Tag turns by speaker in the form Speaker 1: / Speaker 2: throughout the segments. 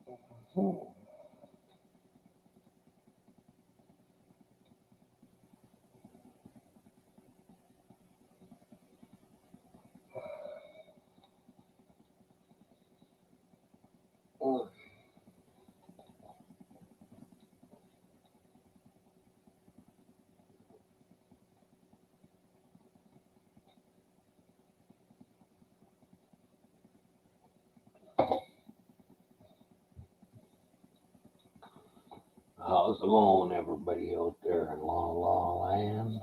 Speaker 1: Hmm. Mm. How's it going, everybody out there in La La Land?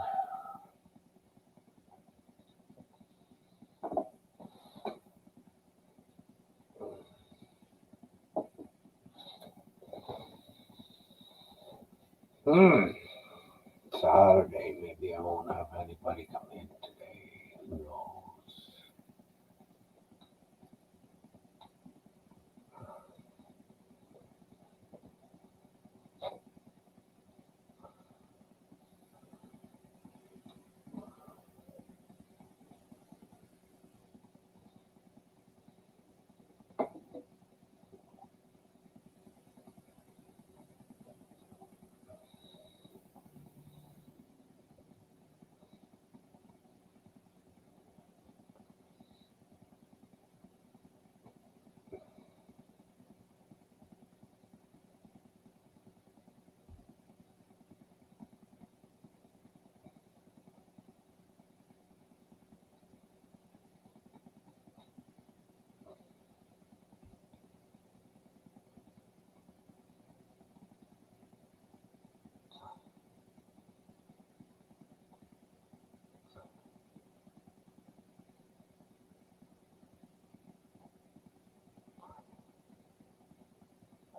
Speaker 1: Hmm. Saturday, maybe I won't have anybody come in today. Who knows?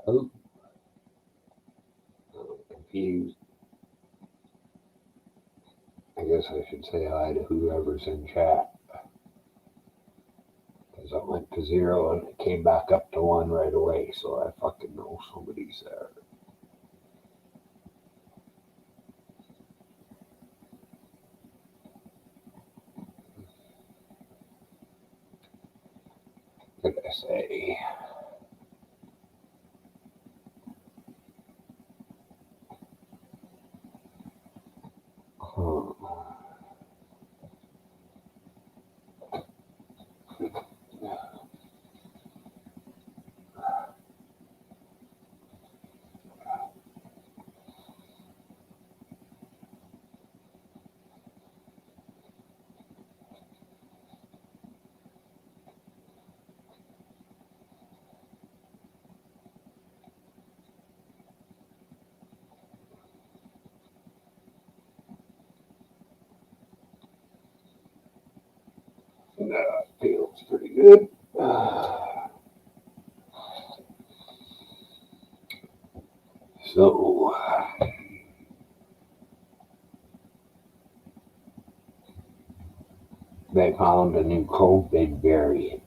Speaker 1: Oh, I'm confused. I guess I should say hi to whoever's in chat. Because I went to zero and it came back up to one right away, so I fucking know somebody's there. What did I say? Hmm. That feels pretty good. So, they found a new COVID variant.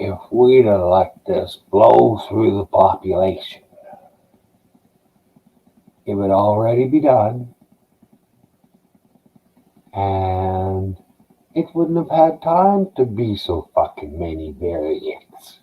Speaker 1: If we'd have let this blow through the population, it would already be done, and it wouldn't have had time to be so fucking many variants.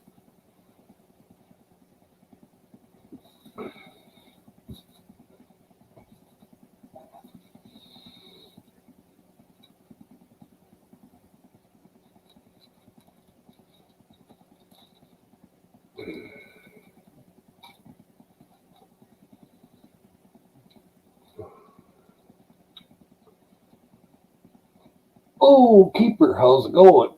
Speaker 1: Oh, Keeper, how's it going?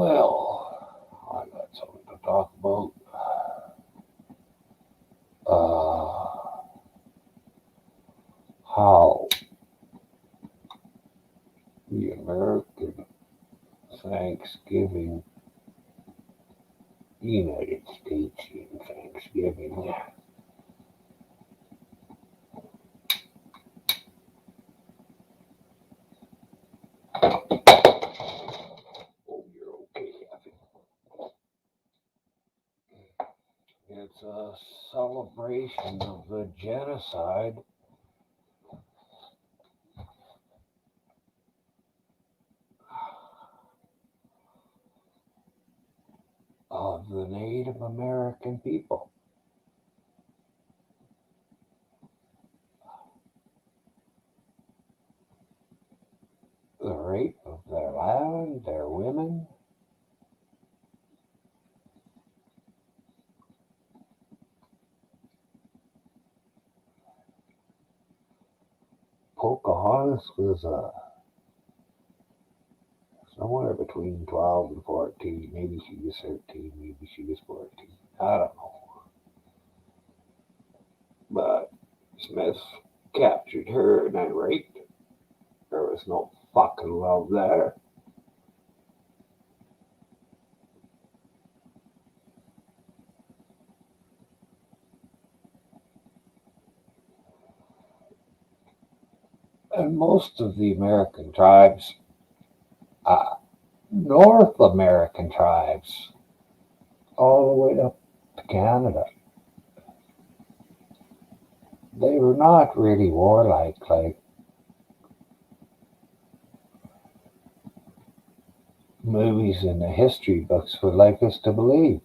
Speaker 1: Well, I got something to talk about. Uh, how the American Thanksgiving, United States Thanksgiving, oh, you're okay, Kathy. It's a celebration of the genocide of the Native American people. The rape of their land, their women. Pocahontas was somewhere between 12 and 14. Maybe she was 13, maybe she was 14. I don't know. But Smith captured her and then raped her. There was no fucking love there. And most of the American tribes, uh, North American tribes, all the way up to Canada, they were not really warlike like movies and the history books would like us to believe.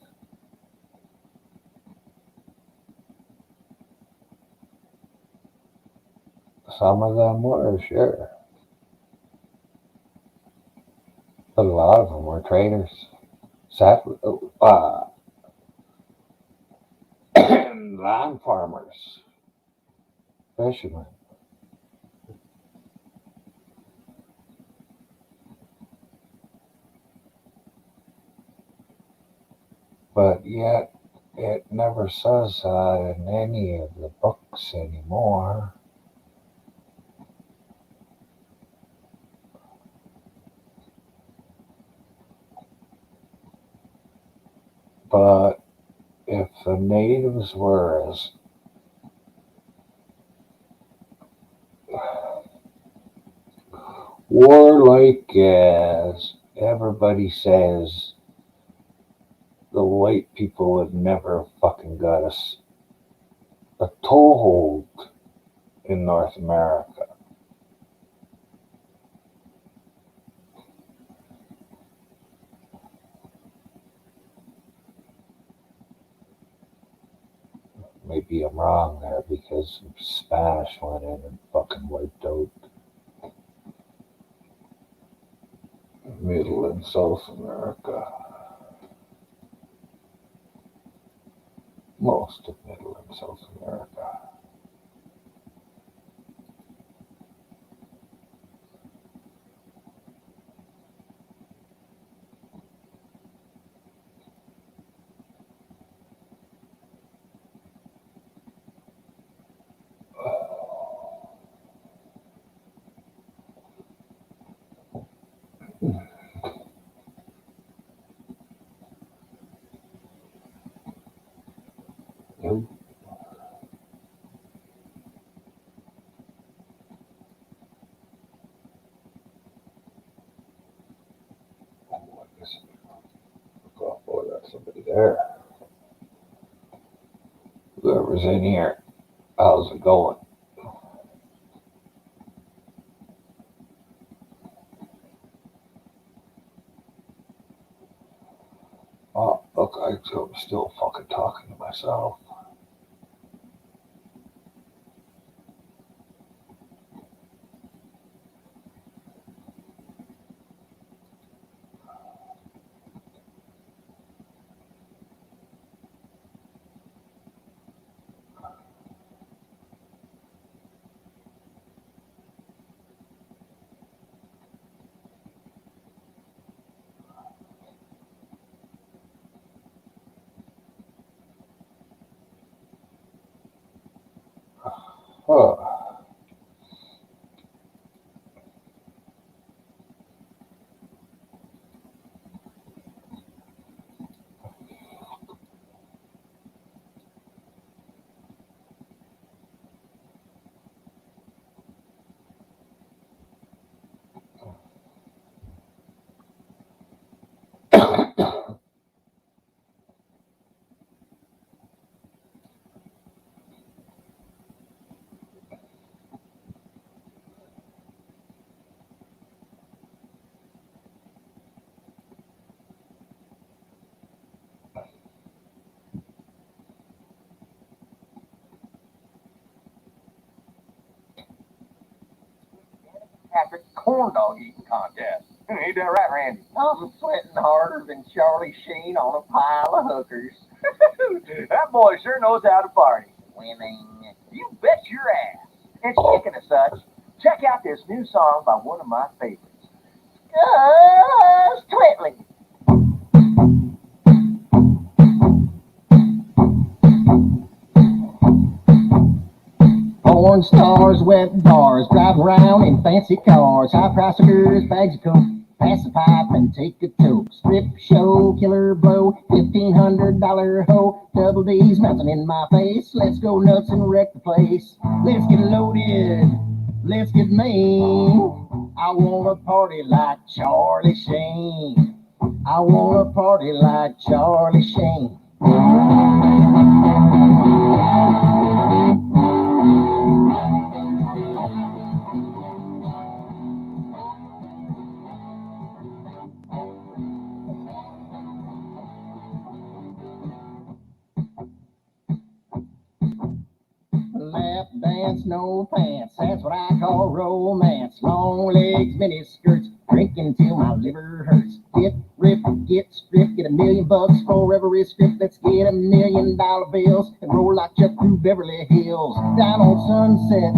Speaker 1: Some of them were, sure, but a lot of them were traitors, uh, land farmers, fishermen. But yet, it never says that in any of the books anymore. But if the natives were as warlike as everybody says, the white people have never fucking got us a toehold in North America. Maybe I'm wrong there because Spanish went in and fucking wiped out Middle and South America. Most of Middle and South America. Nope. Oh, I guess I forgot. Boy, that's somebody there. Whoever's in here, how's it going? Oh, look, I'm still fucking talking to myself. Oh.
Speaker 2: Patrick's corn dog eating contest. Ain't that right, Randy? I'm sweating harder than Charlie Sheen on a pile of hookers. That boy sure knows how to party. Winning. You bet your ass. And speaking of such, check out this new song by one of my favorites, Gus Twittley. Porn stars, wet bars, drive around in fancy cars, high price cigars, bags of coke, pass the pipe and take a toke. Strip show, killer blow, $1,500 hoe, double D's melting in my face. Let's go nuts and wreck the place. Let's get loaded, let's get mean. I wanna party like Charlie Sheen. I wanna party like Charlie Sheen. Lap dance, no pants, that's what I call romance. Long legs, mini skirts, drinking till my liver hurts. Get ripped, get stripped, get $1,000,000 for every script. Let's get $1,000,000 bills and roll like Chuck through Beverly Hills. Down on Sunset,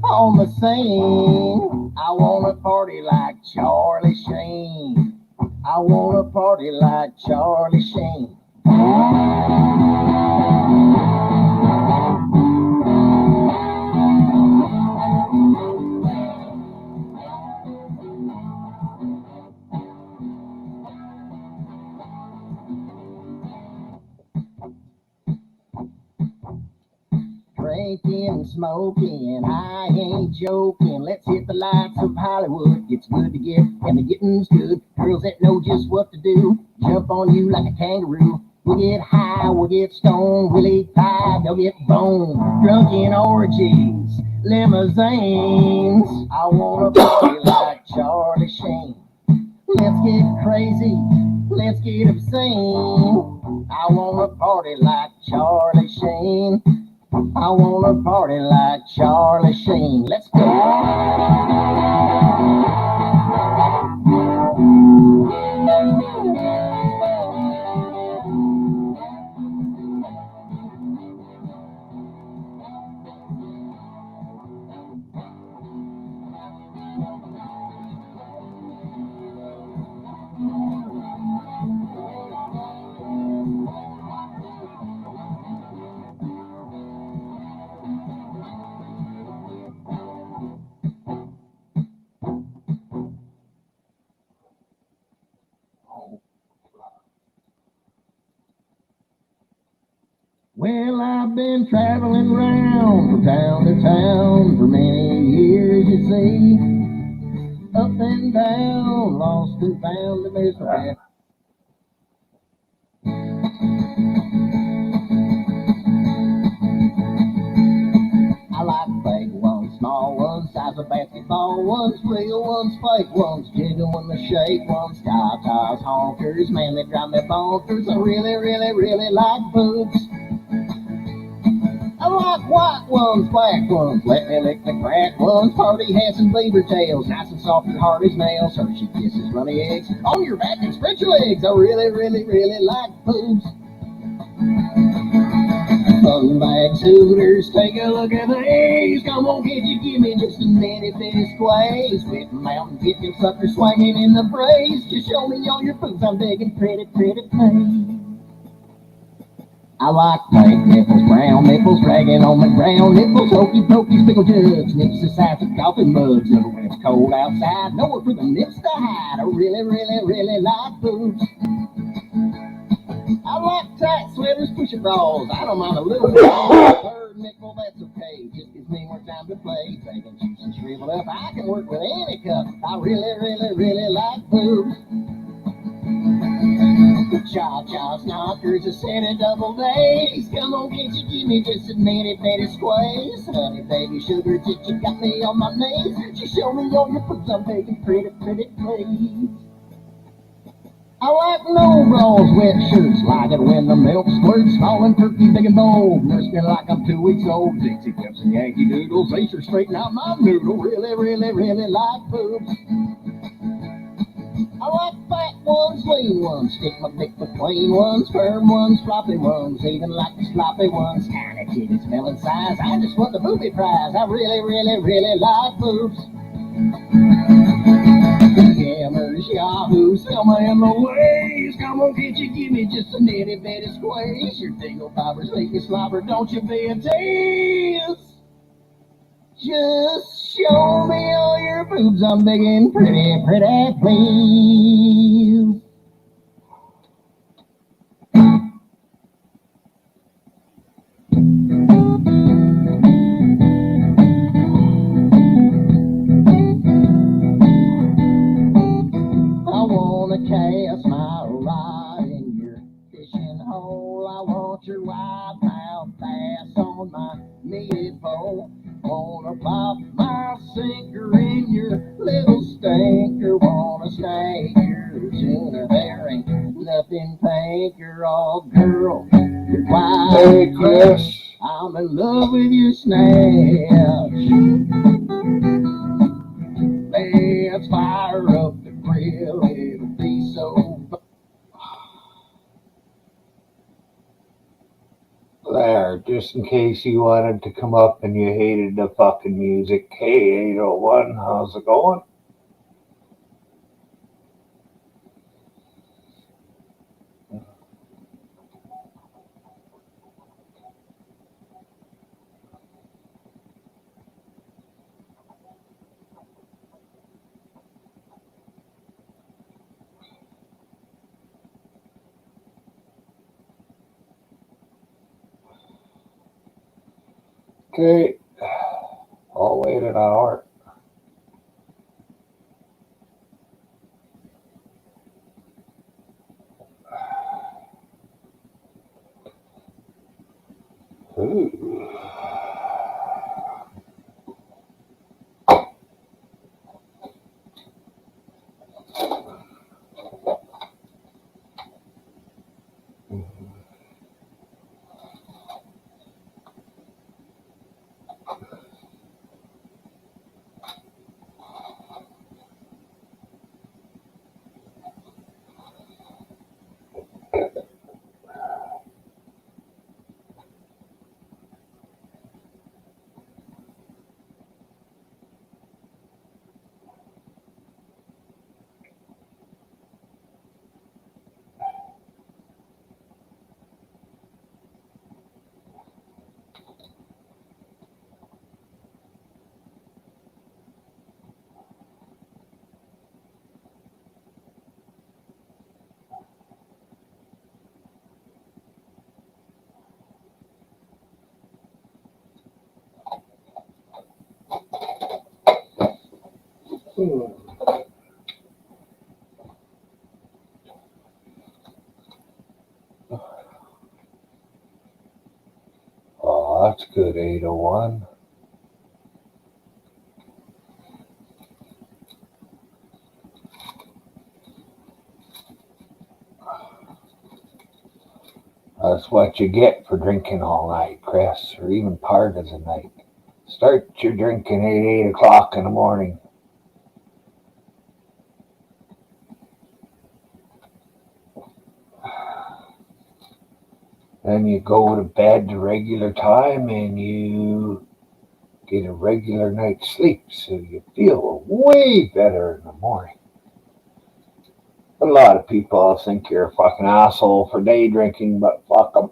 Speaker 2: on the Seine. I wanna party like Charlie Sheen. I wanna party like Charlie Sheen. Drinking, smoking, I ain't joking. Let's hit the lights of Hollywood. It's good to get, and the getting's good. Girls that know just what to do, jump on you like a kangaroo. We'll get high, we'll get stoned, we'll eat pie, they'll get boned. Drunken orgies, limousines. I wanna party like Charlie Sheen. Let's get crazy, let's get obscene. I wanna party like Charlie Sheen. I wanna party like Charlie Sheen. Let's go. Well, I've been traveling round from town to town for many years, you see. Up and down, lost and found, and there's no I like big ones, small ones, size of basketball ones, real ones, fake ones, genuine the shape ones, Tata's honkers, man, they drive me bonkers. I really, really, really like boobs. I like white ones, black ones, let me lick the crack ones, party hats and beaver tails, nice and soft and hard as nails, Hershey kisses, runny eggs, on your back and spread your legs. I really, really, really like boobs. Fun bags, hooters, take a look at these. Come on, kid, you give me just a minute, bitty squaze. With mountain kicking suckers swinging in the breeze. Just show me all your boobs, I'm digging pretty, pretty please. I like pink nipples, brown nipples, dragging on my brown nipples, hokey pokey, pickle jugs, nips the size of coffee mugs. And when it's cold outside, nowhere for the nips to hide. I really, really, really like boobs. I like tight sweaters, push bras. I don't mind a little bit. Third nickel, that's okay. Just gives me more time to play. Bacon juice and shriveled up. I can work with any cup. I really, really, really like boobs. Cha-cha knockers, a set of double days. Come on, can't you give me just a minute, baby squeeze? Honey, baby, sugar, just you got me on my knees. Just show me all your boobs, I'm begging, pretty, pretty, please. I like no bras, wet shirts, like it when the milk squirts, falling turkey, big and bold, nurse me like I'm 2 weeks old. Dixie cups and Yankee Doodles, they sure straighten out my noodle. Really, really, really like boobs. I like fat ones, lean ones, stick my dick between ones, firm ones, floppy ones, even like the sloppy ones. Tiny titties, melon size, I just want the booby prize. I really, really, really like boobs. Scammers, yahoos, Selma and Louise. Come on, can't you give me just a nitty bitty squeeze? Your dingle bobbers make me slobber, don't you be a tease. Just show me all your boobs, I'm begging, pretty, pretty, please. I wanna cast my rod in your fishing hole. I want your wide mouth bass on my meaty pole. Wanna pop my sinker in your little stinker. Wanna snake your tuna. There ain't nothing pinker. Oh, girl, you're wide.
Speaker 1: Hey, Chris.
Speaker 2: I'm in love with your snatch. Let's fire up the grill. It'll be so
Speaker 1: There, just in case you wanted to come up and you hated the fucking music. Hey, 801, how's it going? Okay, I'll wait an hour. Ooh. Oh, that's good, 801. That's what you get for drinking all night, Chris, or even part of the night. Start your drinking at 8 o'clock in the morning. Then you go to bed the regular time and you get a regular night's sleep, so you feel way better in the morning. A lot of people think you're a fucking asshole for day drinking, but fuck them.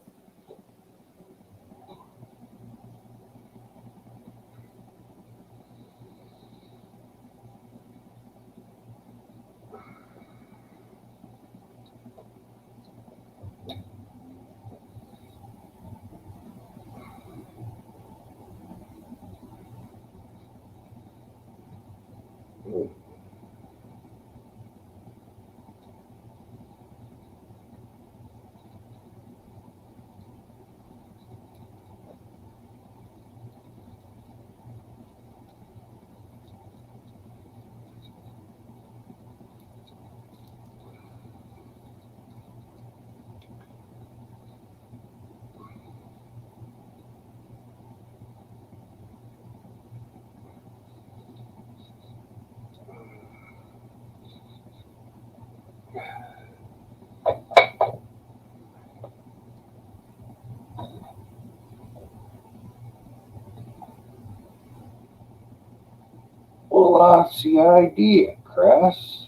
Speaker 1: Well, that's the idea, Chris.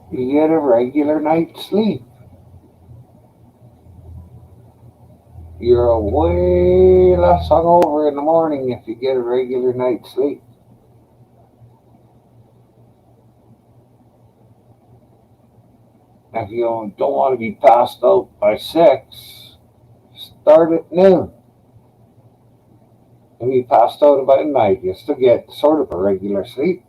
Speaker 1: You get a regular night's sleep. You're way less hungover in the morning if you get a regular night's sleep. If you don't want to be passed out by 6, start at noon. If you passed out about midnight, you still get sort of a regular sleep.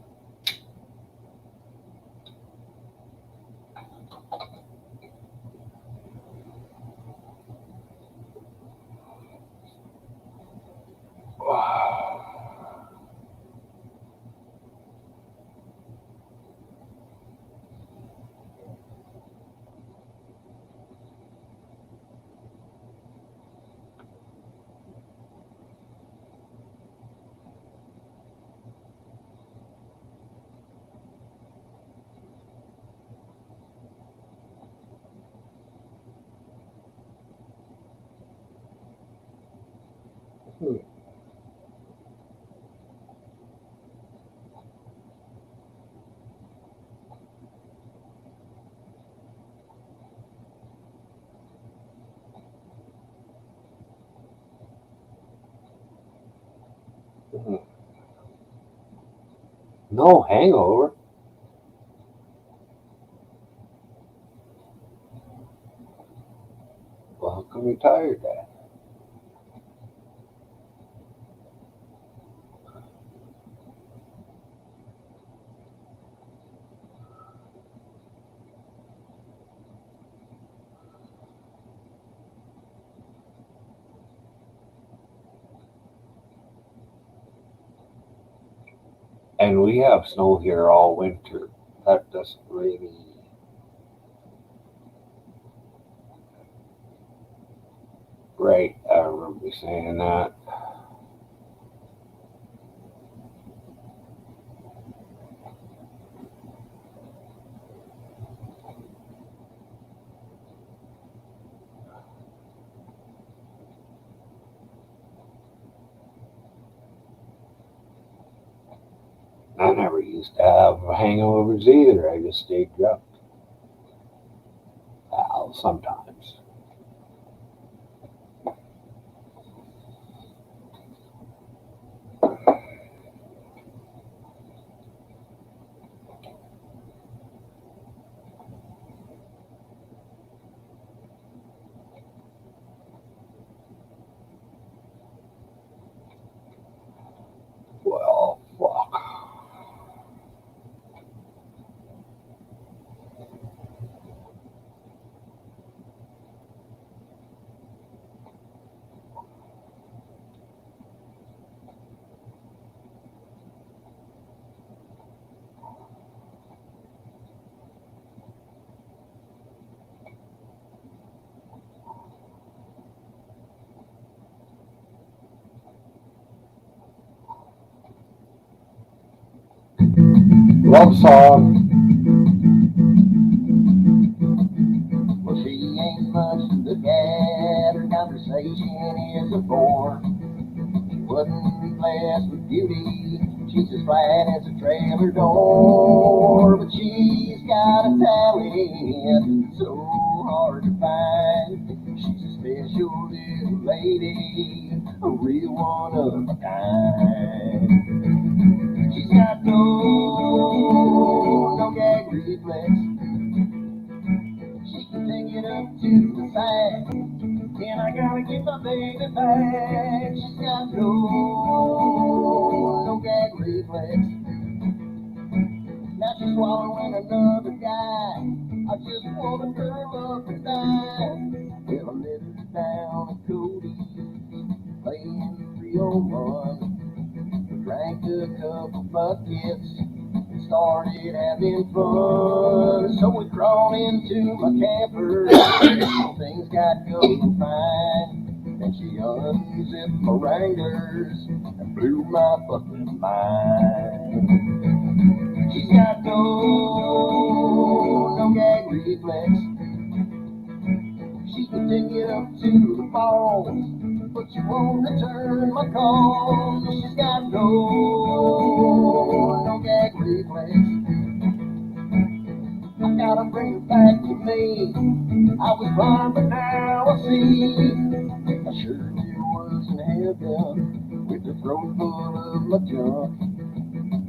Speaker 1: No hangover. Well, how come you're tired then? And we have snow here all winter. That doesn't really. Right, I remember you saying that. I never used to have hangovers either. I just stayed drunk. Well, sometimes. Well, fuck. Love song.
Speaker 2: Well, she ain't much to look at. Her conversation is a bore. She wasn't blessed with beauty. She's as flat as a trailer door. But she's got a talent so hard to find. She's a special little lady, a real one of a kind. She's got no gag reflex. She can take it up to the side. And I gotta get my baby back. She's got no gag reflex. Now she's swallowing another guy. I just wanna curl up and die. Well, I let her down at Cody's, playing 301. Drank a couple buckets and started having fun. So we crawled into my camper. Things got going fine. Then she unzipped my Wranglers and blew my fucking mind. return my call. She's got no gag reflex. I gotta bring her back to me. I was blind, but now I see. I surely was in heaven with the throat full of my junk.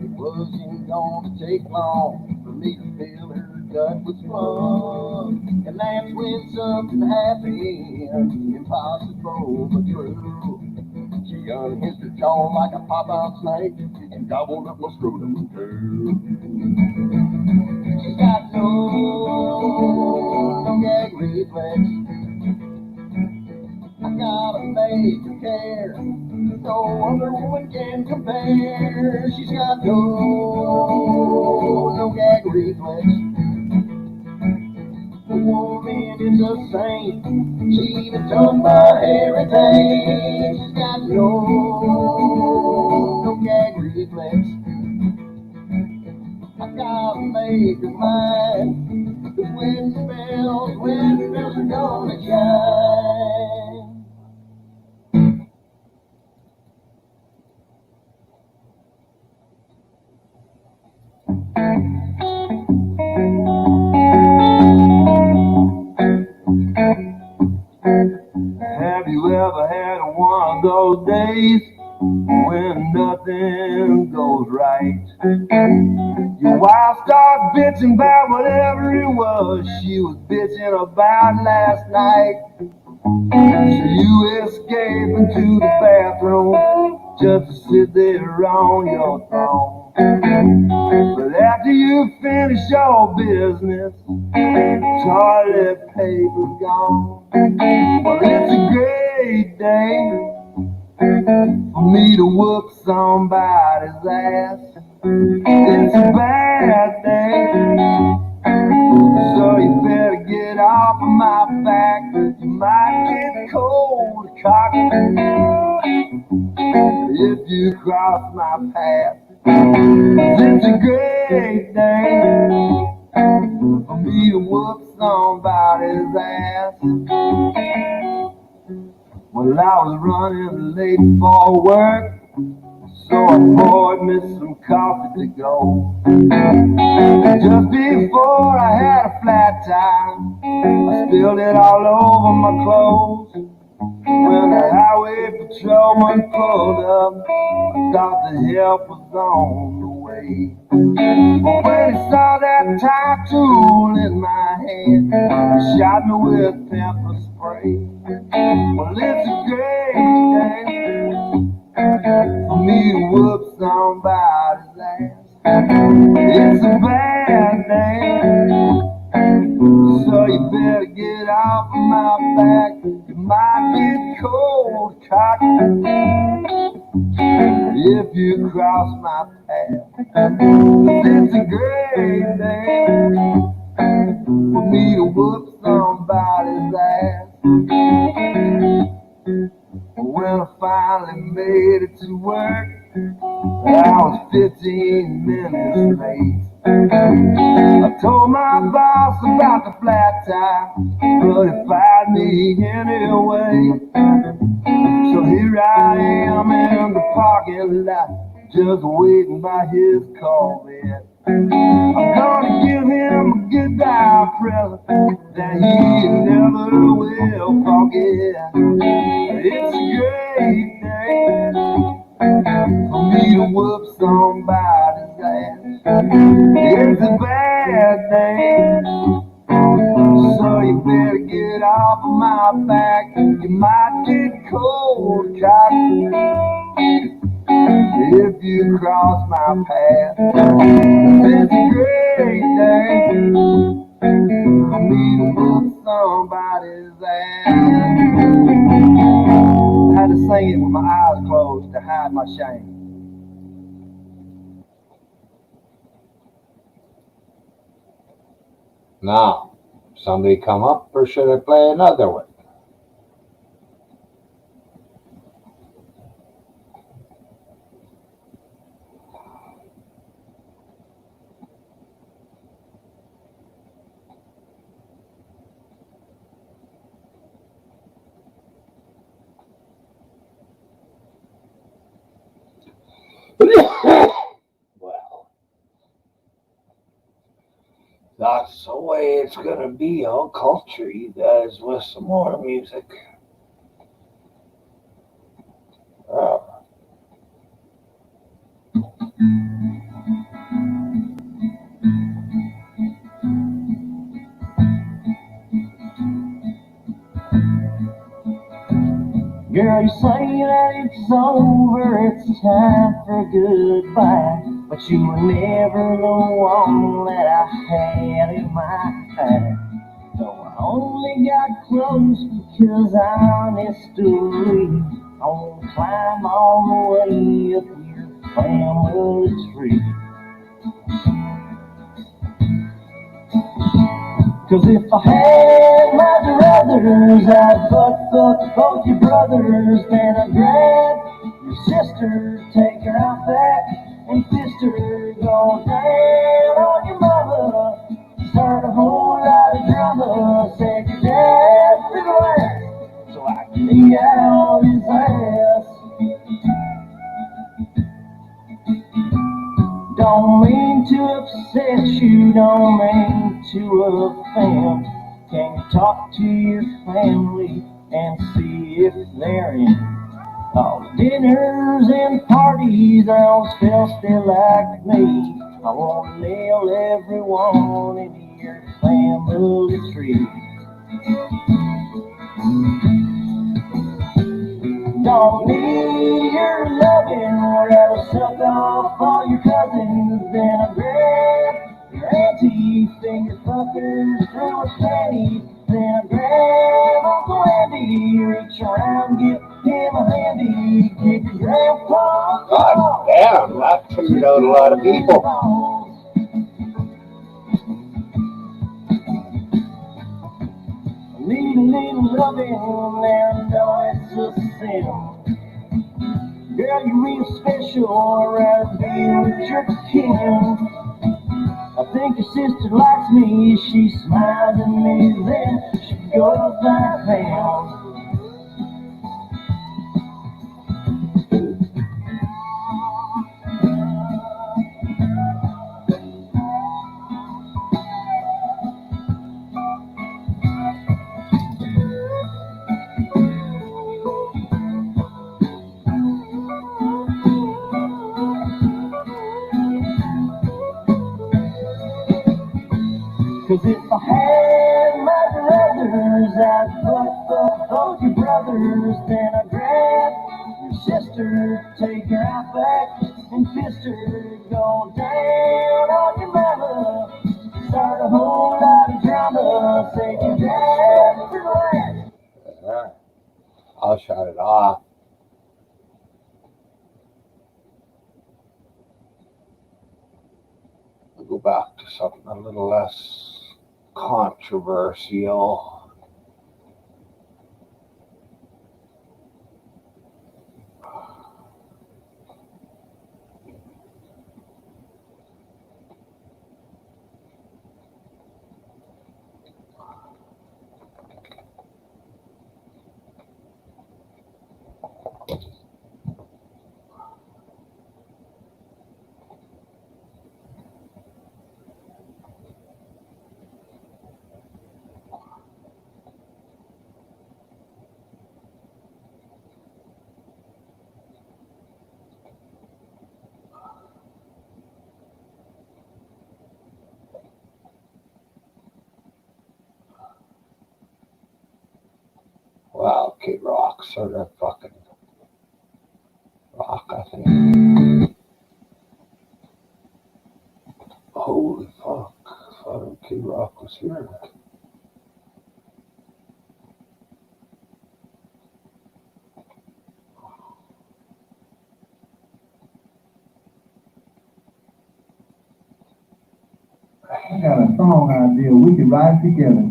Speaker 2: It wasn't gonna take long for me to fill her gut with fun. And that's when something happened, impossible but true. She unhinged her jaw like a pop-out snake and gobbled up my scrotum too. She's got no gag reflex. I got a major care. No other woman can compare. She's got no gag reflex. The woman is a saint. She even done my hair and taint. She's got no gag reflex. I gotta make her mine. The wind spells are gonna shine.
Speaker 3: Have you ever had one of those days when nothing goes right? Your wife starts bitching about whatever it was she was bitching about last night. So you escape into the bathroom just to sit there on your throne. But after you finish your business, toilet paper's gone. Well, it's a great day for me to whoop somebody's ass. It's a bad day, so you better get off of my back. You might get cold cocked if you cross my path. It's a great day for me to whoop somebody's ass. Well, I was running late for work, so I poured me some coffee to go. Just before I had a flat tire, I spilled it all over my clothes. When the highway patrolman pulled up, I thought the help was on the way. But when he saw that tire tool in my hand, he shot me with pepper spray. Well, it's a great day for me to whoop somebody's ass. It's a bad day, so you better get off of my back. You might get cold cocked if you cross my path. It's a great day for me to whoop somebody's ass. When I finally made it to work, I was 15 minutes late. I told my boss about the flat tire, but he fired me anyway. So here I am in the parking lot, just waiting by his Corvette. I'm gonna give him a goodbye present that he never will forget. It's a great day for me to whoop somebody's ass. It's a bad day, so you better get off of my back. You might get cold cocked if you cross my path. It's a great day for me to whoop somebody's ass. I had to sing it with my eyes closed to hide my shame.
Speaker 1: Now, somebody come up, or should I play another one? That's the way it's gonna be. I'll culture you guys with some more music. Uh,
Speaker 2: Girl, you say that it's over, it's time for goodbye. But you were never the one that I had in my heart. So I only got close because honestly, I won't climb all the way up your family tree. Cause if I had my druthers, I'd fuck both your brothers. Then I'd grab your sister, take her out back, and fist her. Go down on your mama, start a whole lot of drama. Said your dad's been around, so I can eat out his ass. Don't mean to upset you, don't mean to offend. Can you talk to your family and see if they're in? All the dinners and parties, I always felt still like me. I want to nail everyone into your family tree. Don't need your loving, rather suck off all your cousins. Then I grab your auntie, finger fuckers through her panties. Then I grab Uncle Andy, reach around, give him a handy, give your grandpa.
Speaker 1: God damn, that figured out a lot of people.
Speaker 2: Need a little loving, and know it's a sin. Girl, you're real special, I'd rather be with your kin. I think your sister likes me, she smiles at me, then she goes back down. Cause if I had my druthers, I'd fuck both your brothers. Then I'd grab your sister, take her out back, and fist her. Go down on your mama, start a whole lot of drama. Say your dad's been around.
Speaker 1: Alright, I'll shut it off. I'll go back to something a little less controversial. Wow, Kid Rock sort of fucking rock, I think. Holy fuck, I thought Kid Rock was here.
Speaker 3: I got a song idea. We could write it together.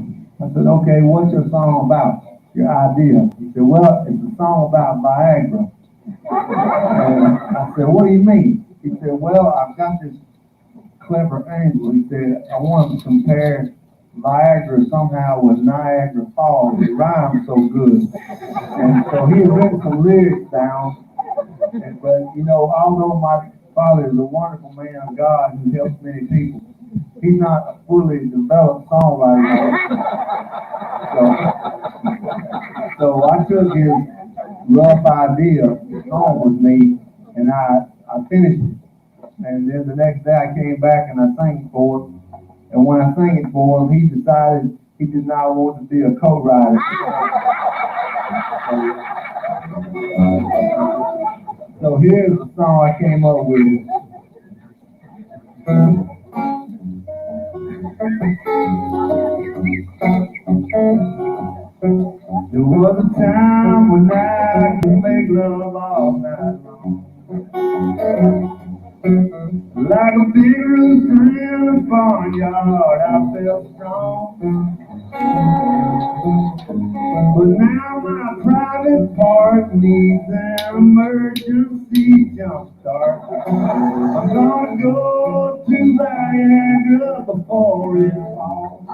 Speaker 3: I said, okay, what's your song about? Your idea? He said, well, it's a song about Viagra. And I said, what do you mean? He said, well, I've got this clever angle. He said, I want to compare Viagra somehow with Niagara Falls. It rhymes so good. And so he had written some lyrics down. But, you know, although my father is a wonderful man of God who helps many people, he's not a fully developed songwriter. So I took his rough idea, the song with me, and I finished it. And then the next day I came back and I sang it for him. And when I sang it for him, he decided he did not want to be a co-writer. So here's the song I came up with. There was a time when I could make love all night long, like a big rooster in a barnyard. I felt strong. But now my private part needs an emergency jump start. I'm gonna go to Viagra before it falls.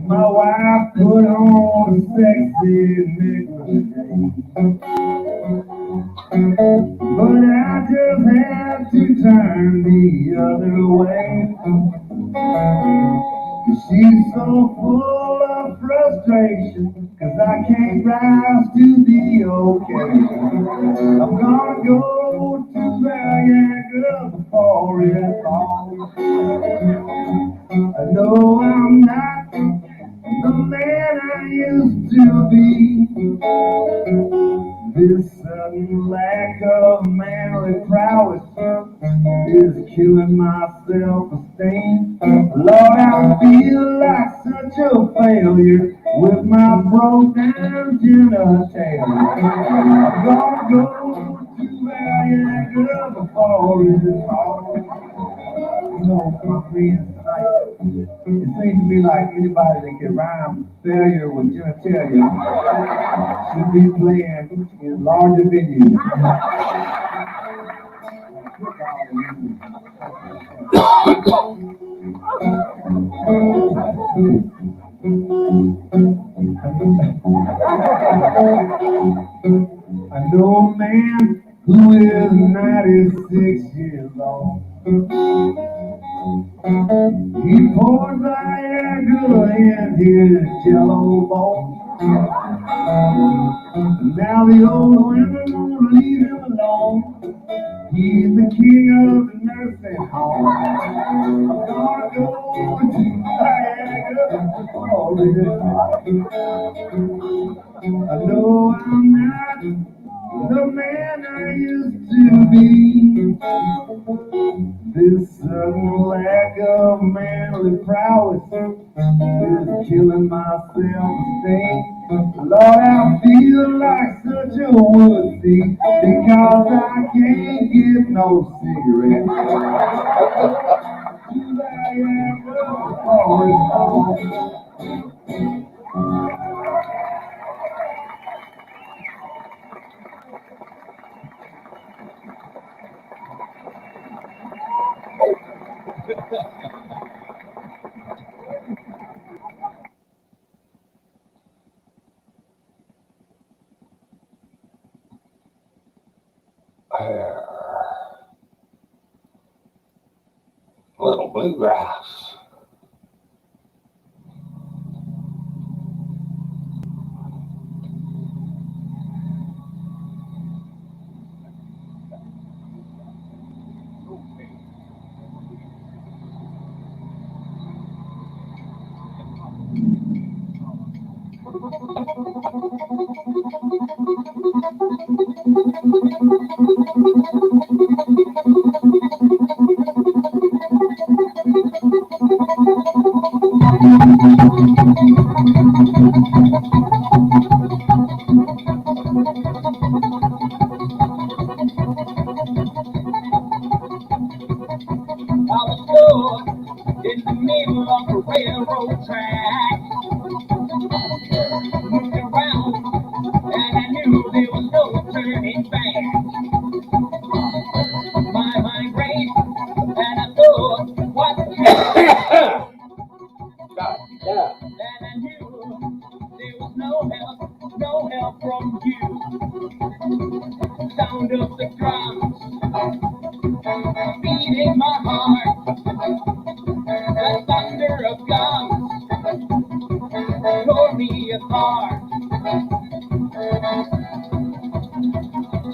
Speaker 3: My wife put on a sexy necklace, but I just had to turn the other way. She's so full of frustration, 'cause I can't rise to the okay. I'm gonna go to Viagra before it falls. I know I'm not the man I used to be. This sudden lack of manly prowess is killing my self-esteem. Lord, I feel like such a failure with my broke down genitalia. I'm gonna go to Viagra before it's all. You know, my friends, like, it seems to me like anybody that can rhyme failure with genitalia should be playing in larger venues. I know a man who is 96 years old. He poured Viagra in his jello bowl. Now the old women won't leave him alone. He's the king of the nursing home. I'm gonna go to Viagra before it's I know I'm not the man I used to be. This sudden lack of manly prowess is killing my self-esteem. Lord, I feel like such a wussy because I can't get no cigarettes.
Speaker 1: Little bluegrass.
Speaker 2: In the middle of the railroad track, looked around, and I knew there was no turning back. My mind raced, and I thought, what the hell? And I knew there was no help from you. sound of the drums beating my heart. The thunder of guns tore me apart.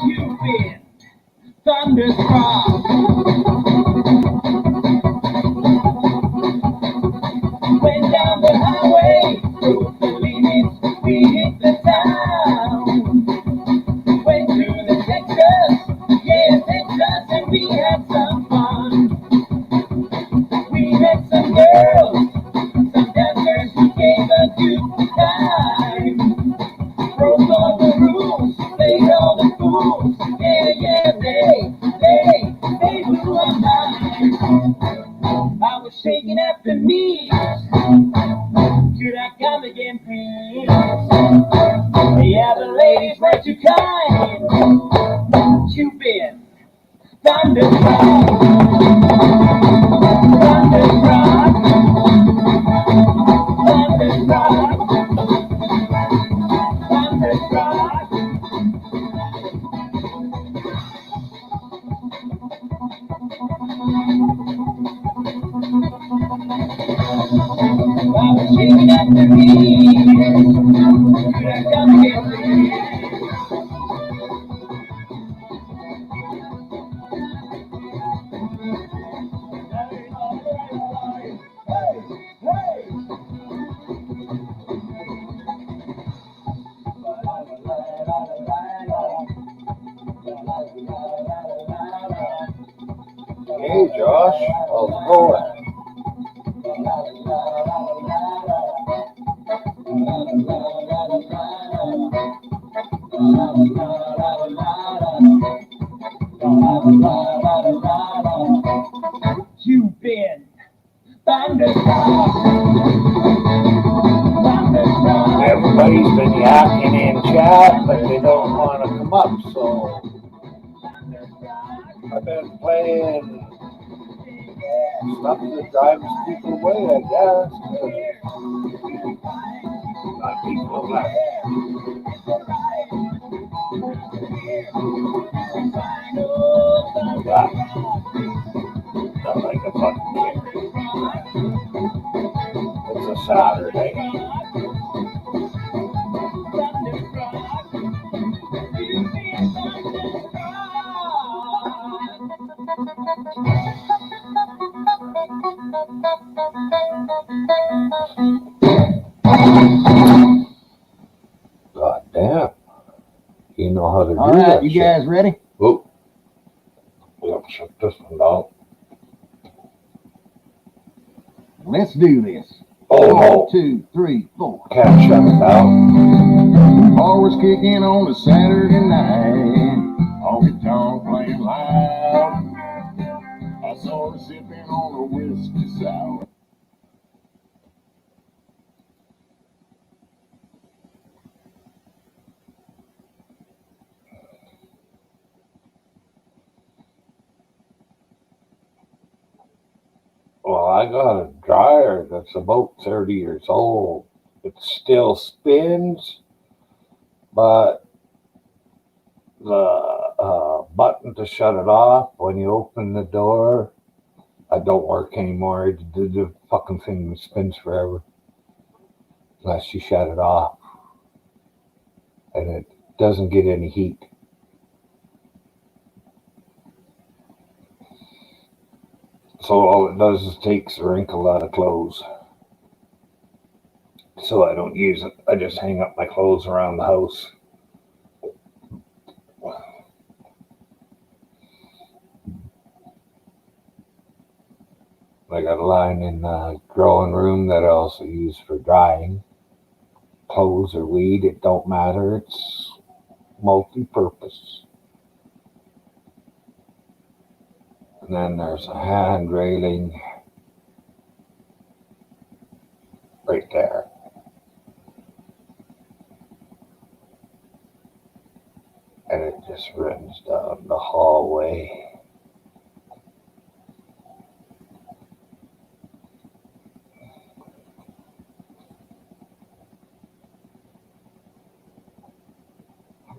Speaker 2: You've been thunderstruck. Went down the highway, through the limits, we hit the town. Went through the Texas, yeah, Texas, and we had some fun. We met some girls, some dancers who gave a good time. Broke all the rules, played all the fools, yeah, they blew our mind. I was shaking at the knees. Should I come again, please? Yeah, the ladies were too kind. You've been thunderstruck. Thunderstruck. Thunderstruck. Thunderstruck. I was shaking at the knees. Should I come again, please?
Speaker 1: Hey, Josh, how's it going?
Speaker 2: You've been thunderstruck. Thunderstruck.
Speaker 1: Everybody's been yakking in chat, but they don't want to come up, so I've been playing stuff that drives people away, I guess. 'Cause not people left. Yeah. Not like a fucking kid. It's a Saturday. God damn. You know how to do
Speaker 2: All
Speaker 1: that
Speaker 2: right, you
Speaker 1: shit.
Speaker 2: guys ready?
Speaker 1: Whoop. We'll shut this one down.
Speaker 2: Let's do this.
Speaker 1: Oh,
Speaker 2: 1,
Speaker 1: no.
Speaker 2: 2, 3, 4.
Speaker 1: Can't shut it down.
Speaker 2: Ball was kicking on a Saturday night. Honky tonk playing loud. I saw her sipping on a whiskey sour.
Speaker 1: Well, I got a dryer that's about 30 years old. It still spins, but the button to shut it off when you open the door, it don't work anymore. The fucking thing spins forever unless you shut it off, and it doesn't get any heat. So all it does is takes a wrinkle out of clothes. So I don't use it. I just hang up my clothes around the house. I got a line in the growing room that I also use for drying clothes or weed. It don't matter. It's multi-purpose. And then there's a hand railing right there. And it just runs down the hallway.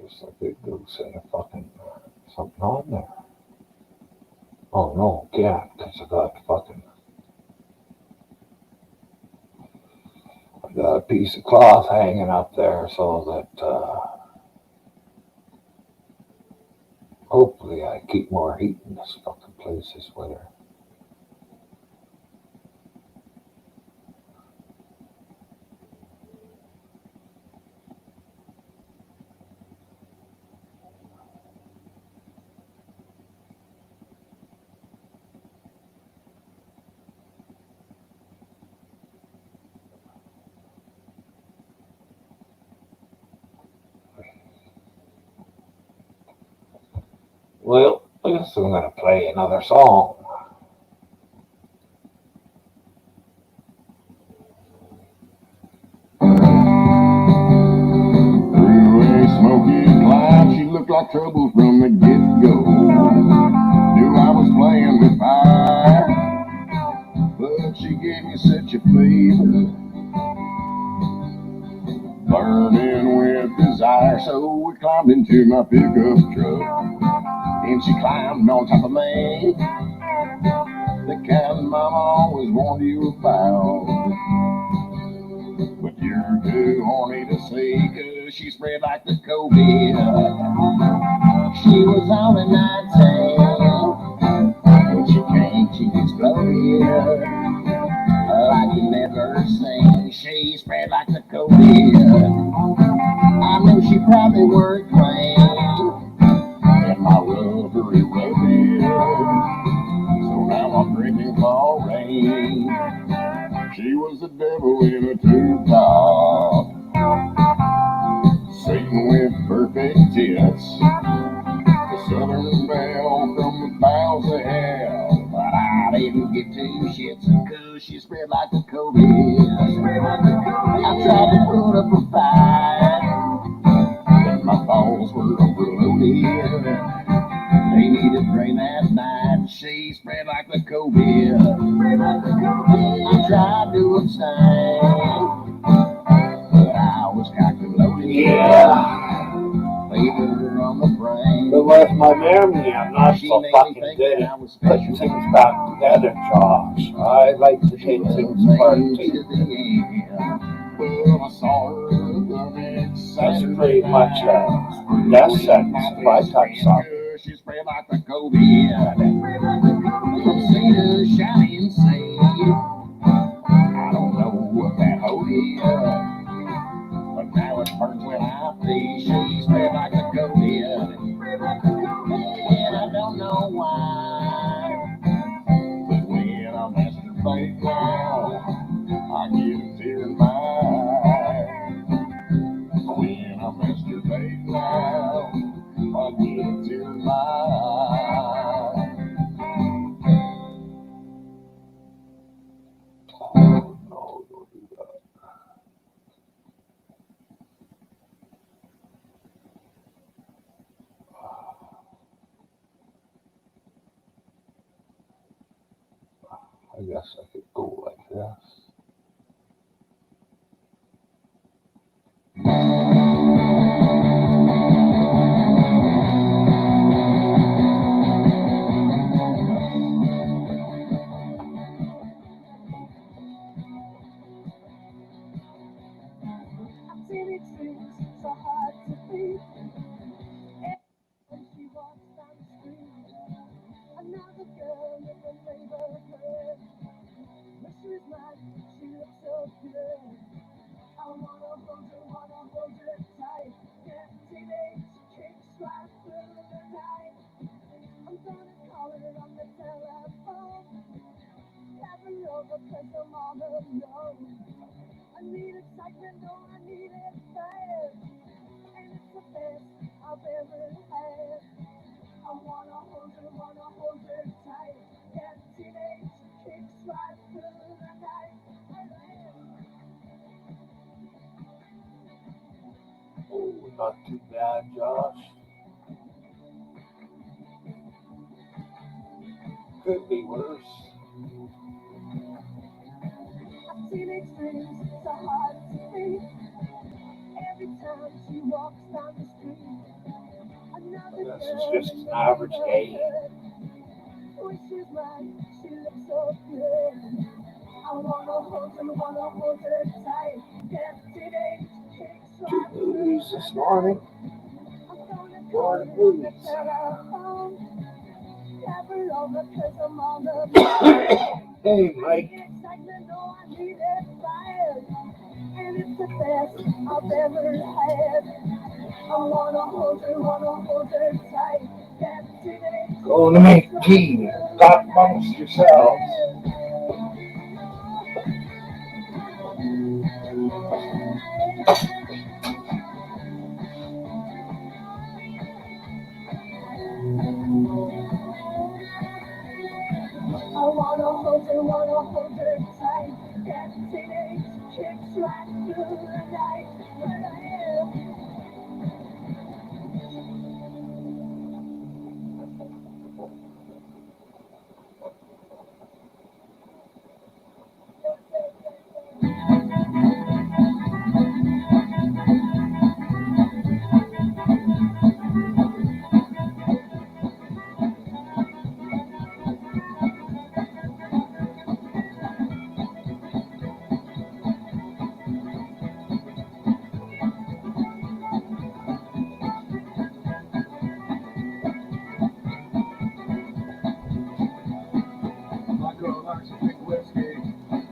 Speaker 1: Just like it goes in a fucking Something on there. Oh no, can't, because I got a piece of cloth hanging up there so that hopefully I keep more heat in this fucking place this winter. Well, I guess I'm gonna play another song.
Speaker 4: Through a smoky cloud, she looked like trouble from the get-go. Knew I was playing with fire, but she gave me such a flavor, burning with desire. So we climbed into my pickup truck, and she climbed on top of me, the kind Mama always warned you about. But you're too horny to see, 'cause she spread like the COVID.
Speaker 2: She was on a 19. When she came, she exploded like you never seen. She spread like the COVID. I knew she probably worked clean,
Speaker 4: And my rubber eroded, so now I'm drinking chlorine. She was the devil in a tube top, Satan with perfect tits, the southern belle from the bowels of hell.
Speaker 2: but I didn't get two shits, 'cause she spread like the COVID. I tried to put up a fight,
Speaker 4: And my balls were overloaded.
Speaker 2: they needed rain that night. She spread like the COVID. I tried to abstain, but I was cocked and loaded.
Speaker 1: Yeah,
Speaker 2: Fever on the brain.
Speaker 1: but with my memory, I'm not
Speaker 2: She
Speaker 1: so
Speaker 2: made me
Speaker 1: fucking
Speaker 2: think
Speaker 1: good
Speaker 2: that I
Speaker 1: at
Speaker 2: was
Speaker 1: putting
Speaker 2: special.
Speaker 1: things back together, Josh. I like to take things apart
Speaker 2: To
Speaker 1: too.
Speaker 2: the end.
Speaker 4: Well, I saw her the next
Speaker 1: That's
Speaker 4: Saturday
Speaker 1: pretty much
Speaker 4: night.
Speaker 1: a death sentence if I touch something.
Speaker 4: She spread like the COVID.
Speaker 2: From sea to shining sea.
Speaker 4: I don't know what that hoe is,
Speaker 2: But now it hurts when I pee. She spread like the COVID. And I don't know why.
Speaker 4: but when I masturbate now, I get a tear in my eye. When I masturbate now, I get a tear in my eye.
Speaker 1: Oh no, don't do that. I guess I could go like this. Oh, not too bad, Josh. Could be worse. This is just an average day. Blues this morning. Morning blues. Hey, Mike.
Speaker 5: And it's the best I've ever had. I wanna hold her tight.
Speaker 1: Going to make tea. Talk amongst yourselves.
Speaker 5: I wanna hold her tight. That teenage chick's right through the night. But I am.
Speaker 3: My girl likes to drink whiskey.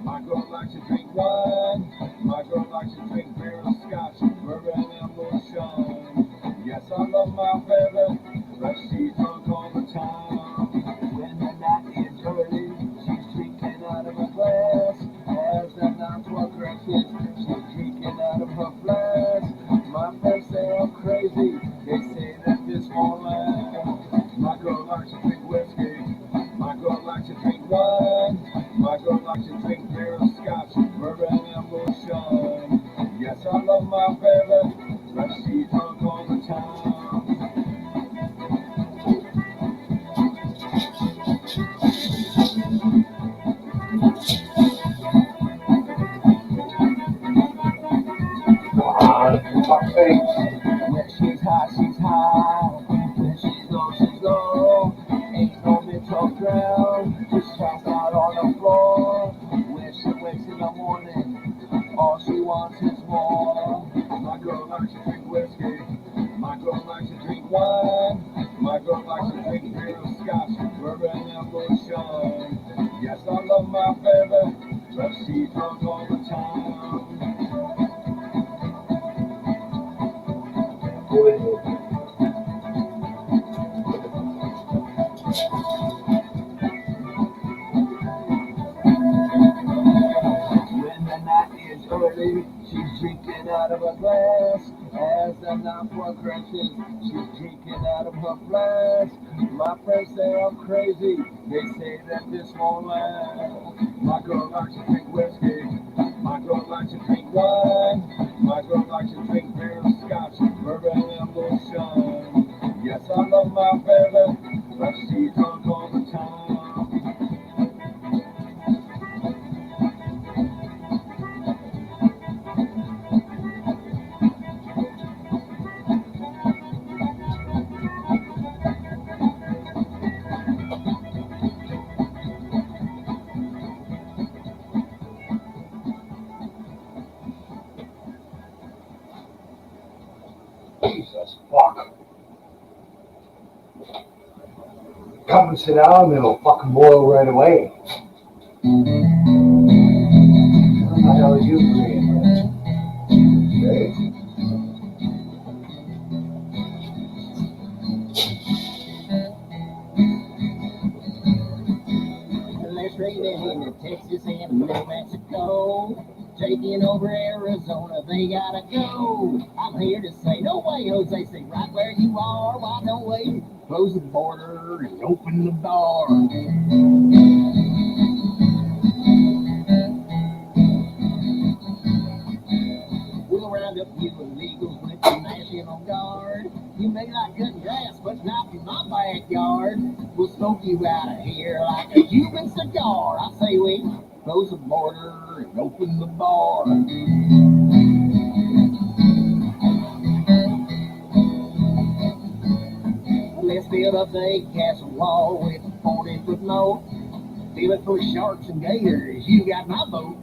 Speaker 3: My girl likes to drink wine. My girl likes to drink beer and scotch, bourbon and moonshine. Yes, I love my baby, but she's drunk all the time. When the night is early, she's drinking out of a glass. As the night progresses, she's drinking out of her flask. My friends say I'm crazy. They say that this won't last. My girl likes to drink whiskey. My girl likes to drink wine. My girl likes to drink beer and scotch, bourbon and moonshine. Yes, I love my baby, but she's drunk all the time.
Speaker 1: Fuck face.
Speaker 3: When she's high. When she's low. Ain't no mental ground. Just passed out on the floor. When she wakes in the morning, all she wants is more. My girl likes to drink whiskey. My girl likes to drink wine. My girl likes to drink beer and scotch, bourbon and moonshine. Yes, I love my baby, but she's drunk all the time. When the night is early, she's drinking out of a glass. As the night progresses, she's drinking out of her flask. My friends say I'm crazy. They say that this won't last. My girl likes to drink whiskey. My girl likes to drink wine. My girl likes to drink beer and scotch, bourbon and moonshine. Yes, I love my baby, but she's drunk all the time.
Speaker 1: Jesus fuck. Come and sit down and it'll fucking boil right away. What the hell are you doing? Okay.
Speaker 2: Let's raid into Texas and New Mexico. Taking over Arizona, they gotta go. I'm here to say, no way, Jose, stay right where you are. Why don't we close the border and open the door? We'll round up you illegals with the National Guard. You may like cutting grass, but not in my backyard. We'll smoke you out of here like a Cuban cigar. I say we close the border and open the bar. Let's build a big castle wall with a 40-foot moat. Fill it full of sharks and gators. You got my vote.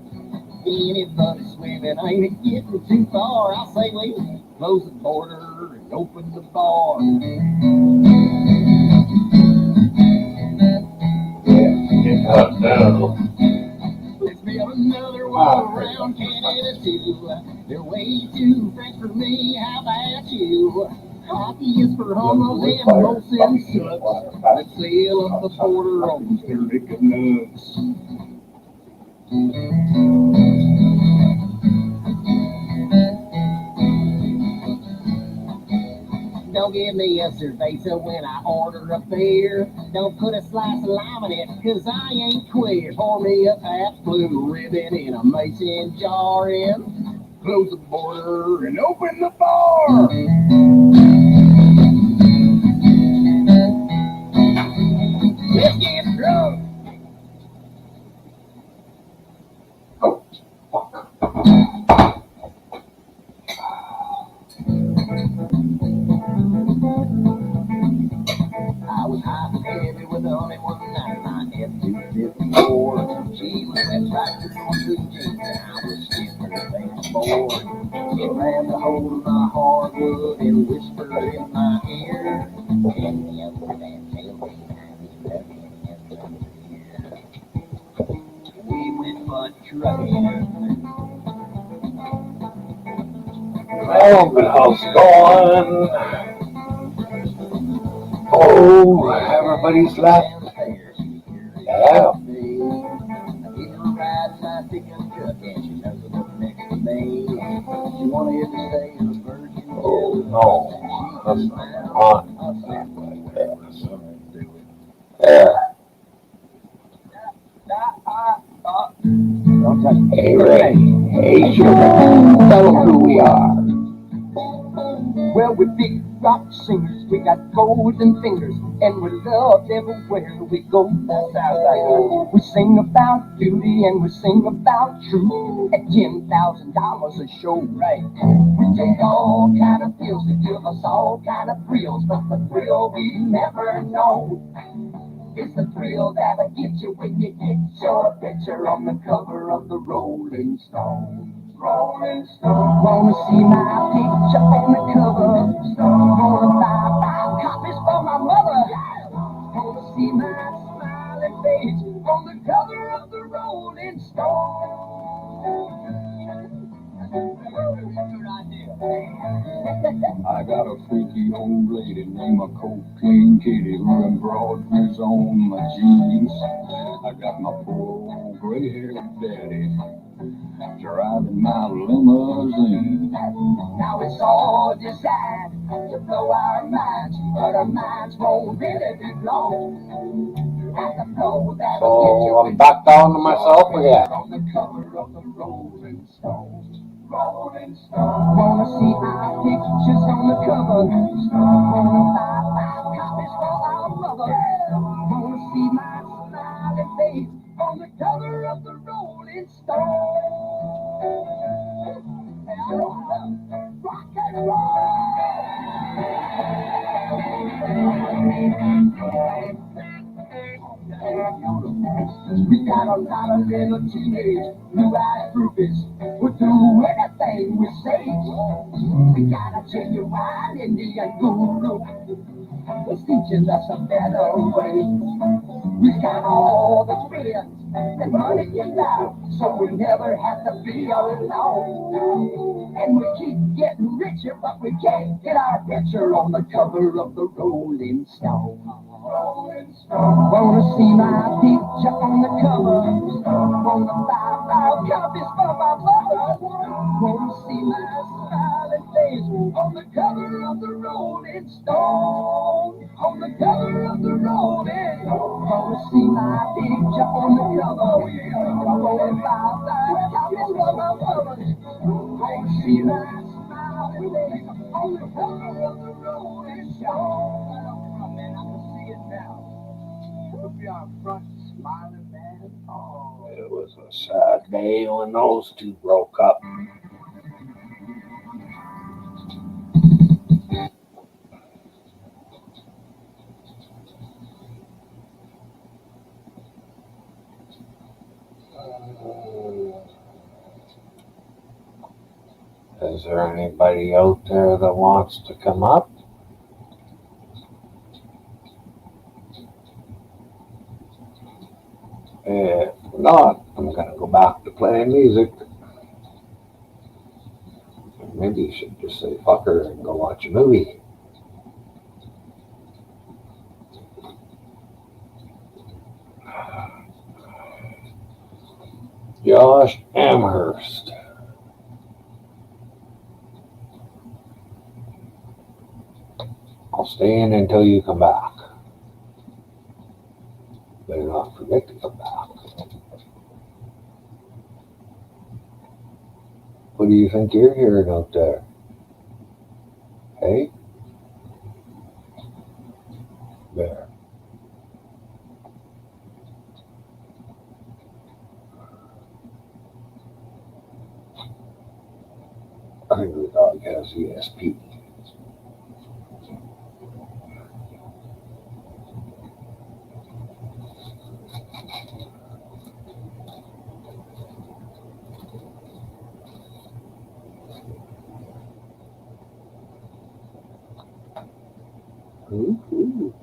Speaker 2: Anybody swimming ain't it getting too far? I say we close the border and open the bar. Let's build another wall around Canada too. They're way too French for me. How about you? Hockey is for homos and both city sucks. Let's sail up the border on stick of nuts. Don't give me a cerveza when I order a beer. Don't put a slice of lime in it, 'cause I ain't queer. Pour me a Pabst Blue Ribbon in a mason jar and close the border and open the bar. Let's get drunk. I was hot and heavy with only one night. My F-254. She was wet right through my blue jeans, and I was stiff as a baseboard. She grabbed a hold of my hardwood and whispered in my ear, "Hand me over that tailgate, I was lucky enough to hear." We went butt trucking.
Speaker 1: Oh, but how's it going? Oh, everybody's left. Yeah. Oh, no. That's not on. There. Hey, Ray. Hey, sugar. Tell them who we are.
Speaker 2: Well, we're big rock singers, we got golden fingers, and we're loved everywhere we go. That sounds like us. We sing about duty and we sing about truth at $10,000 a show, right? We take all kind of pills to give us all kind of thrills, but the thrill we never know is the thrill that'll get you when you get your picture on the cover of the Rolling Stone. Rolling Stone. Wanna see my picture on the cover? Wanna buy 5 copies for my mother? Wanna see my smiling face on the cover of the Rolling Stone?
Speaker 4: I got a freaky old lady named a Cocaine Kitty who embroiders on my jeans. I got my poor old gray-haired daddy driving my limousine.
Speaker 2: Now it's all designed to blow our minds, but our minds won't really be blown. At the blow that
Speaker 1: So I'm back down to myself again.
Speaker 2: on the cover of the Rolling Stone. Rolling Stone. Wanna see our pictures on the cover? Wanna buy 5 copies for our mother? Wanna see my smiling face on the cover of the Rolling Stone? Rock and roll. We got a lot of little teenage blue-eyed groupies who do anything we say. We got a genuine Indian guru who's teaching us a better way. We got all the friends that money can buy, so we never have to be alone. And we keep getting richer, but we can't get our picture on the cover of the Rolling Stone. Rolling Stone. Wanna see my picture on the cover? Wanna buy 5 copies for my mother? Wanna see my smiling face on the cover of the Rolling Stone? On the cover of the Rolling Stone. Wanna see my picture on the cover? Wanna buy 5 copies for my mother? Wanna see my smiling face on the cover of the Rolling Stone? Man, I can see it now. Look at our front smiling, man. Oh.
Speaker 1: It was a sad day when those two broke up. Is there anybody out there that wants to come up? If not, I'm gonna go back to playing music. Maybe you should just say fuck her and go watch a movie. Josh Amherst. I'll stay in until you come back. Better not forget to come back. What do you think you're hearing out there? Hey? There. Angry Dog has ESP. Ooh.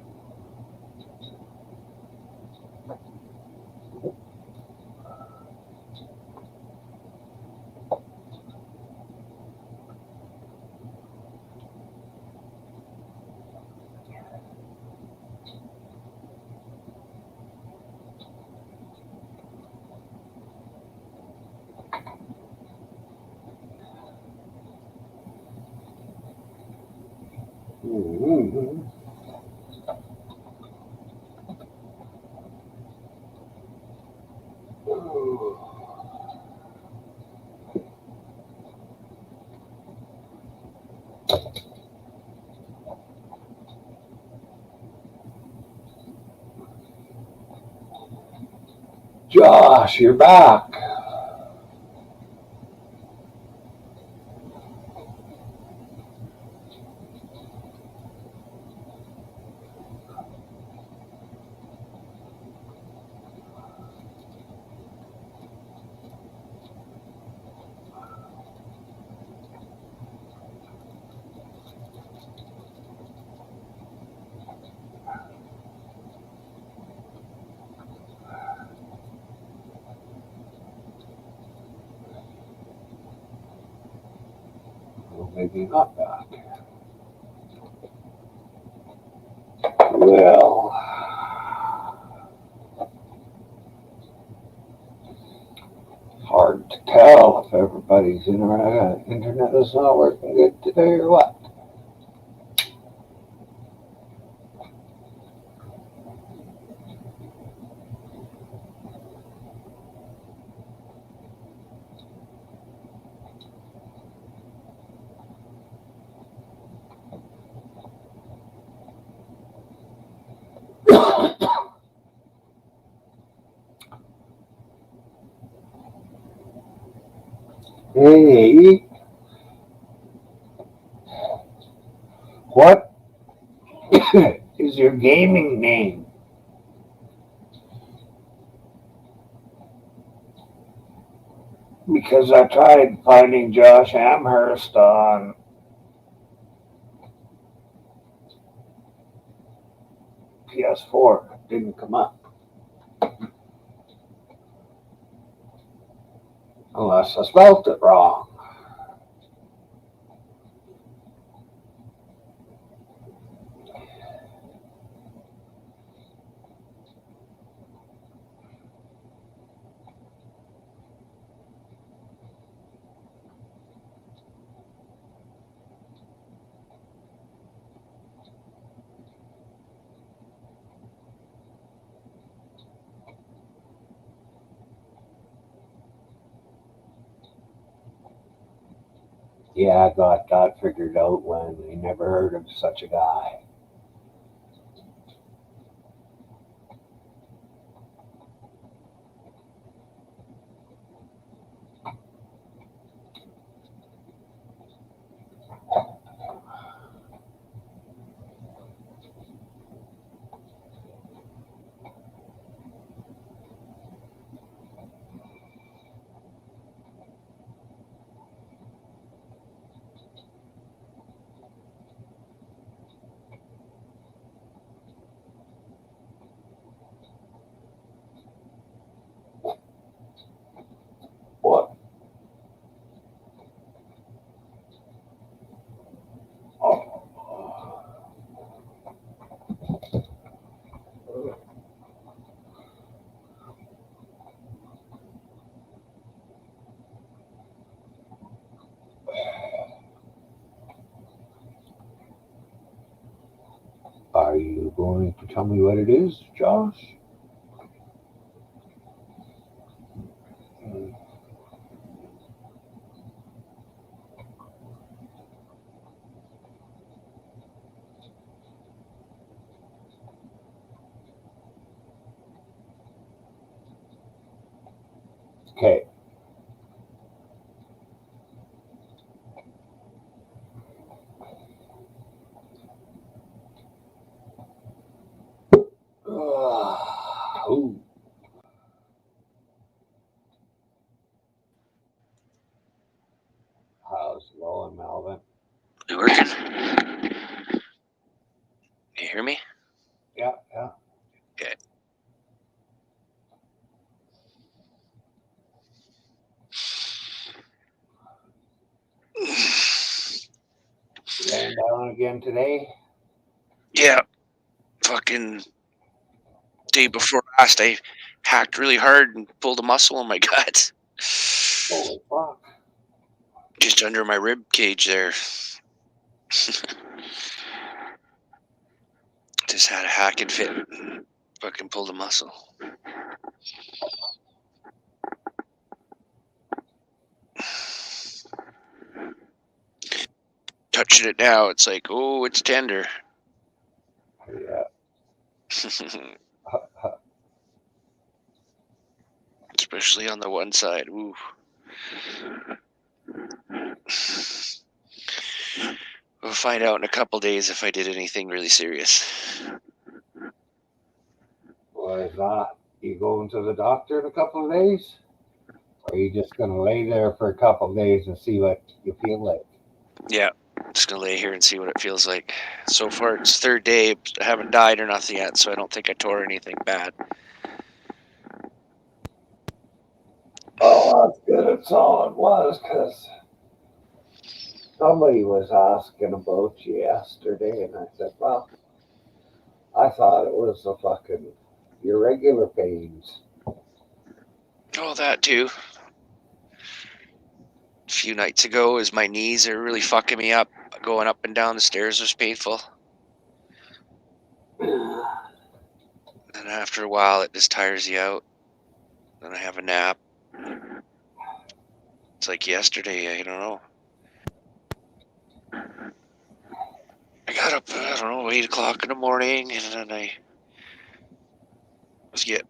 Speaker 1: Mm-hmm. Josh, you're back. Well, maybe not back. Well, hard to tell if everybody's internet is not working good today or what. Hey, what is your gaming name? Because I tried finding Josh Amherst on PS4. It didn't come up. Unless I spelled it wrong. Yeah, I got that figured out when I never heard of such a guy. you going to tell me what it is, Josh? Okay. Ooh. How's it going, Melvin?
Speaker 6: You working? You hear me?
Speaker 1: Yeah, yeah.
Speaker 6: Okay.
Speaker 1: Laying down again today?
Speaker 6: Yeah. Fucking day before last, I hacked really hard and pulled a muscle in my gut.
Speaker 1: Holy fuck.
Speaker 6: Just under my rib cage there. Just had a hack and fit. Fucking pulled a muscle. Touching it now, it's like, oh, it's tender.
Speaker 1: Yeah.
Speaker 6: Especially on the one side. Ooh. We'll find out in a couple days if I did anything really serious.
Speaker 1: What is that? You going to the doctor in a couple of days? Or are you just going to lay there for a couple of days and see what you feel like?
Speaker 6: Yeah. Just gonna lay here and see what it feels like. So far, it's third day. I haven't died or nothing yet, so I don't think I tore anything bad.
Speaker 1: Oh, that's good. It's all it was, because somebody was asking about you yesterday, and I said, well, I thought it was the fucking your regular pains.
Speaker 6: Oh, that too. A few nights ago, as my knees are really fucking me up. Going up and down the stairs was painful. And after a while, it just tires you out. Then I have a nap. It's like yesterday, I don't know. I got up, I don't know, 8 o'clock in the morning, and then I was getting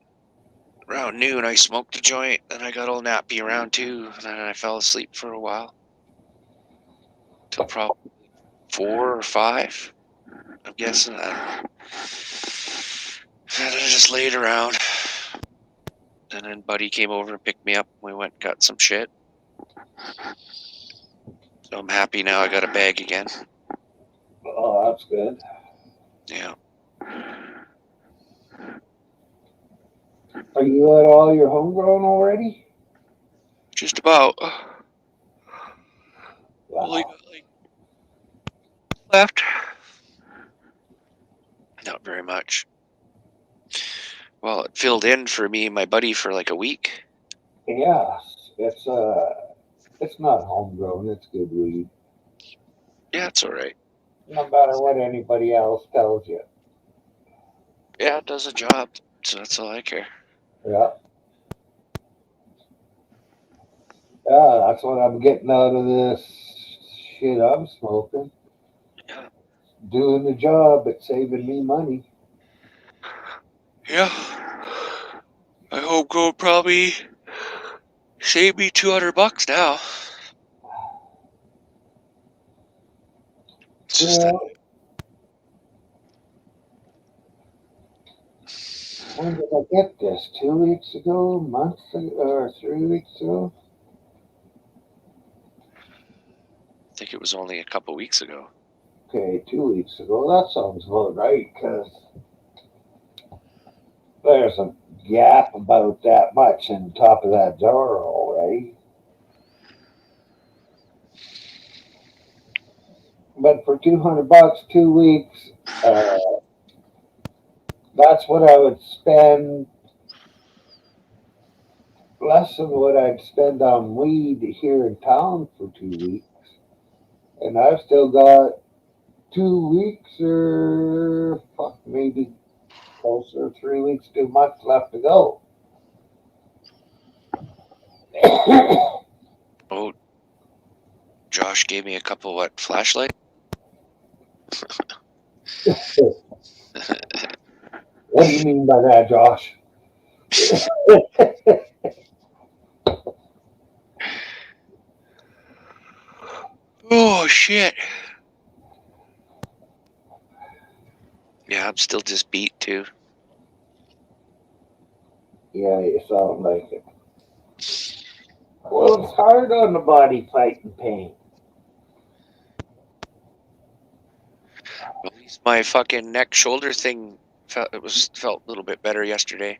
Speaker 6: around noon. I smoked a joint, and I got all nappy around 2, and then I fell asleep for a while. Till probably 4 or 5, I'm guessing. I don't know. And I just laid around. And then Buddy came over and picked me up. We went and got some shit. So I'm happy now I got a bag again.
Speaker 1: Oh, that's good.
Speaker 6: Yeah.
Speaker 1: Are you at all your homegrown already?
Speaker 6: Just about.
Speaker 1: Wow.
Speaker 6: Only got like left. Not very much. Well, it filled in for me and my buddy for like a week.
Speaker 1: Yes, it's not homegrown. It's good weed.
Speaker 6: Yeah, it's alright.
Speaker 1: No matter what anybody else tells you.
Speaker 6: Yeah, it does a job. So that's all I care.
Speaker 1: Yeah. Yeah, that's what I'm getting out of this shit I'm smoking.
Speaker 6: Yeah.
Speaker 1: Doing the job, it's saving me money.
Speaker 6: Yeah. My homegrown probably saved me $200 now. It's just
Speaker 1: Yeah.
Speaker 6: that.
Speaker 1: When did I get this? 2 weeks ago, month ago, or 3 weeks ago?
Speaker 6: I think it was only a couple weeks ago.
Speaker 1: Okay, 2 weeks ago. That sounds about right, because there's a gap about that much in top of that door already. But for $200, 2 weeks, that's what I would spend. Less than what I'd spend on weed here in town for 2 weeks, and I've still got 2 weeks or fuck, maybe closer, 3 weeks, 2 months left to go.
Speaker 6: Oh, Josh gave me a couple flashlight?
Speaker 1: What do you mean by that, Josh?
Speaker 6: Oh shit. Yeah, I'm still just beat too.
Speaker 1: Yeah, you sound like it. Well, it's hard on the body fighting pain.
Speaker 6: At least my fucking neck shoulder thing felt a little bit better yesterday.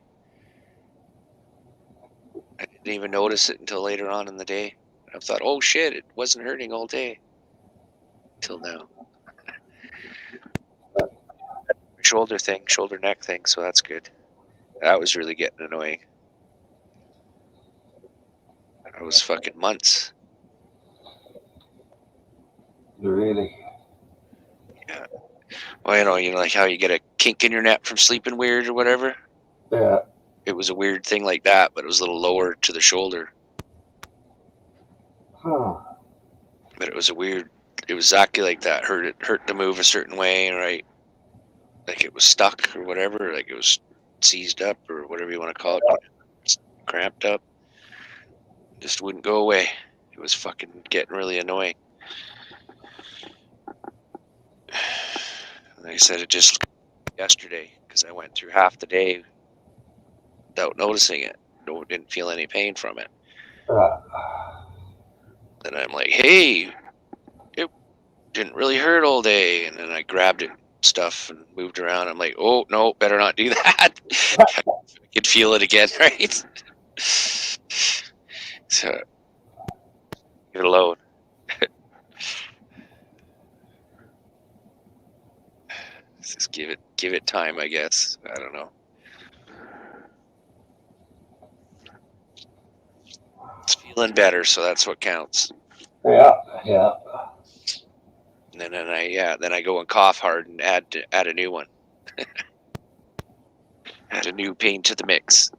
Speaker 6: I didn't even notice it until later on in the day. I thought, oh shit, it wasn't hurting all day. Till now. Shoulder neck thing, so that's good. That was really getting annoying. That was fucking months.
Speaker 1: Really?
Speaker 6: Yeah. Well, you know, like how you get a kink in your neck from sleeping weird or whatever.
Speaker 1: Yeah.
Speaker 6: It was a weird thing like that, but it was a little lower to the shoulder.
Speaker 1: Huh.
Speaker 6: But it was exactly like that. It hurt to move a certain way, right? Like it was stuck or whatever, like it was seized up or whatever you want to call it. It's cramped up. Just wouldn't go away. It was fucking getting really annoying. Like I said, it just yesterday because I went through half the day without noticing it. Didn't feel any pain from it. Then I'm like, hey, it didn't really hurt all day. And then I grabbed it, stuff, and moved around. I'm like, oh, no, better not do that. I could feel it again, right? So, leave it alone. Just give it time, I guess. I don't know. It's feeling better, so that's what counts.
Speaker 1: Yeah, yeah.
Speaker 6: And then I go and cough hard and add a new one. Add a new pain to the mix.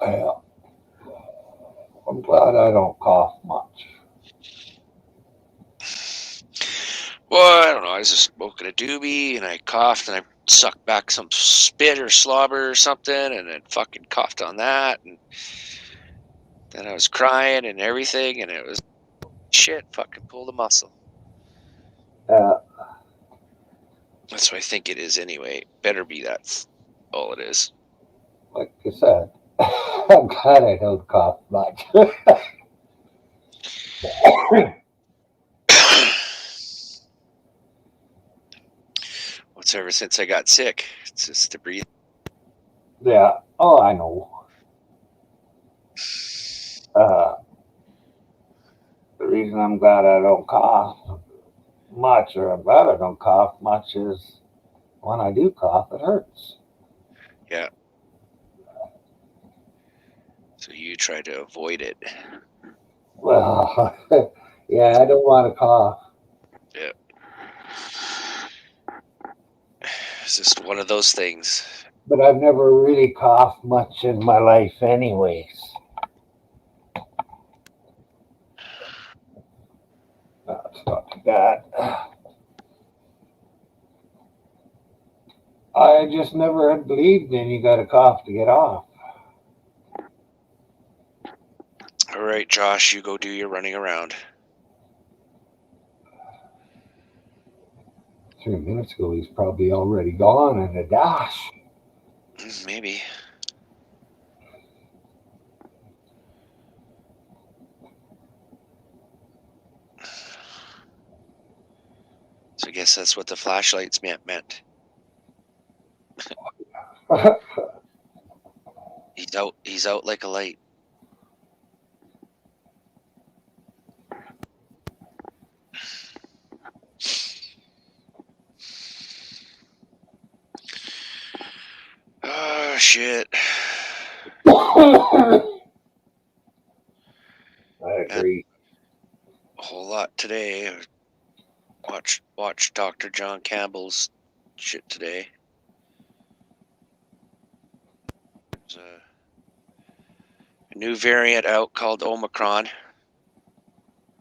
Speaker 1: Yeah. I'm glad I don't cough much.
Speaker 6: Well, I don't know. I was just smoking a doobie and I coughed and I sucked back some spit or slobber or something and then fucking coughed on that. And then I was crying and everything and it was shit. Fucking pull the muscle. That's what I think it is anyway. Better be that's all it is.
Speaker 1: Like you said, I'm glad I don't cough much.
Speaker 6: What's ever since I got sick? It's just to breathe.
Speaker 1: Yeah. Oh, I know. The reason I'm glad I don't cough much, or I'm glad I don't cough much, is when I do cough, it hurts.
Speaker 6: Yeah. So you try to avoid it.
Speaker 1: Well, yeah, I don't want to cough.
Speaker 6: Yeah. It's just one of those things.
Speaker 1: But I've never really coughed much in my life, anyways. That's not too bad. I just never had believed in you got to cough to get off.
Speaker 6: All right, Josh, you go do your running around.
Speaker 1: 3 minutes ago, he's probably already gone in a dash.
Speaker 6: Maybe. So I guess that's what the flashlights meant. He's out like a light. Oh shit.
Speaker 1: I agree.
Speaker 6: A whole lot today. I watched Dr. John Campbell's shit today. There's a new variant out called Omicron.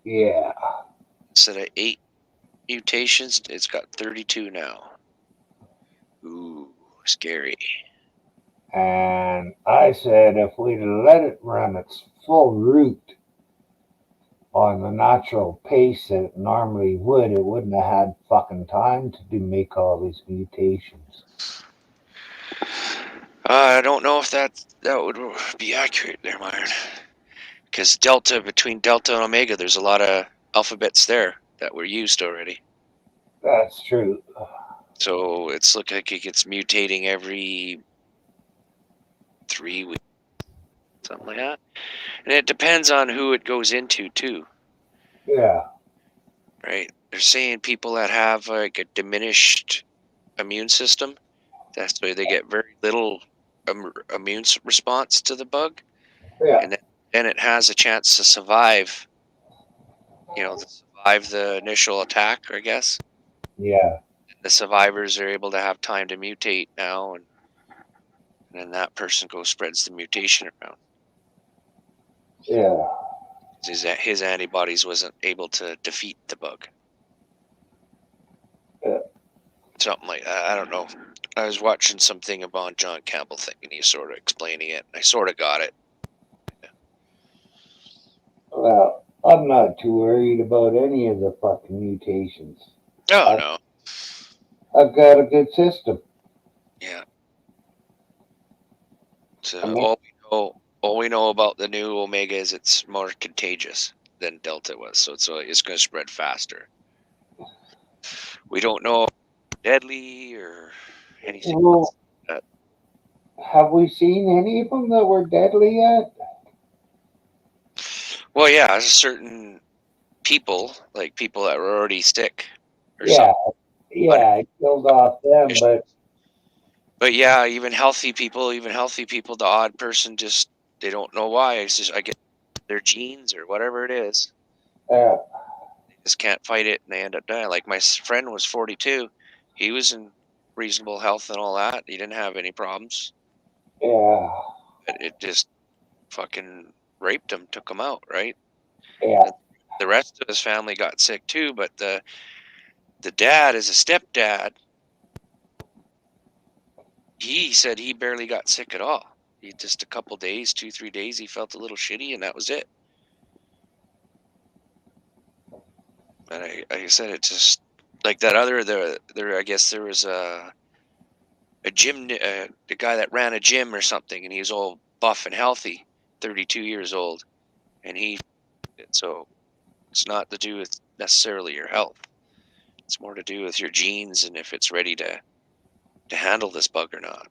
Speaker 1: Yeah.
Speaker 6: Instead of 8 mutations, it's got 32 now. Ooh, scary.
Speaker 1: And I said if we'd let it run its full route on the natural pace that it normally would, it wouldn't have had fucking time to make all these mutations.
Speaker 6: I don't know if that would be accurate there, Myron. Because between Delta and Omega, there's a lot of alphabets there that were used already.
Speaker 1: That's true.
Speaker 6: So it's looking like it gets mutating every 3 weeks, something like that. And it depends on who it goes into, too.
Speaker 1: Yeah.
Speaker 6: Right? They're saying people that have like a diminished immune system, that's why they get very little immune response to the bug.
Speaker 1: Yeah.
Speaker 6: And then it has a chance to survive, survive the initial attack, I guess.
Speaker 1: Yeah.
Speaker 6: The survivors are able to have time to mutate now, and then that person spreads the mutation around.
Speaker 1: Yeah.
Speaker 6: His antibodies wasn't able to defeat the bug.
Speaker 1: Yeah.
Speaker 6: Something like that. I don't know. I was watching something about John Campbell thing, and he's sort of explaining it. I sort of got it.
Speaker 1: Well, I'm not too worried about any of the fucking mutations.
Speaker 6: Oh, no.
Speaker 1: I've got a good system.
Speaker 6: Yeah. So
Speaker 1: I mean-
Speaker 6: all we know about the new Omega is it's more contagious than Delta was, so it's going to spread faster. We don't know if it's deadly or anything
Speaker 1: Well,
Speaker 6: like that.
Speaker 1: have we seen any of them that were deadly yet?
Speaker 6: Well, yeah, certain people, like people that were already sick or
Speaker 1: Yeah.
Speaker 6: something.
Speaker 1: Yeah, I killed off them,
Speaker 6: But yeah, even healthy people, the odd person just, they don't know why. It's just, I guess, their genes or whatever it is.
Speaker 1: yeah.
Speaker 6: They just can't fight it and they end up dying. Like my friend was 42. He was in reasonable health and all that. He didn't have any problems.
Speaker 1: Yeah.
Speaker 6: But it just fucking raped him, took him out, right?
Speaker 1: Yeah.
Speaker 6: The rest of his family got sick too, but the dad is a stepdad. He said he barely got sick at all. He just a couple days, 2-3 days, he felt a little shitty, and that was it. And like I said, it just like that other there. I guess there was a gym, the guy that ran a gym or something, and he was all buff and healthy, 32 years old, and so it's not to do with necessarily your health. It's more to do with your genes and if it's ready to handle this bug or not.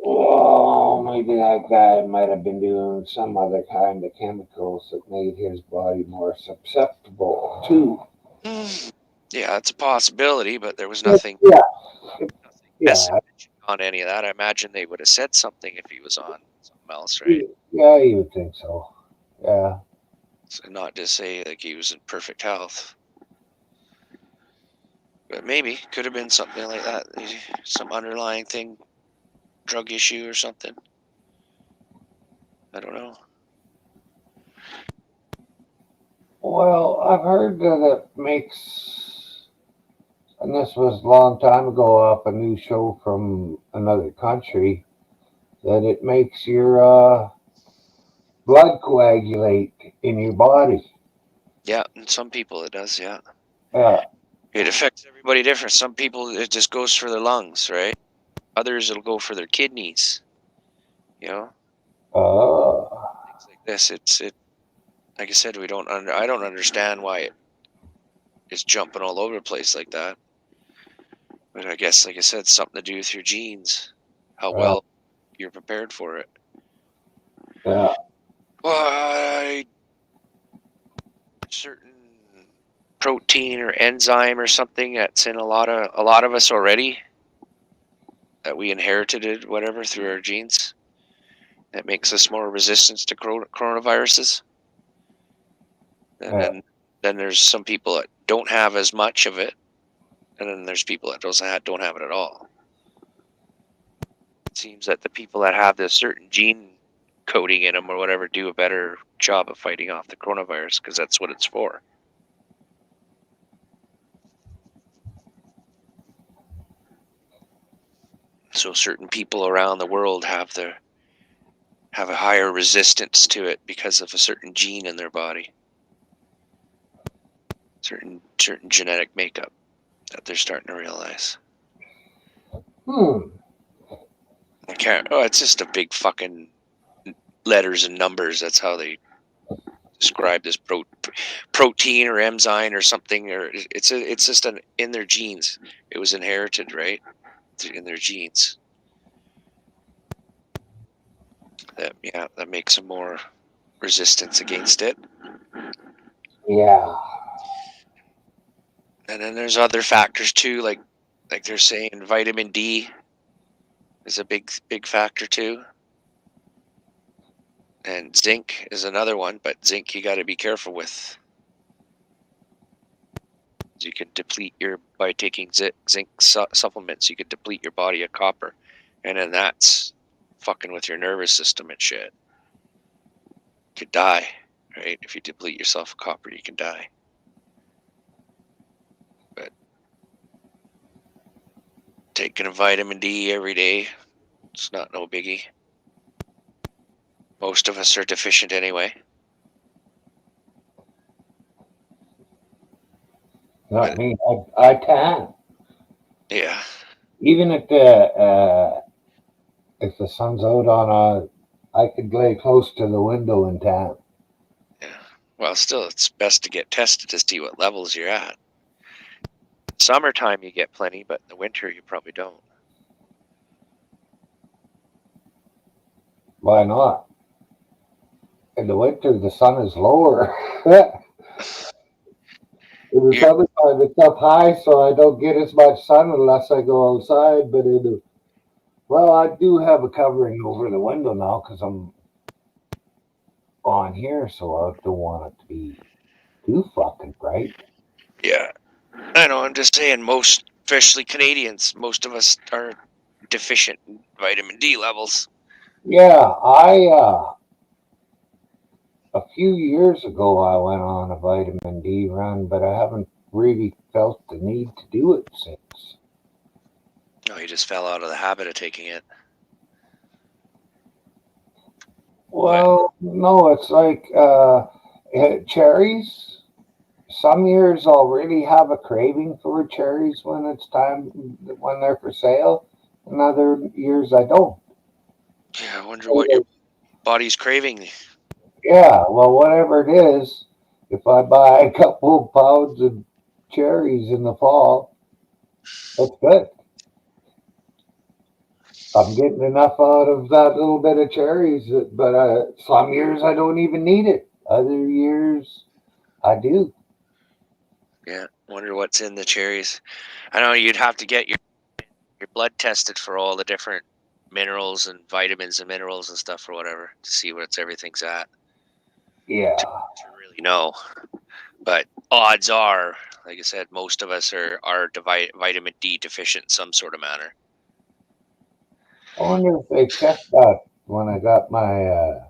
Speaker 1: Oh, maybe that guy might have been doing some other kind of chemicals that made his body more susceptible too.
Speaker 6: Yeah, it's a possibility, but there was nothing.
Speaker 1: Yeah.
Speaker 6: On any of that. I imagine they would have said something if he was on something else, right?
Speaker 1: Yeah, you would think so. Yeah.
Speaker 6: So not just say like he was in perfect health. But maybe could have been something like that. Some underlying thing, drug issue or something. I don't know.
Speaker 1: Well, I've heard that it makes, and this was a long time ago off a new show from another country, that it makes your blood coagulate in your body.
Speaker 6: Yeah, and some people it does, yeah.
Speaker 1: Yeah.
Speaker 6: It affects everybody different. Some people it just goes for their lungs, right? Others it'll go for their kidneys. You know? Things like this. It like I said, I don't understand why it is jumping all over the place like that. But I guess, like I said, it's something to do with your genes, how well you're prepared for it.
Speaker 1: Yeah.
Speaker 6: Why certain protein or enzyme or something that's in a lot of us already that we inherited it, whatever, through our genes that makes us more resistant to coronaviruses. And then then there's some people that don't have as much of it, and then there's people that don't have it at all. It seems that the people that have this certain gene coding in them or whatever do a better job of fighting off the coronavirus because that's what it's for. So certain people around the world have a higher resistance to it because of a certain gene in their body, certain genetic makeup that they're starting to realize. I can't. Oh, it's just a big fucking letters and numbers. That's how they describe this protein or enzyme or something. Or it's just in their genes. It was inherited, right, in their genes. That makes them more resistance against it.
Speaker 1: Yeah.
Speaker 6: And then there's other factors too, like they're saying vitamin D is a big factor too. And zinc is another one, but zinc you got to be careful with. You can deplete by taking zinc supplements, you could deplete your body of copper. And then that's fucking with your nervous system and shit. You could die, right? If you deplete yourself of copper, you can die. But taking a vitamin D every day, it's not no biggie. Most of us are deficient anyway.
Speaker 1: Not me. I tan.
Speaker 6: Yeah.
Speaker 1: Even if the sun's out I could lay close to the window and tan.
Speaker 6: Yeah. Well, still, it's best to get tested to see what levels you're at. Summertime you get plenty, but in the winter you probably don't.
Speaker 1: Why not? In the winter, the sun is lower. In the summertime, it's up high, so I don't get as much sun unless I go outside. But I do have a covering over the window now because I'm on here, so I don't want it to be too fucking bright.
Speaker 6: Yeah, I know. I'm just saying, especially Canadians, most of us are deficient in vitamin D levels.
Speaker 1: Yeah, a few years ago I went on a vitamin D run, but I haven't really felt the need to do it since.
Speaker 6: No, you just fell out of the habit of taking it.
Speaker 1: Well, no, it's like cherries. Some years I'll really have a craving for cherries when it's time, when they're for sale, and other years I don't.
Speaker 6: Yeah, I wonder what your body's craving.
Speaker 1: Yeah, well, whatever it is, if I buy a couple of pounds of cherries in the fall, that's good. I'm getting enough out of that little bit of cherries, but some years I don't even need it. Other years I do.
Speaker 6: Yeah, wonder what's in the cherries. I know you'd have to get your blood tested for all the different minerals and vitamins and minerals and stuff or whatever to see what everything's at.
Speaker 1: Yeah.
Speaker 6: To really know. But odds are, like I said, most of us are vitamin D deficient in some sort of manner.
Speaker 1: I wonder if they checked that when I got my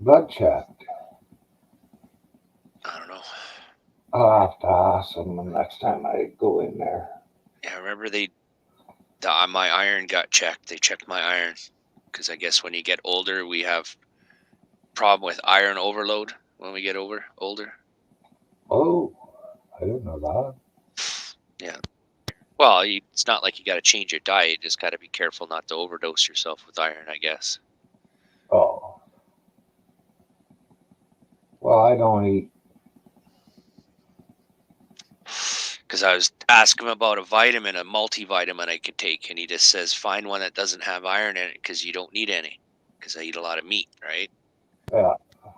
Speaker 1: blood checked.
Speaker 6: I don't know.
Speaker 1: I'll have to ask them the next time I go in there.
Speaker 6: Yeah, I remember my iron got checked. They checked my iron because I guess when you get older, we have problem with iron overload when we get older.
Speaker 1: Oh, I didn't know that.
Speaker 6: Yeah. Well, it's not like you got to change your diet. You just got to be careful not to overdose yourself with iron, I guess.
Speaker 1: Oh. Well, I don't eat.
Speaker 6: Because I was asking him about a multivitamin I could take, and he just says find one that doesn't have iron in it because you don't need any. Because I eat a lot of meat, right?
Speaker 1: Yeah.
Speaker 6: I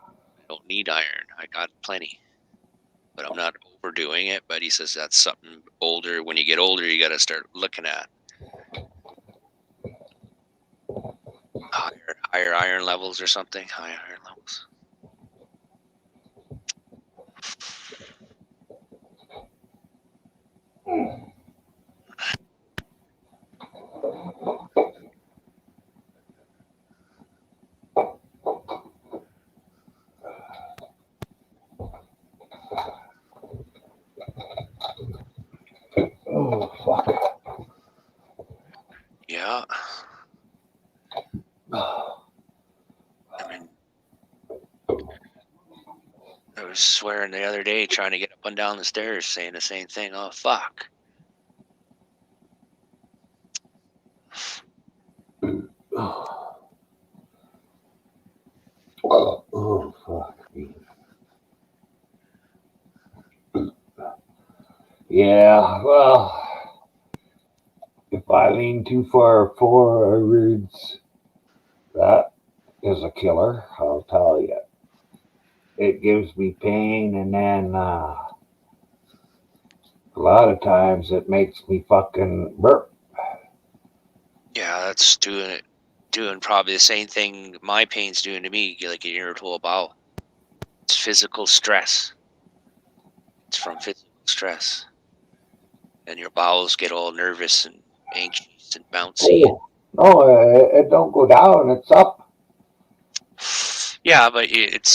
Speaker 6: don't need iron. I got plenty, but I'm not overdoing it. But he says that's something older. When you get older, you got to start looking at higher iron levels or something. Higher iron levels.
Speaker 1: Oh, fuck.
Speaker 6: Yeah. I mean, I was swearing the other day trying to get up and down the stairs saying the same thing. Oh, fuck.
Speaker 1: Oh, fuck me. Yeah, well, if I lean too far forwards, that is a killer, I'll tell you. It gives me pain, and then a lot of times it makes me fucking burp.
Speaker 6: Yeah, that's doing probably the same thing my pain's doing to me, like an irritable bowel. It's physical stress. It's from physical stress. And your bowels get all nervous and anxious and bouncy.
Speaker 1: Oh, no, it don't go down, it's up.
Speaker 6: Yeah, but it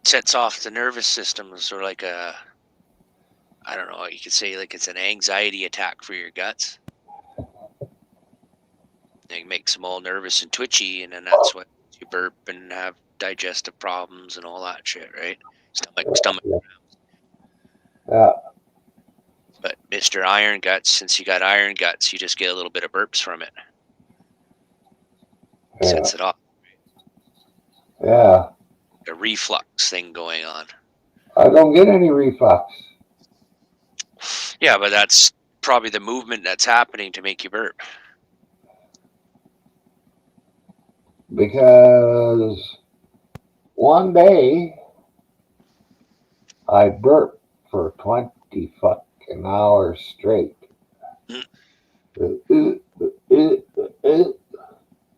Speaker 6: sets off the nervous system, sort of like I don't know, you could say like it's an anxiety attack for your guts. It makes them all nervous and twitchy, and then that's what you burp and have digestive problems and all that shit, right? Stomach.
Speaker 1: Yeah,
Speaker 6: But Mr. Iron Guts, since you got iron guts, you just get a little bit of burps from it.
Speaker 1: yeah,
Speaker 6: Sets it off.
Speaker 1: yeah.
Speaker 6: A reflux thing going on.
Speaker 1: I don't get any reflux.
Speaker 6: Yeah, but that's probably the movement that's happening to make you burp.
Speaker 1: Because one day I burped for 20 fucking hours straight.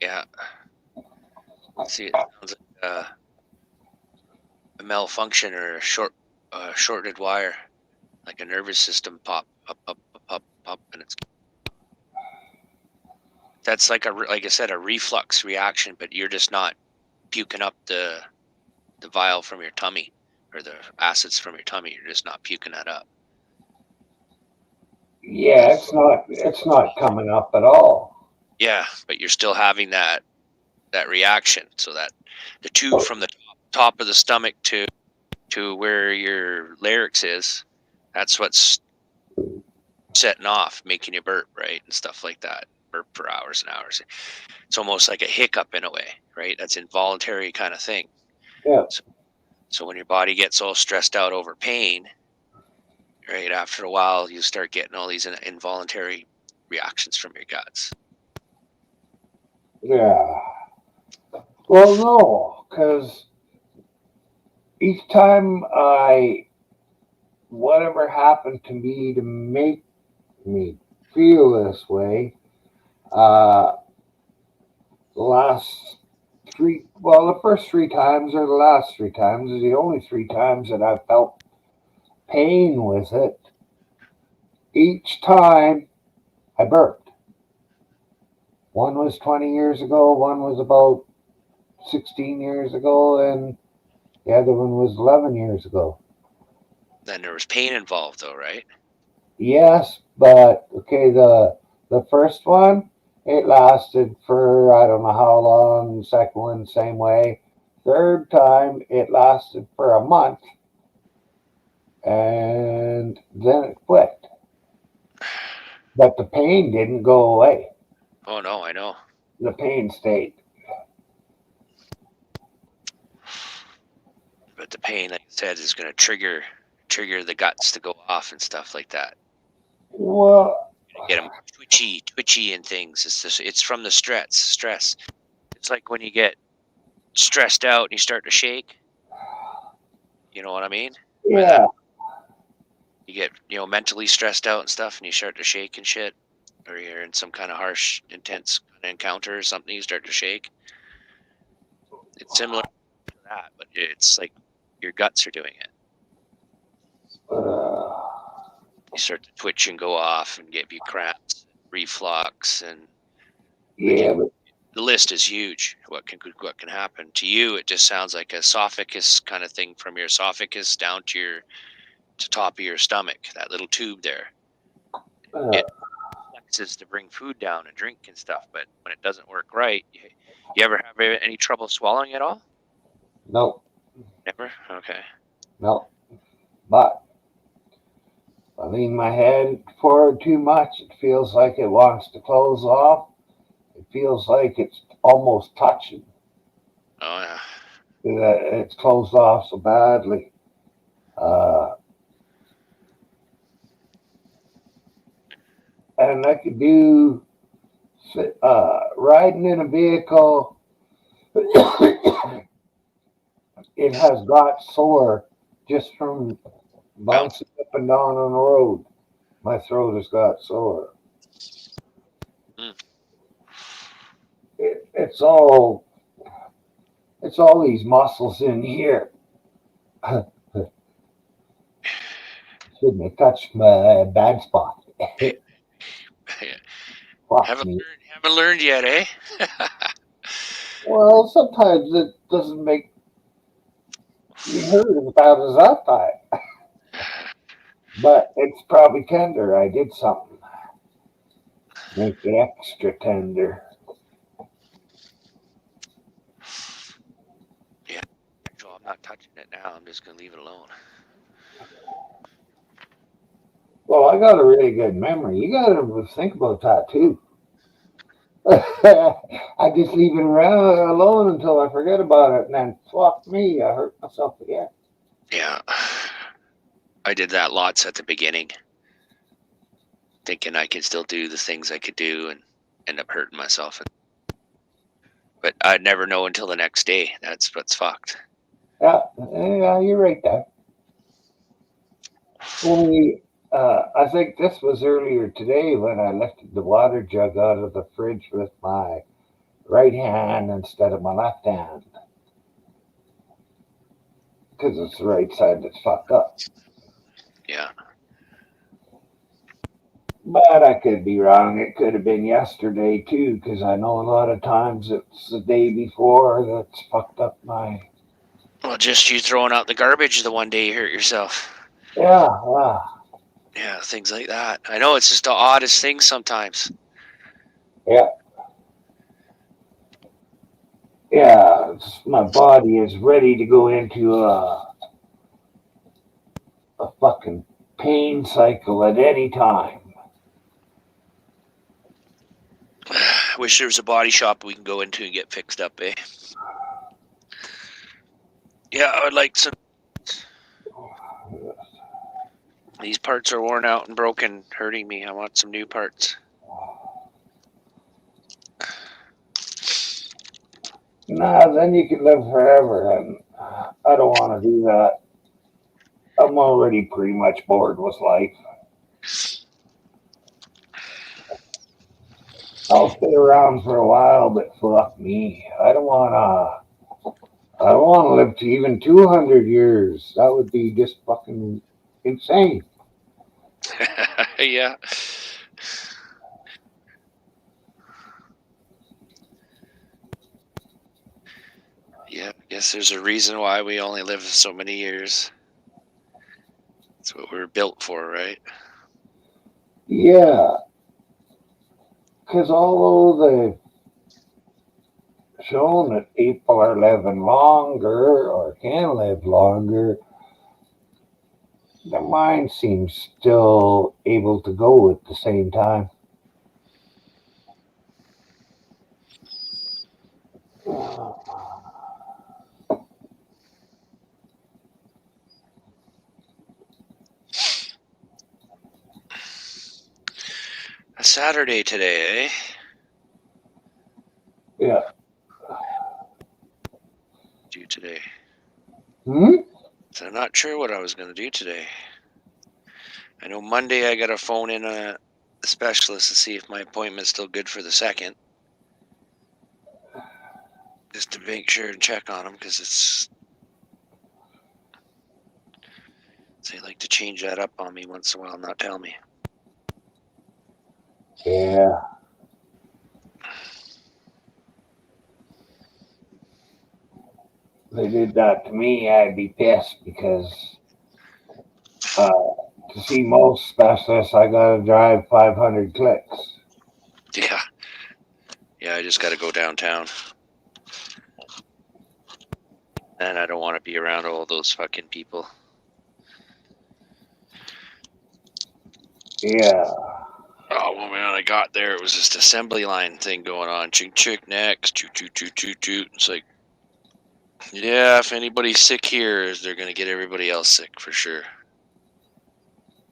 Speaker 6: Yeah. See, it sounds like a malfunction or a shorted wire, like a nervous system pop, and that's like like I said, a reflux reaction, but you're just not puking up the vial from your tummy or the acids from your tummy. You're just not puking that up.
Speaker 1: Yeah, it's not coming up at all.
Speaker 6: Yeah, but you're still having that reaction. So that the tube from the top of the stomach to where your larynx is, that's what's setting off, making you burp, right, and stuff like that. Burp for hours and hours. It's almost like a hiccup in a way, right? That's involuntary kind of thing.
Speaker 1: Yeah.
Speaker 6: So when your body gets all stressed out over pain, right, after a while you start getting all these involuntary reactions from your guts.
Speaker 1: Yeah. Well, no, because each time whatever happened to me to make me feel this way, the first 3 times or the last 3 times is the only 3 times that I've felt pain with it. Each time I burped. One was 20 years ago, one was about 16 years ago, and the other one was 11 years ago.
Speaker 6: Then there was pain involved, though, right?
Speaker 1: Yes, but okay, the first one, it lasted for I don't know how long. The second one, same way. Third time, it lasted for a month, and then it quit. But the pain didn't go away.
Speaker 6: Oh no, I know.
Speaker 1: The pain stayed.
Speaker 6: But the pain, like I said, is going to trigger the guts to go off and stuff like that.
Speaker 1: Well,
Speaker 6: Get them twitchy and things. It's from the stress. It's like when you get stressed out and you start to shake. You know what I mean?
Speaker 1: yeah,
Speaker 6: You get mentally stressed out and stuff, and you start to shake and shit, or you're in some kind of harsh, intense kind of encounter or something. You start to shake. It's similar to that, but it's like your guts are doing it. you start to twitch and go off and give you cramps, reflux, and
Speaker 1: Yeah, but
Speaker 6: the list is huge. What can happen to you? It just sounds like esophagus kind of thing from your esophagus down to top of your stomach. That little tube there. It flexes to bring food down and drink and stuff, but when it doesn't work right, you ever have any trouble swallowing at all?
Speaker 1: no,
Speaker 6: Never. Okay.
Speaker 1: no. But I lean my head forward too much. It feels like it wants to close off. It feels like it's almost touching.
Speaker 6: Oh yeah.
Speaker 1: It's closed off so badly. And I could do riding in a vehicle. It has got sore just from bouncing up and down on the road. My throat has got sore.
Speaker 6: Mm.
Speaker 1: It's all these muscles in here. Shouldn't have touched my bad spot. Fuck me.
Speaker 6: Haven't learned yet, eh?
Speaker 1: Well, sometimes it doesn't make you hurt as bad as that time. But it's probably tender. I did something. Make it extra tender.
Speaker 6: Yeah. So I'm not touching it now. I'm just gonna leave it alone.
Speaker 1: Well, I got a really good memory. You got to think about that too. I just leave it around alone until I forget about it, and then fuck me, I hurt myself again.
Speaker 6: Yeah. I did that lots at the beginning, thinking I could still do the things I could do, and end up hurting myself. But I'd never know until the next day. That's what's fucked.
Speaker 1: Yeah, you're right there. Only, I think this was earlier today when I lifted the water jug out of the fridge with my right hand instead of my left hand. Because it's the right side that's fucked up.
Speaker 6: Yeah.
Speaker 1: But I could be wrong. It could have been yesterday too, because I know a lot of times it's the day before that's fucked up my.
Speaker 6: Well, just you throwing out the garbage the one day you hurt yourself.
Speaker 1: Yeah.
Speaker 6: Yeah, things like that. I know it's just the oddest thing sometimes.
Speaker 1: Yeah. Yeah, my body is ready to go into a fucking pain cycle at any time.
Speaker 6: I wish there was a body shop we can go into and get fixed up, eh? Yeah, I would like some. These parts are worn out and broken, hurting me. I want some new parts.
Speaker 1: Nah, then you can live forever, and I don't want to do that. I'm already pretty much bored with life. I'll stay around for a while, but fuck me. I don't want to live to even 200 years. That would be just fucking insane.
Speaker 6: Yeah. Yeah, I guess there's a reason why we only live so many years. That's what we're built for, right?
Speaker 1: Yeah. Because although they've shown that people are living longer or can live longer, their mind seems still able to go at the same time.
Speaker 6: A Saturday today, eh?
Speaker 1: Yeah.
Speaker 6: Do today. So I'm not sure what I was going to do today. I know Monday I got to phone in a specialist to see if my appointment's still good for the 2nd. Just to make sure and check on them, because it's They like to change that up on me once in a while, not tell me.
Speaker 1: Yeah. If they did that to me, I'd be pissed because to see most specialists, I gotta drive 500 clicks.
Speaker 6: Yeah. Yeah, I just got to go downtown. And I don't want to be around all those fucking people.
Speaker 1: Yeah.
Speaker 6: Oh, well, man, I got there. It was this assembly line thing going on. Chink, chink, next. Toot, toot, toot, toot, toot. It's like, yeah, if anybody's sick here, they're going to get everybody else sick for sure.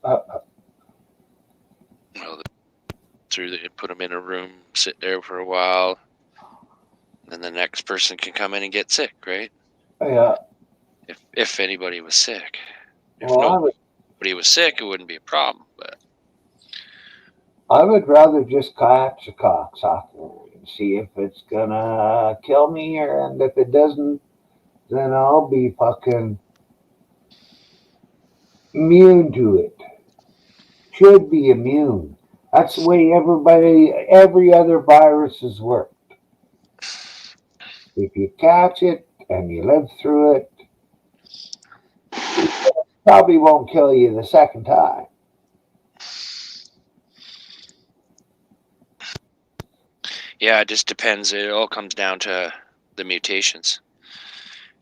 Speaker 6: Well, they put them in a room, sit there for a while. Then the next person can come in and get sick, right?
Speaker 1: Yeah.
Speaker 6: If anybody was sick. If
Speaker 1: Well,
Speaker 6: nobody was sick, it wouldn't be a problem. But
Speaker 1: I would rather just catch a cocksucker and see if it's gonna kill me, and if it doesn't, then I'll be fucking immune to it. Should be immune. That's the way every other virus has worked. If you catch it and you live through it, it probably won't kill you the second time.
Speaker 6: yeah, it just depends. It all comes down to the mutations.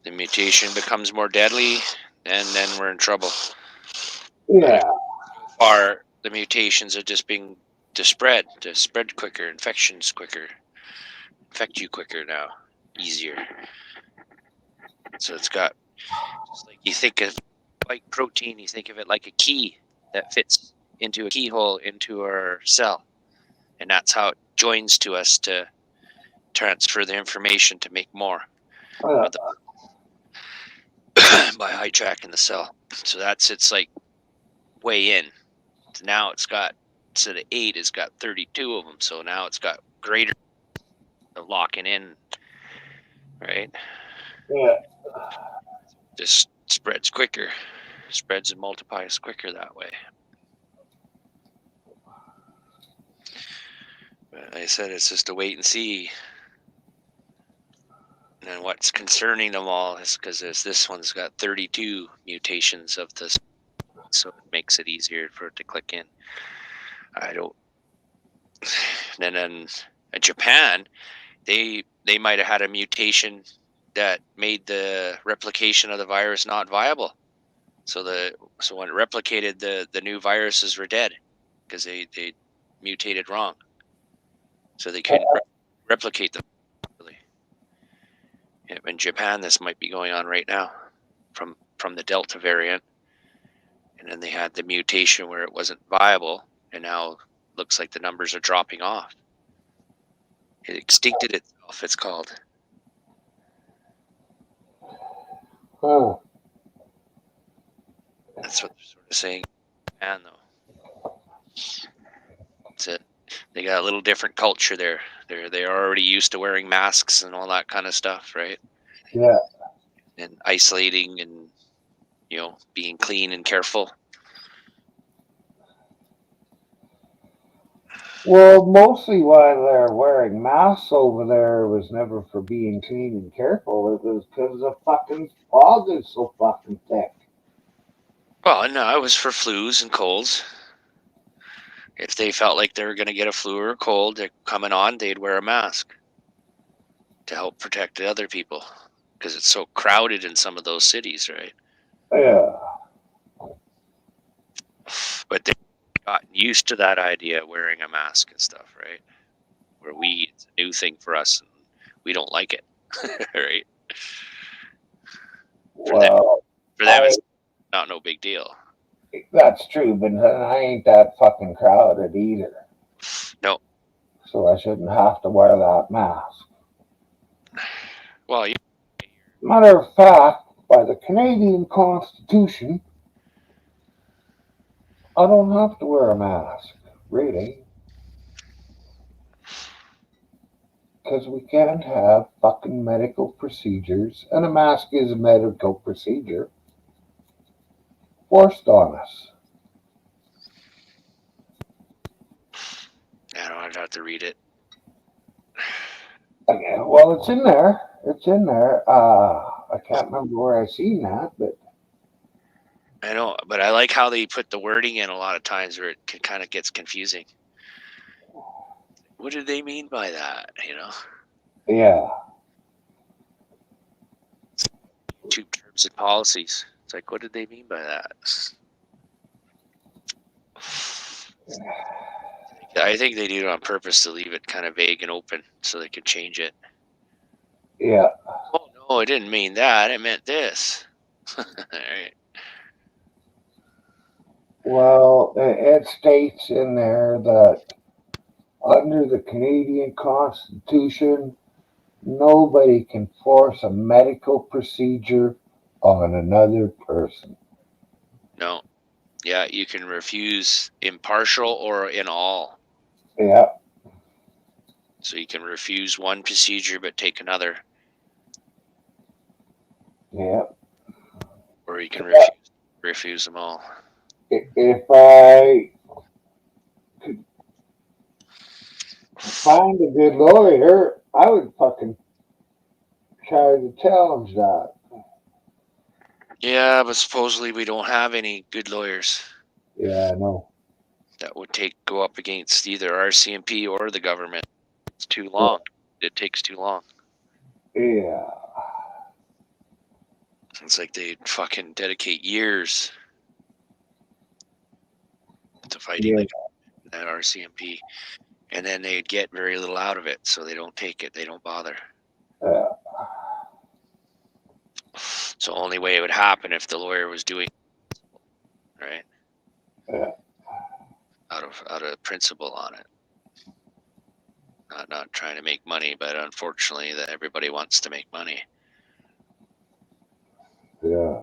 Speaker 6: The mutation becomes more deadly, and then we're in trouble.
Speaker 1: Yeah.
Speaker 6: Or the mutations are just being to spread quicker, infections quicker, infect you quicker now, easier. So it's got, just like you think of like protein, you think of it like a key that fits into a keyhole into our cell, and that's how it joins to us to transfer the information to make more
Speaker 1: Yeah.
Speaker 6: by hijacking the cell. So that's its like way in. Now it's got, instead of 8, it's got 32 of them. So now it's got greater locking in, right?
Speaker 1: Yeah.
Speaker 6: Just spreads quicker, spreads and multiplies quicker that way. But like I said, it's just a wait and see. And what's concerning them all is because this one's got 32 mutations of this, so it makes it easier for it to click in. I don't. And then in Japan, they might have had a mutation that made the replication of the virus not viable. So when it replicated, the new viruses were dead because they mutated wrong. So they couldn't replicate them properly. In Japan, this might be going on right now from the Delta variant. And then they had the mutation where it wasn't viable, and now looks like the numbers are dropping off. It extincted itself, it's called.
Speaker 1: Oh.
Speaker 6: That's what they're sort of saying in Japan, though. That's it. They got a little different culture there. They're already used to wearing masks and all that kind of stuff, right?
Speaker 1: Yeah.
Speaker 6: And isolating and, being clean and careful.
Speaker 1: Well, mostly why they're wearing masks over there was never for being clean and careful. It was because the fucking fog is so fucking thick.
Speaker 6: Well, no, it was for flus and colds. If they felt like they were going to get a flu or a cold, they're coming on, they'd wear a mask to help protect the other people because it's so crowded in some of those cities, right?
Speaker 1: Yeah.
Speaker 6: But they've gotten used to that idea of wearing a mask and stuff, right? Where it's a new thing for us and we don't like it, right? For them, it's not no big deal.
Speaker 1: That's true, but I ain't that fucking crowded either.
Speaker 6: No.
Speaker 1: So I shouldn't have to wear that mask.
Speaker 6: Well,
Speaker 1: matter of fact, by the Canadian Constitution, I don't have to wear a mask, really. Because we can't have fucking medical procedures, and a mask is a medical procedure. forced on us.
Speaker 6: I don't have to read it.
Speaker 1: Okay, well, it's in there. It's in there. I can't remember where I seen that, but
Speaker 6: I know, but I like how they put the wording in a lot of times where it kind of gets confusing. What did they mean by that? You know,
Speaker 1: yeah,
Speaker 6: two terms and policies. It's like, what did they mean by that? I think they do it on purpose to leave it kind of vague and open so they could change it.
Speaker 1: yeah.
Speaker 6: Oh no, I didn't mean that. It meant this. All right.
Speaker 1: Well, it states in there that under the Canadian Constitution, nobody can force a medical procedure on another person.
Speaker 6: No. Yeah, you can refuse impartial or in all.
Speaker 1: Yeah,
Speaker 6: So you can refuse one procedure but take another,
Speaker 1: yeah.
Speaker 6: or you can refuse them all.
Speaker 1: If I could find a good lawyer, I would fucking try to challenge that.
Speaker 6: Yeah, but supposedly we don't have any good lawyers
Speaker 1: Yeah, I know.
Speaker 6: that would go up against either RCMP or the government. It's too long. It takes too long.
Speaker 1: Yeah,
Speaker 6: It's like they fucking dedicate years to fighting
Speaker 1: yeah,
Speaker 6: that RCMP, and then they'd get very little out of it, so they don't take it. They don't bother.
Speaker 1: yeah,
Speaker 6: So only way it would happen if the lawyer was doing right
Speaker 1: yeah.
Speaker 6: out of principle on it. Not trying to make money, but unfortunately, that everybody wants to make money.
Speaker 1: Yeah.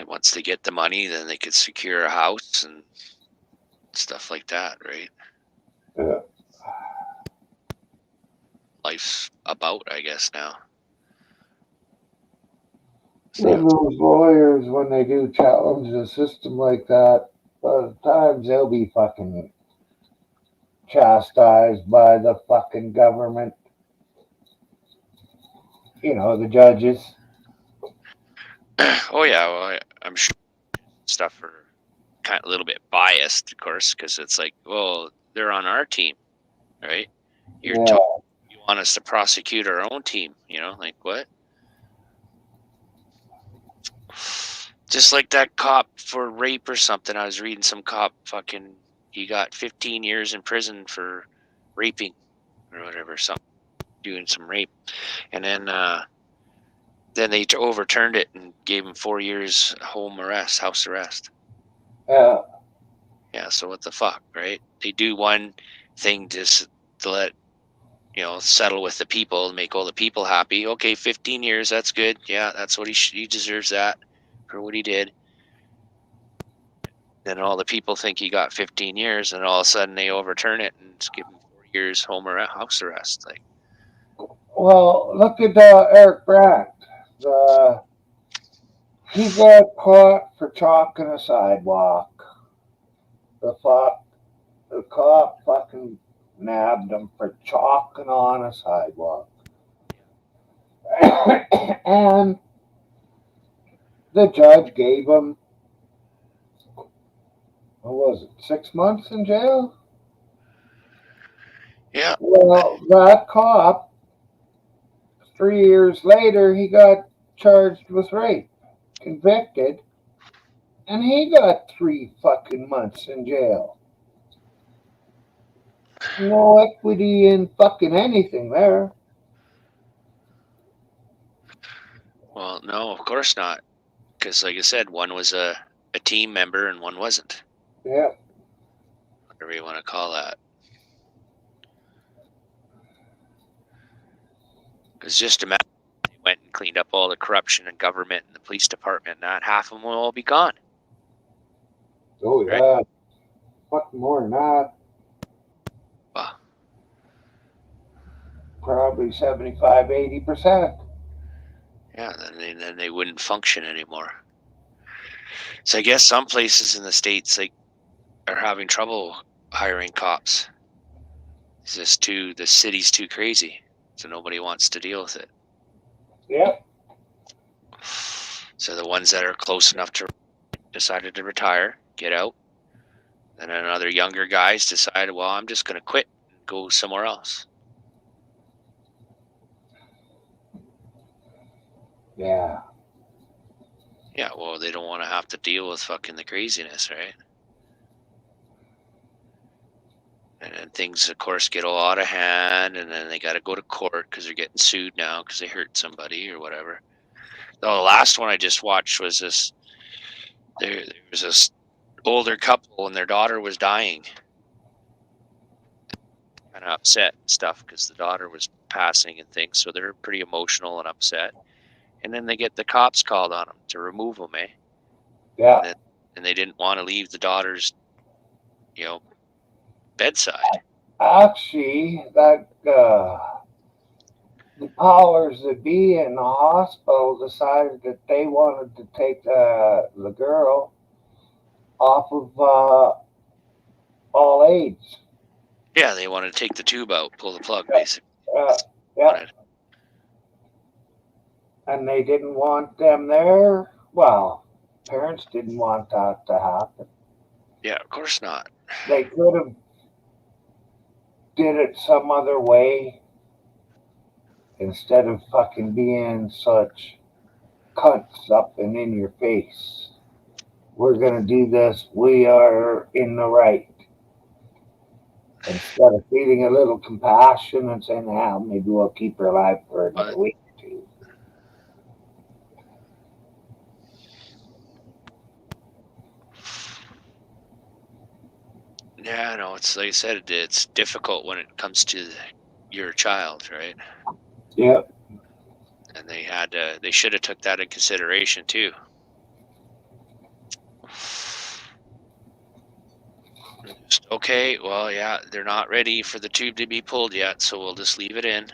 Speaker 6: Once they get the money, then they could secure a house and stuff like that, right?
Speaker 1: Yeah.
Speaker 6: Life's about, I guess, now.
Speaker 1: And those lawyers, when they do challenge the system like that, a lot of times they'll be fucking chastised by the fucking government. You know, the judges.
Speaker 6: Oh yeah, well, I'm sure stuff are kind of a little bit biased, of course, because it's like, well, they're on our team, right? You want us to prosecute our own team, you know, like what? Just like that cop for rape or something. I was reading some cop fucking, he got 15 years in prison for raping or whatever, something, doing some rape, and then they overturned it and gave him 4 years house arrest.
Speaker 1: Yeah.
Speaker 6: Yeah, so what the fuck, right? They do one thing just to let, settle with the people and make all the people happy. Okay, 15 years, that's good. Yeah, that's what he deserves that for what he did. Then all the people think he got 15 years, and all of a sudden they overturn it and just give him 4 years house arrest. Like,
Speaker 1: Well, look at Eric Brandt. He got caught for chalking a sidewalk. The cop fucking nabbed him for chalking on a sidewalk. And the judge gave him, what was it, 6 months in jail?
Speaker 6: yeah.
Speaker 1: Well, that cop, 3 years later, he got charged with rape, convicted, and he got 3 fucking months in jail. No equity in fucking anything there.
Speaker 6: Well, no, of course not. Because, like I said, one was a team member and one wasn't.
Speaker 1: Yeah.
Speaker 6: Whatever you want to call that. It's just a matter of they went and cleaned up all the corruption in government and the police department, and that half of them will all be gone.
Speaker 1: Oh, yeah. Right? Fucking more than that.
Speaker 6: Wow.
Speaker 1: Probably 75-80%.
Speaker 6: Yeah, then they wouldn't function anymore. So I guess some places in the States like are having trouble hiring cops. It's just the city's too crazy. So nobody wants to deal with it.
Speaker 1: Yep.
Speaker 6: So the ones that are close enough to decided to retire, get out. And then other younger guys decided, well, I'm just going to quit and go somewhere else.
Speaker 1: Yeah.
Speaker 6: Yeah, well, they don't want to have to deal with fucking the craziness, right? And then things, of course, get all out of hand, and then they got to go to court because they're getting sued now because they hurt somebody or whatever. The last one I just watched was this. There was this older couple, and their daughter was dying. Kind of upset and stuff because the daughter was passing and things, so they're pretty emotional and upset. And then they get the cops called on them to remove them, eh?
Speaker 1: Yeah.
Speaker 6: And they didn't want to leave the daughter's, bedside.
Speaker 1: Actually, that the powers that be in the hospital decided that they wanted to take the girl off of all aids.
Speaker 6: Yeah, they wanted to take the tube out, pull the plug,
Speaker 1: Yeah.
Speaker 6: basically.
Speaker 1: Yeah. And they didn't want them there. Well, parents didn't want that to happen.
Speaker 6: Yeah, of course not.
Speaker 1: They could have did it some other way instead of fucking being such cunts up and in your face. We're gonna do this. We are in the right. Instead of feeling a little compassion and saying, "Ah, maybe we'll keep her alive for another week or two."
Speaker 6: Yeah, I know. It's like I said, it's difficult when it comes to your child, right?
Speaker 1: Yep.
Speaker 6: And they should have took that in consideration too. Just, okay, well, yeah, they're not ready for the tube to be pulled yet, so we'll just leave it in.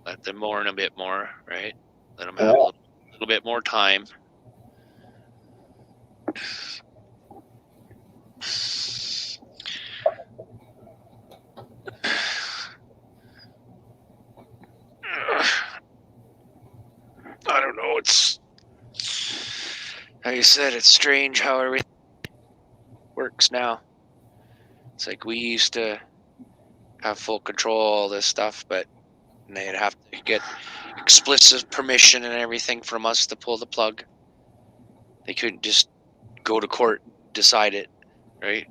Speaker 6: Let them mourn a bit more, right? Let them have a little bit more time. I don't know. It's like you said, it's strange how everything works now. It's like we used to have full control of all this stuff, but they'd have to get explicit permission and everything from us to pull the plug. They couldn't just go to court and decide it, right?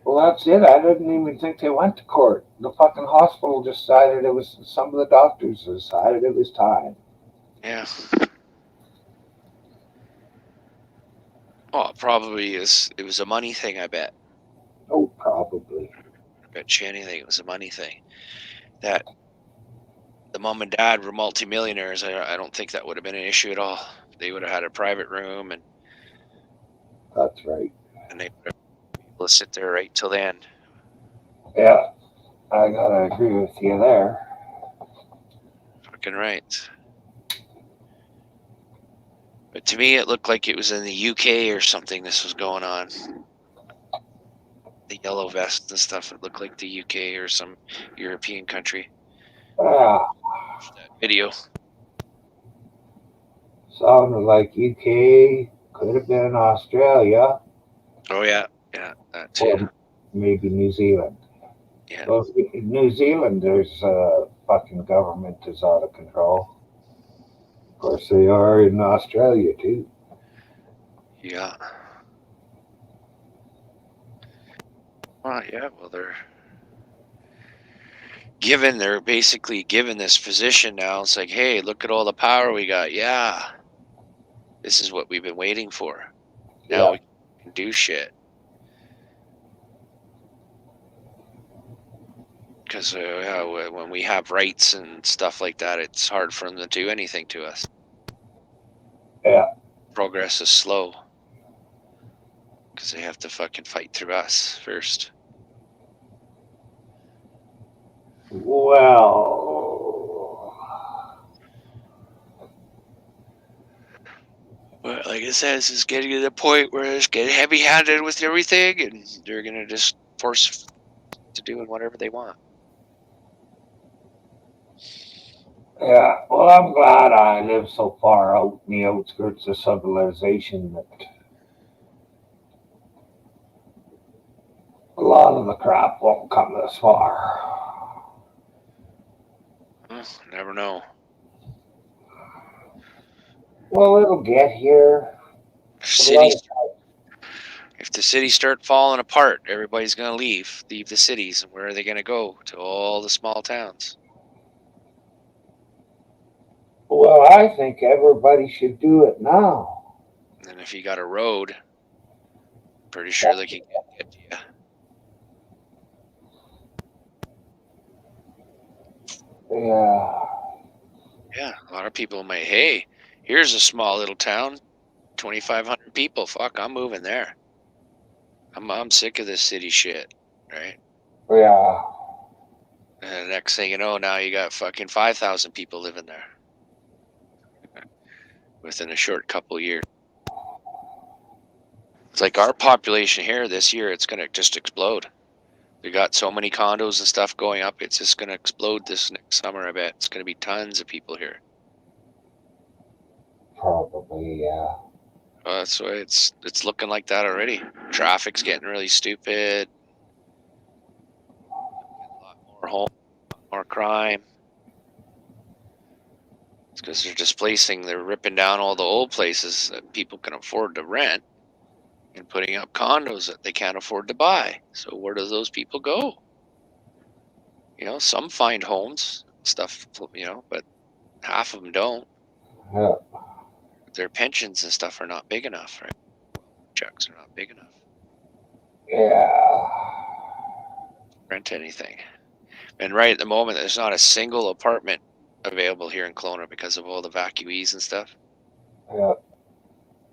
Speaker 1: Well, that's it. I didn't even think they went to court. The fucking hospital decided it was. Some of the doctors decided it was time.
Speaker 6: Yeah. Well, it probably is. It was a money thing, I bet.
Speaker 1: Oh, probably.
Speaker 6: I bet you anything it was a money thing. That the mom and dad were multimillionaires. I don't think that would have been an issue at all. They would have had a private room, and
Speaker 1: That's right.
Speaker 6: they would have been able to sit there right till the end.
Speaker 1: Yeah, I gotta agree with you there.
Speaker 6: Fucking right. But to me, it looked like it was in the UK or something. This was going on. The yellow vests and stuff. It looked like the UK or some European country.
Speaker 1: Yeah,
Speaker 6: That video.
Speaker 1: sounded like UK. Could have been Australia.
Speaker 6: Oh yeah, that too.
Speaker 1: Or maybe New Zealand.
Speaker 6: Yeah.
Speaker 1: Well, New Zealanders' fucking government is out of control. Of course, they are in Australia too.
Speaker 6: Yeah. Well, yeah. Well, they're basically given this position now. It's like, hey, look at all the power we got. Yeah, this is what we've been waiting for. Now we can do shit. Because when we have rights and stuff like that, it's hard for them to do anything to us.
Speaker 1: Yeah.
Speaker 6: Progress is slow. Because they have to fucking fight through us first.
Speaker 1: Well,
Speaker 6: But like it says, it's getting to the point where it's getting heavy-handed with everything, and they're gonna just force to doing whatever they want.
Speaker 1: Yeah, well, I'm glad I live so far out in the outskirts of civilization that a lot of the crap won't come this far.
Speaker 6: Never know.
Speaker 1: Well, it'll get here.
Speaker 6: If the cities start falling apart, everybody's gonna leave the cities, and where are they gonna go? To all the small towns.
Speaker 1: Well, I think everybody should do it now.
Speaker 6: And if you got a road, pretty sure they can get to you.
Speaker 1: Yeah.
Speaker 6: Yeah, a lot of people might. Hey, here's a small little town, 2,500 people. Fuck, I'm moving there. I'm sick of this city shit, right?
Speaker 1: Yeah.
Speaker 6: And the next thing you know, now you got fucking 5,000 people living there within a short couple years. It's like our population here this year, it's gonna just explode. We got so many condos and stuff going up, it's just gonna explode this next summer. I bet it's gonna be tons of people here.
Speaker 1: Probably, yeah.
Speaker 6: That's why it's looking like that already. Traffic's getting really stupid. A lot more home, more crime. It's because they're ripping down all the old places that people can afford to rent and putting up condos that they can't afford to buy. So where do those people go? You know, some find homes, stuff, you know, but half of them don't.
Speaker 1: Yeah.
Speaker 6: Their pensions and stuff are not big enough, right? Checks are not big enough.
Speaker 1: Yeah.
Speaker 6: Rent anything. And right at the moment, there's not a single apartment available here in Kelowna because of all the evacuees and stuff.
Speaker 1: Yeah.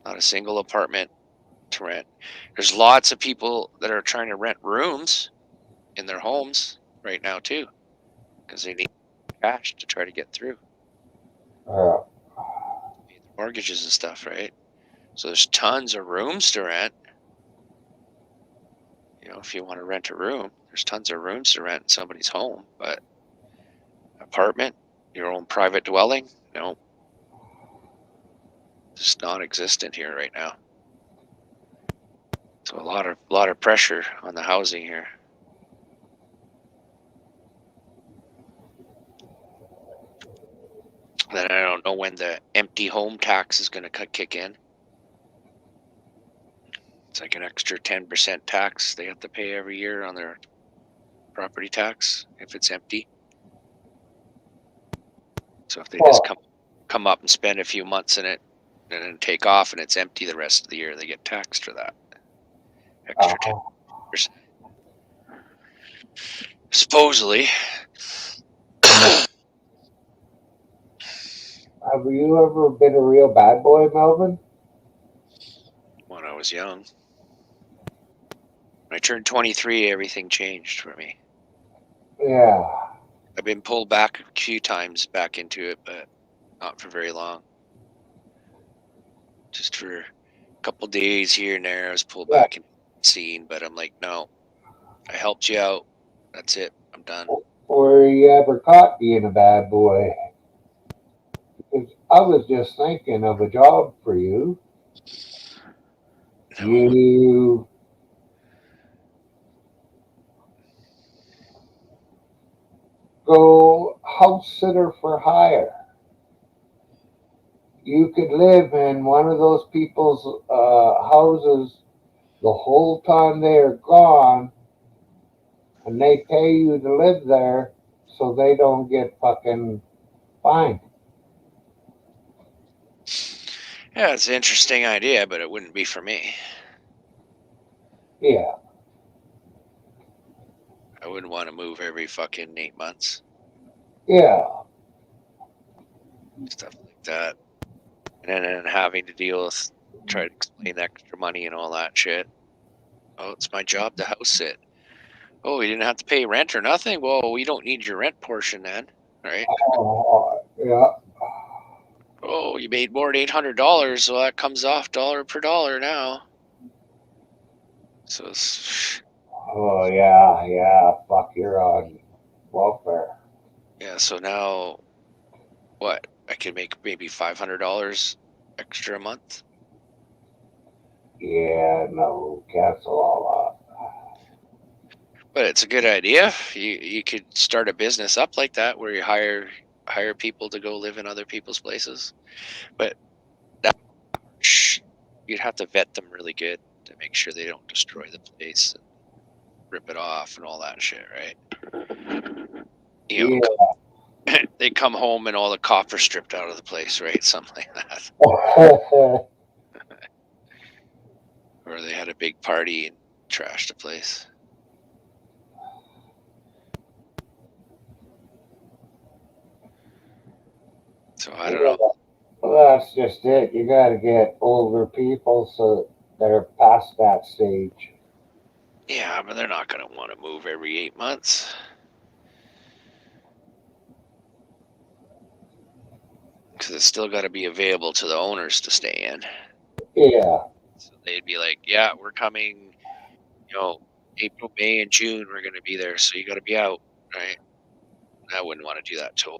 Speaker 6: Not a single apartment to rent. There's lots of people that are trying to rent rooms in their homes right now too, because they need cash to try to get through.
Speaker 1: Yeah.
Speaker 6: Pay their mortgages and stuff, right? So there's tons of rooms to rent. You know, if you want to rent a room, there's tons of rooms to rent in somebody's home, but apartment, your own private dwelling, no. Just non-existent here right now. So a lot of pressure on the housing here. Then I don't know when the empty home tax is going to kick in. It's like an extra 10% tax they have to pay every year on their property tax if it's empty. So if they just come up and spend a few months in it and then take off and it's empty the rest of the year, they get taxed for that. Extra 10%. Supposedly.
Speaker 1: Have you ever been a real bad boy, Melvin?
Speaker 6: When I was young. When I turned 23, everything changed for me.
Speaker 1: Yeah.
Speaker 6: I've been pulled back a few times back into it, but not for very long. Just for a couple days here and there, I was pulled back in the scene, but I'm like, no, I helped you out. That's it. I'm done.
Speaker 1: Were you ever caught being a bad boy? Because I was just thinking of a job for you.
Speaker 6: No.
Speaker 1: You go house sitter for hire. You could live in one of those people's houses the whole time they are gone, and they pay you to live there so they don't get fucking fined.
Speaker 6: Yeah, it's an interesting idea, but it wouldn't be for me.
Speaker 1: Yeah.
Speaker 6: I wouldn't want to move every fucking 8 months.
Speaker 1: Yeah.
Speaker 6: Stuff like that. And then having to deal with, try to explain extra money and all that shit. Oh, it's my job to house sit. Oh, you didn't have to pay rent or nothing? Well, we don't need your rent portion then, right?
Speaker 1: Yeah.
Speaker 6: Oh, you made more than $800, so that comes off dollar per dollar now. So it's,
Speaker 1: Oh yeah. Fuck, you're on welfare.
Speaker 6: yeah. So now, what? I can make maybe $500 extra a month.
Speaker 1: Yeah, no, cancel all
Speaker 6: But it's a good idea. You could start a business up like that where you hire people to go live in other people's places. But that you'd have to vet them really good to make sure they don't destroy the place and rip it off and all that shit, right? You know,
Speaker 1: that.
Speaker 6: they come home and all the copper stripped out of the place, right? Something like that.
Speaker 1: Yeah.
Speaker 6: Or they had a big party and trashed the place. So I don't know.
Speaker 1: Well, that's just it. You got to get older people so they're past that stage.
Speaker 6: Yeah, but they're not going to want to move every 8 months. Because it's still got to be available to the owners to stay in.
Speaker 1: Yeah.
Speaker 6: So they'd be like, yeah, we're coming, April, May, and June, we're going to be there. So you got to be out, right? I wouldn't want to do that to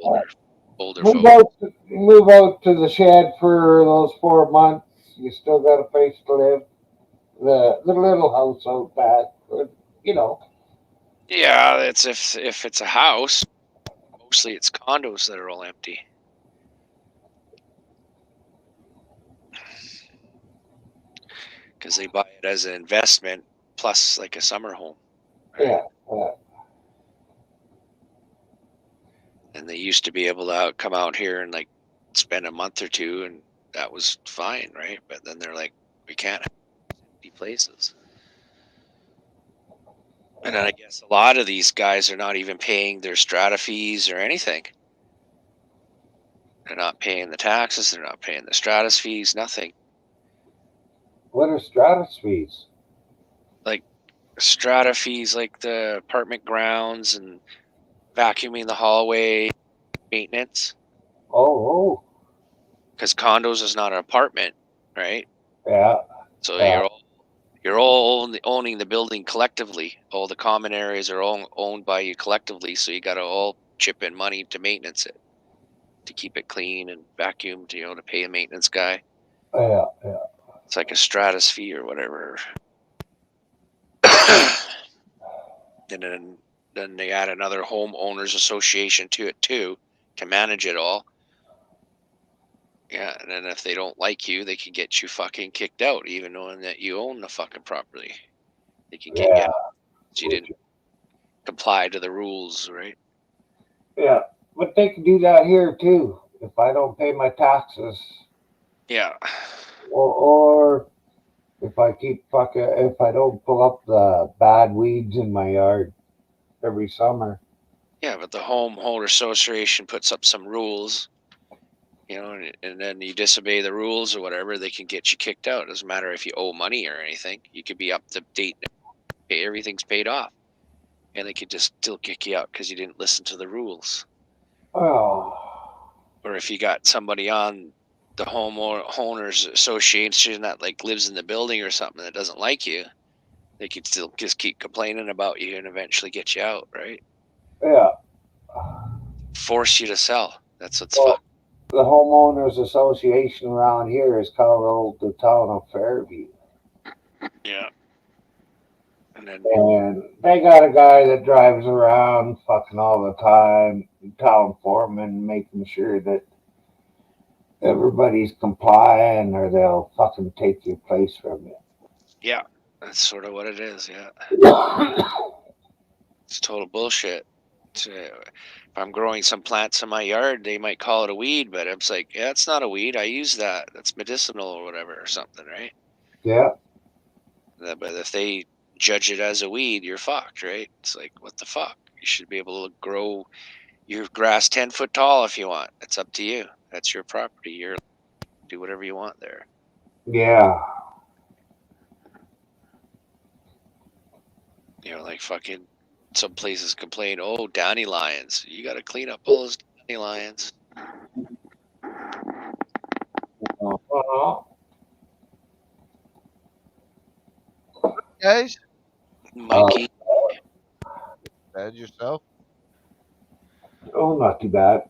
Speaker 6: older folks.
Speaker 1: Move out to the shed for those 4 months. You still got a place to live. The little house out back, but,
Speaker 6: Yeah, it's if it's a house, mostly it's condos that are all empty. Because they buy it as an investment plus like a summer home. Right?
Speaker 1: yeah.
Speaker 6: And they used to be able to come out here and like spend a month or two, and that was fine, right? But then they're like, we can't have empty places. And then I guess a lot of these guys are not even paying their strata fees or anything. They're not paying the taxes. They're not paying the stratus fees. Nothing.
Speaker 1: What are stratus fees?
Speaker 6: Like strata fees, like the apartment grounds and vacuuming the hallway, maintenance.
Speaker 1: Oh,
Speaker 6: Because condos is not an apartment, right?
Speaker 1: yeah.
Speaker 6: So
Speaker 1: Yeah.
Speaker 6: you're all owning the building collectively. All the common areas are all owned by you collectively. So you got to all chip in money to maintenance it, to keep it clean and vacuumed, to pay a maintenance guy.
Speaker 1: Yeah.
Speaker 6: It's like a stratus fee or whatever. And then they add another homeowners association to it too, to manage it all. Yeah, and then if they don't like you, they can get you fucking kicked out, even knowing that you own the fucking property. They can kick you
Speaker 1: Yeah.
Speaker 6: out because you didn't comply to the rules, right?
Speaker 1: Yeah. But they can do that here too. If I don't pay my taxes,
Speaker 6: Yeah.
Speaker 1: or if if I don't pull up the bad weeds in my yard every summer.
Speaker 6: Yeah, but the homeowner association puts up some rules, and then you disobey the rules or whatever, they can get you kicked out. It doesn't matter if you owe money or anything. You could be up to date, everything's paid off, and they could just still kick you out because you didn't listen to the rules.
Speaker 1: Oh.
Speaker 6: Or if you got somebody on the homeowners association that like lives in the building or something that doesn't like you, they could still just keep complaining about you and eventually get you out, right?
Speaker 1: Yeah.
Speaker 6: Force you to sell. That's what's
Speaker 1: Well,
Speaker 6: fun.
Speaker 1: the homeowners association around here is called the town of Fairview.
Speaker 6: Yeah. And then
Speaker 1: And they got a guy that drives around fucking all the time, town foreman, making sure that everybody's complying or they'll fucking take your place from you.
Speaker 6: yeah, that's sort of what it is. Yeah, it's total bullshit. If I'm growing some plants in my yard, they might call it a weed, but it's like, yeah, it's not a weed. I use that. That's medicinal or whatever or something, right?
Speaker 1: Yeah.
Speaker 6: But if they judge it as a weed, you're fucked, right? It's like, what the fuck? You should be able to grow your grass 10 foot tall if you want. It's up to you. That's your property. You're do whatever you want there.
Speaker 1: Yeah.
Speaker 6: Like fucking some places complain, oh, dandelions. You got to clean up all those dandelions.
Speaker 7: Guys,
Speaker 6: Mikey,
Speaker 7: bad yourself?
Speaker 1: Oh, not too bad.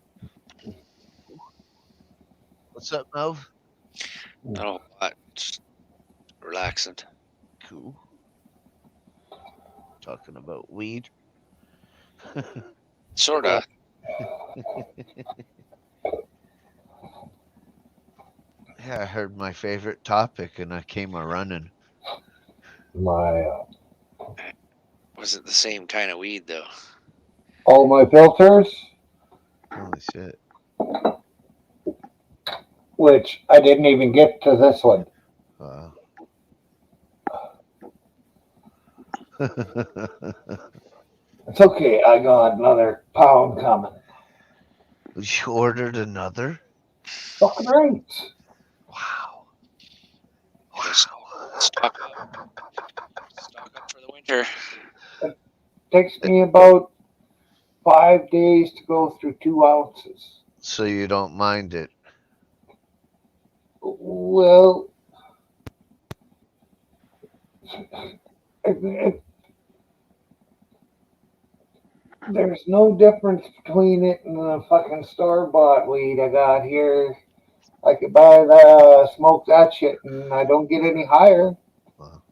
Speaker 7: What's up, Melv?
Speaker 6: not a whole lot. Just relaxing.
Speaker 7: Cool. Talking about weed.
Speaker 6: Sorta.
Speaker 7: Yeah, I heard my favorite topic and I came a running.
Speaker 1: My
Speaker 6: Wasn't the same kind of weed though.
Speaker 1: all my filters,
Speaker 7: Holy shit.
Speaker 1: which I didn't even get to this one.
Speaker 7: Wow.
Speaker 1: It's okay. I got another pound coming.
Speaker 7: You ordered another?
Speaker 1: Fucking right.
Speaker 7: Wow.
Speaker 6: Just stock up. Stock up for the winter.
Speaker 1: Takes me about 5 days to go through 2 ounces.
Speaker 7: So you don't mind it?
Speaker 1: Well, there's no difference between it and the fucking store-bought weed I got here. I could smoke that shit, and I don't get any higher.
Speaker 7: Wow.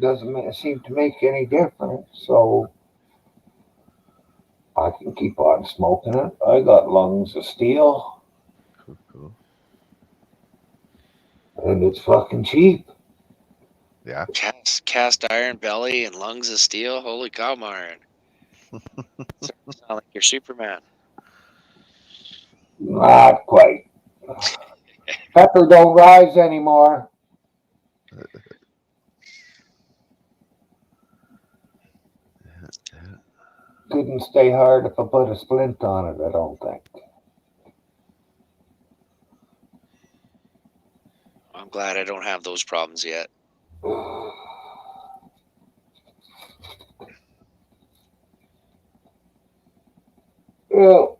Speaker 1: Doesn't seem to make any difference, so I can keep on smoking it. I got lungs of steel,
Speaker 7: Cool.
Speaker 1: and it's fucking cheap.
Speaker 7: Yeah.
Speaker 6: Cast iron belly and lungs of steel. Holy cow, Myron. Sound like you're Superman.
Speaker 1: Not quite. Pepper don't rise anymore. Couldn't stay hard if I put a splint on it, I don't think.
Speaker 6: I'm glad I don't have those problems yet.
Speaker 1: Well,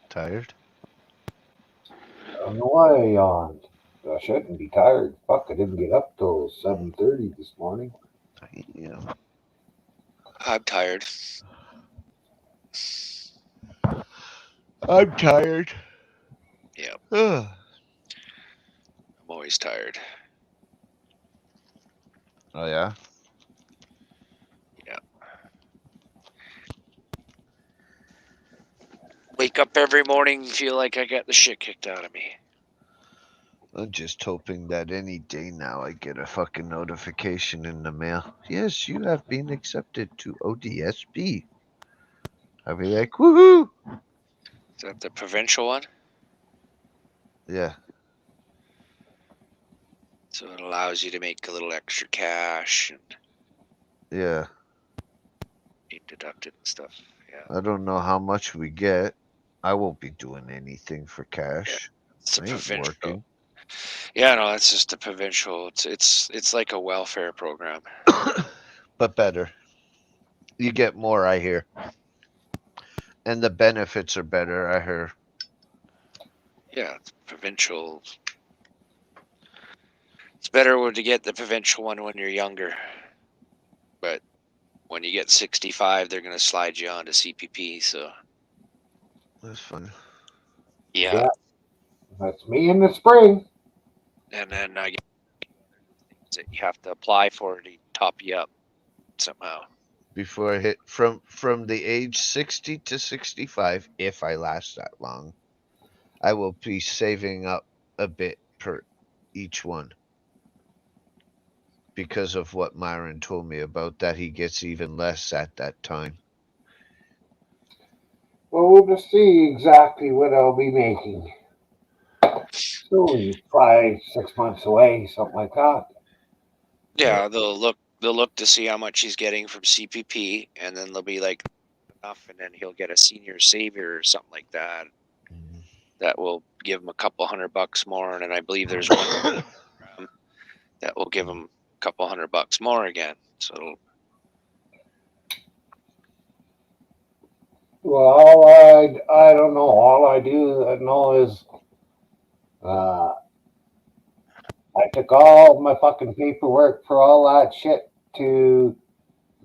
Speaker 7: Tired?
Speaker 1: I don't know why I yawned. I shouldn't be tired. Fuck, I didn't get up till 7:30 this morning.
Speaker 7: Yeah.
Speaker 6: I'm tired.
Speaker 7: I'm tired.
Speaker 6: Yep.
Speaker 7: Ugh.
Speaker 6: I'm always tired.
Speaker 7: Oh yeah?
Speaker 6: Yeah. Wake up every morning, feel like I got the shit kicked out of me.
Speaker 7: I'm just hoping that any day now I get a fucking notification in the mail. Yes, you have been accepted to ODSP. I'll be like, woohoo!
Speaker 6: Is that the provincial one?
Speaker 7: Yeah.
Speaker 6: So it allows you to make a little extra cash and
Speaker 7: Yeah.
Speaker 6: be deducted and stuff. Yeah.
Speaker 7: I don't know how much we get. I won't be doing anything for cash.
Speaker 6: It's the
Speaker 7: I ain't
Speaker 6: provincial.
Speaker 7: working.
Speaker 6: Yeah, no, that's just the provincial. It's like a welfare program.
Speaker 7: But better. You get more, I hear. And the benefits are better, I hear.
Speaker 6: Yeah, it's provincial. It's better to get the provincial one when you're younger. But when you get 65, they're going to slide you on to CPP. So,
Speaker 7: That's fun.
Speaker 6: yeah.
Speaker 1: That's me in the spring.
Speaker 6: And then I get things that you have to apply for to top you up somehow.
Speaker 7: Before I hit from the age 60 to 65, if I last that long, I will be saving up a bit per each one. Because of what Myron told me about that, he gets even less at that time.
Speaker 1: Well, we'll just see exactly what I'll be making. It's only 5-6 months away, something like that.
Speaker 6: Yeah, they'll look to see how much he's getting from CPP, and then they'll be like enough, and then he'll get a senior savior or something like that. That will give him a couple $100 more, and then I believe there's one that will give him a couple $100 more again. So
Speaker 1: Well, I don't know. All I know is uh, I took all my fucking paperwork for all that shit to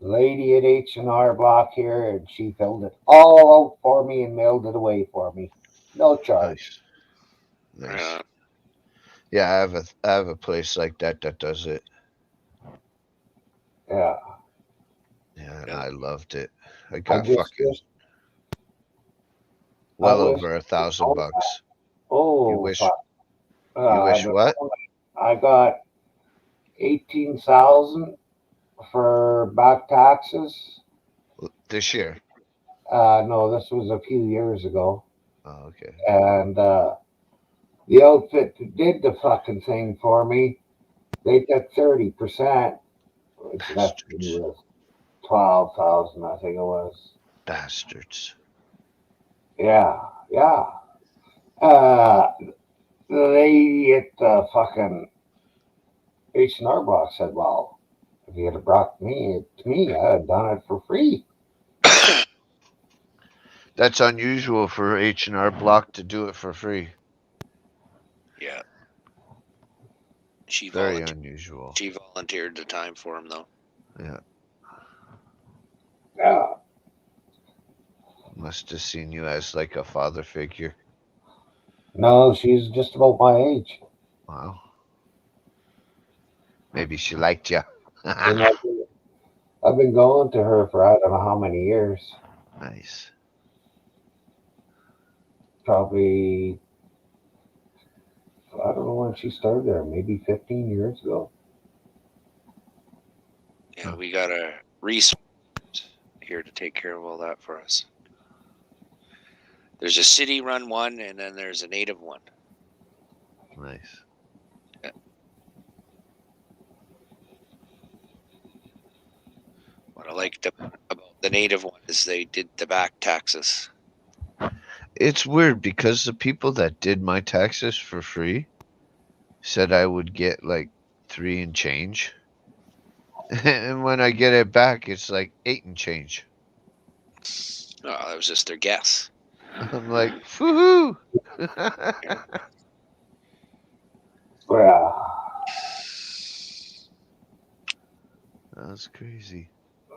Speaker 1: the lady at H&R Block here, and she filled it all out for me and mailed it away for me. No charge.
Speaker 7: Nice. Nice.
Speaker 6: Yeah.
Speaker 7: Yeah, I have a place like that does it.
Speaker 1: Yeah.
Speaker 7: Yeah, and
Speaker 6: Yeah.
Speaker 7: I loved it. I
Speaker 1: I
Speaker 7: got
Speaker 1: just
Speaker 7: fucking
Speaker 1: wish I
Speaker 7: well
Speaker 1: wish
Speaker 7: over
Speaker 1: I could
Speaker 7: $1,000
Speaker 1: know that.
Speaker 7: bucks. You
Speaker 1: Oh,
Speaker 7: wish
Speaker 1: fuck.
Speaker 7: you wish what?
Speaker 1: I got 18,000 for back taxes.
Speaker 7: This year.
Speaker 1: No, this was a few years ago.
Speaker 7: Oh, okay.
Speaker 1: And the outfit that did the fucking thing for me, they took 30%, which left me
Speaker 7: Bastards.
Speaker 1: with 12,000, I think it was.
Speaker 7: Bastards.
Speaker 1: Yeah, yeah. Uh, the lady at the fucking H&R Block said, "Well, if you had brought me to me, I'd have done it for free."
Speaker 7: That's unusual for H&R Block to do it for free.
Speaker 6: Yeah.
Speaker 7: Very unusual.
Speaker 6: She volunteered the time for him though.
Speaker 7: Yeah.
Speaker 1: Yeah.
Speaker 7: Must have seen you as like a father figure.
Speaker 1: No, she's just about my age.
Speaker 7: Wow. Maybe she liked you.
Speaker 1: And I've been going to her for I don't know how many years.
Speaker 7: Nice.
Speaker 1: Probably, I don't know when she started there, maybe 15 years ago.
Speaker 6: Yeah, we got a resource here to take care of all that for us. There's a city-run one, and then there's a native one.
Speaker 7: Nice.
Speaker 6: Yeah. What I liked about the native one is they did the back taxes.
Speaker 7: It's weird because the people that did my taxes for free said I would get like 3 and change. And when I get it back, it's like 8 and change.
Speaker 6: Oh, that was just their guess.
Speaker 7: I'm like, woohoo!
Speaker 1: Yeah.
Speaker 7: That's crazy.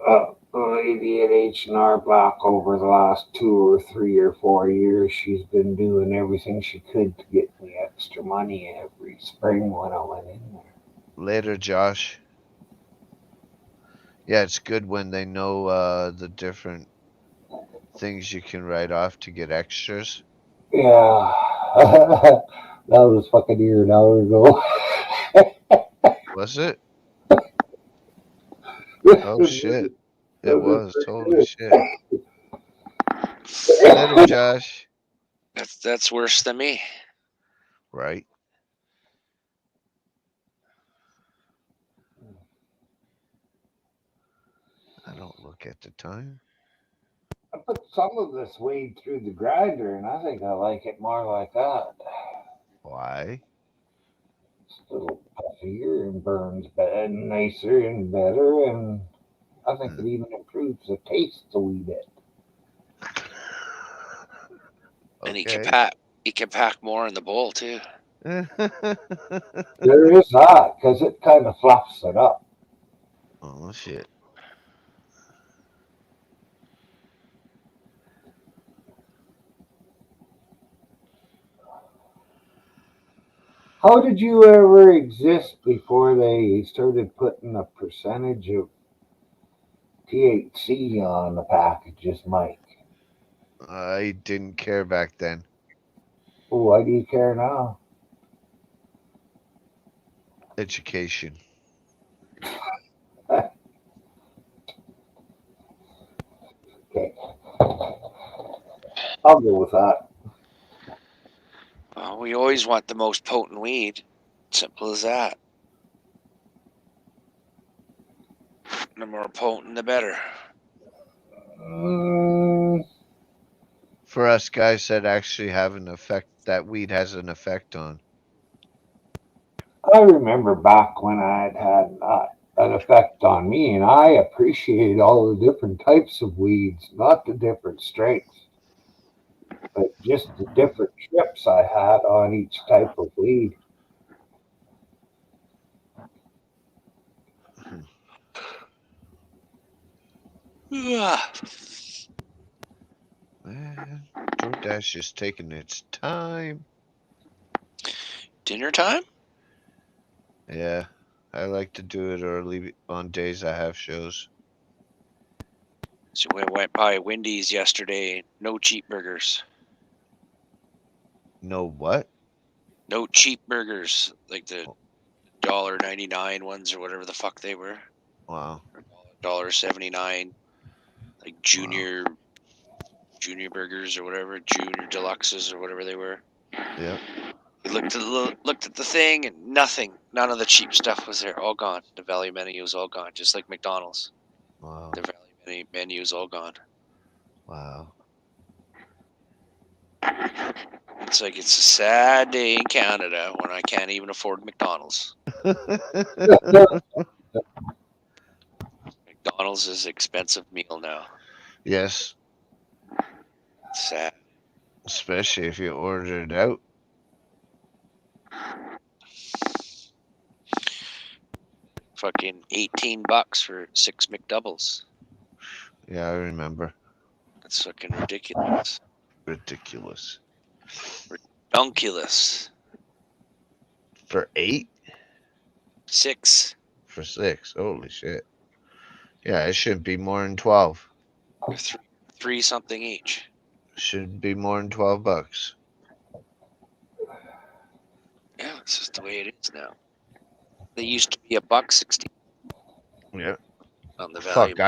Speaker 1: The lady at H&R Block over the last 2 or 3 or 4 years, she's been doing everything she could to get me extra money every spring when I went in there.
Speaker 7: Later, Josh. Yeah, it's good when they know the different things you can write off to get extras.
Speaker 1: Yeah. That was fucking a year and an hour ago.
Speaker 7: Was it? Oh shit. It was. Holy shit. Later, Josh.
Speaker 6: That's worse than me.
Speaker 7: Right. I don't look at the time.
Speaker 1: I put some of this weed through the grinder, and I think I like it more like that.
Speaker 7: Why?
Speaker 1: It's a little puffier and burns better, nicer and better, and I think it even improves the taste a wee bit.
Speaker 6: And
Speaker 7: Okay.
Speaker 6: he can pack more in the bowl too.
Speaker 1: There is that, because it kind of fluffs it up.
Speaker 7: Oh shit.
Speaker 1: How did you ever exist before they started putting a percentage of THC on the packages, Mike?
Speaker 7: I didn't care back then.
Speaker 1: Why do you care now?
Speaker 7: Education.
Speaker 1: Okay. I'll go with that.
Speaker 6: We always want the most potent weed. Simple as that. The more potent, the better.
Speaker 7: For us guys that actually have an effect, that weed has an effect on.
Speaker 1: I remember back when I had an effect on me, and I appreciate all the different types of weeds, not the different strengths, but just the different trips I had on each type of weed.
Speaker 6: Ah,
Speaker 7: Man, DoorDash is taking its time.
Speaker 6: dinner time?
Speaker 7: Yeah, I like to do it early on days I have shows.
Speaker 6: So we went by Wendy's yesterday. No cheap burgers.
Speaker 7: No what?
Speaker 6: No cheap burgers. Like the $1.99 ones or whatever the fuck they were.
Speaker 7: Wow.
Speaker 6: $1.79. Like junior burgers or whatever. Junior deluxes or whatever they were.
Speaker 7: Yeah.
Speaker 6: We looked at the thing and nothing. None of the cheap stuff was there. All gone. The value menu was all gone. Just like McDonald's.
Speaker 7: Wow.
Speaker 6: The value menu is all gone.
Speaker 7: Wow.
Speaker 6: It's like it's a sad day in Canada when I can't even afford McDonald's. McDonald's is an expensive meal now.
Speaker 7: Yes,
Speaker 6: Sad.
Speaker 7: especially if you order it out.
Speaker 6: Fucking $18 for 6 McDoubles.
Speaker 7: Yeah, I remember.
Speaker 6: That's fucking ridiculous.
Speaker 7: Ridiculous.
Speaker 6: Redunculous.
Speaker 7: For 8?
Speaker 6: 6.
Speaker 7: For 6. Holy shit. Yeah, it shouldn't be more than 12.
Speaker 6: Three something each.
Speaker 7: Should be more than $12.
Speaker 6: Yeah, it's just the way it is now. They used to be $1.60
Speaker 7: Yeah.
Speaker 6: on the value.
Speaker 7: Fuck,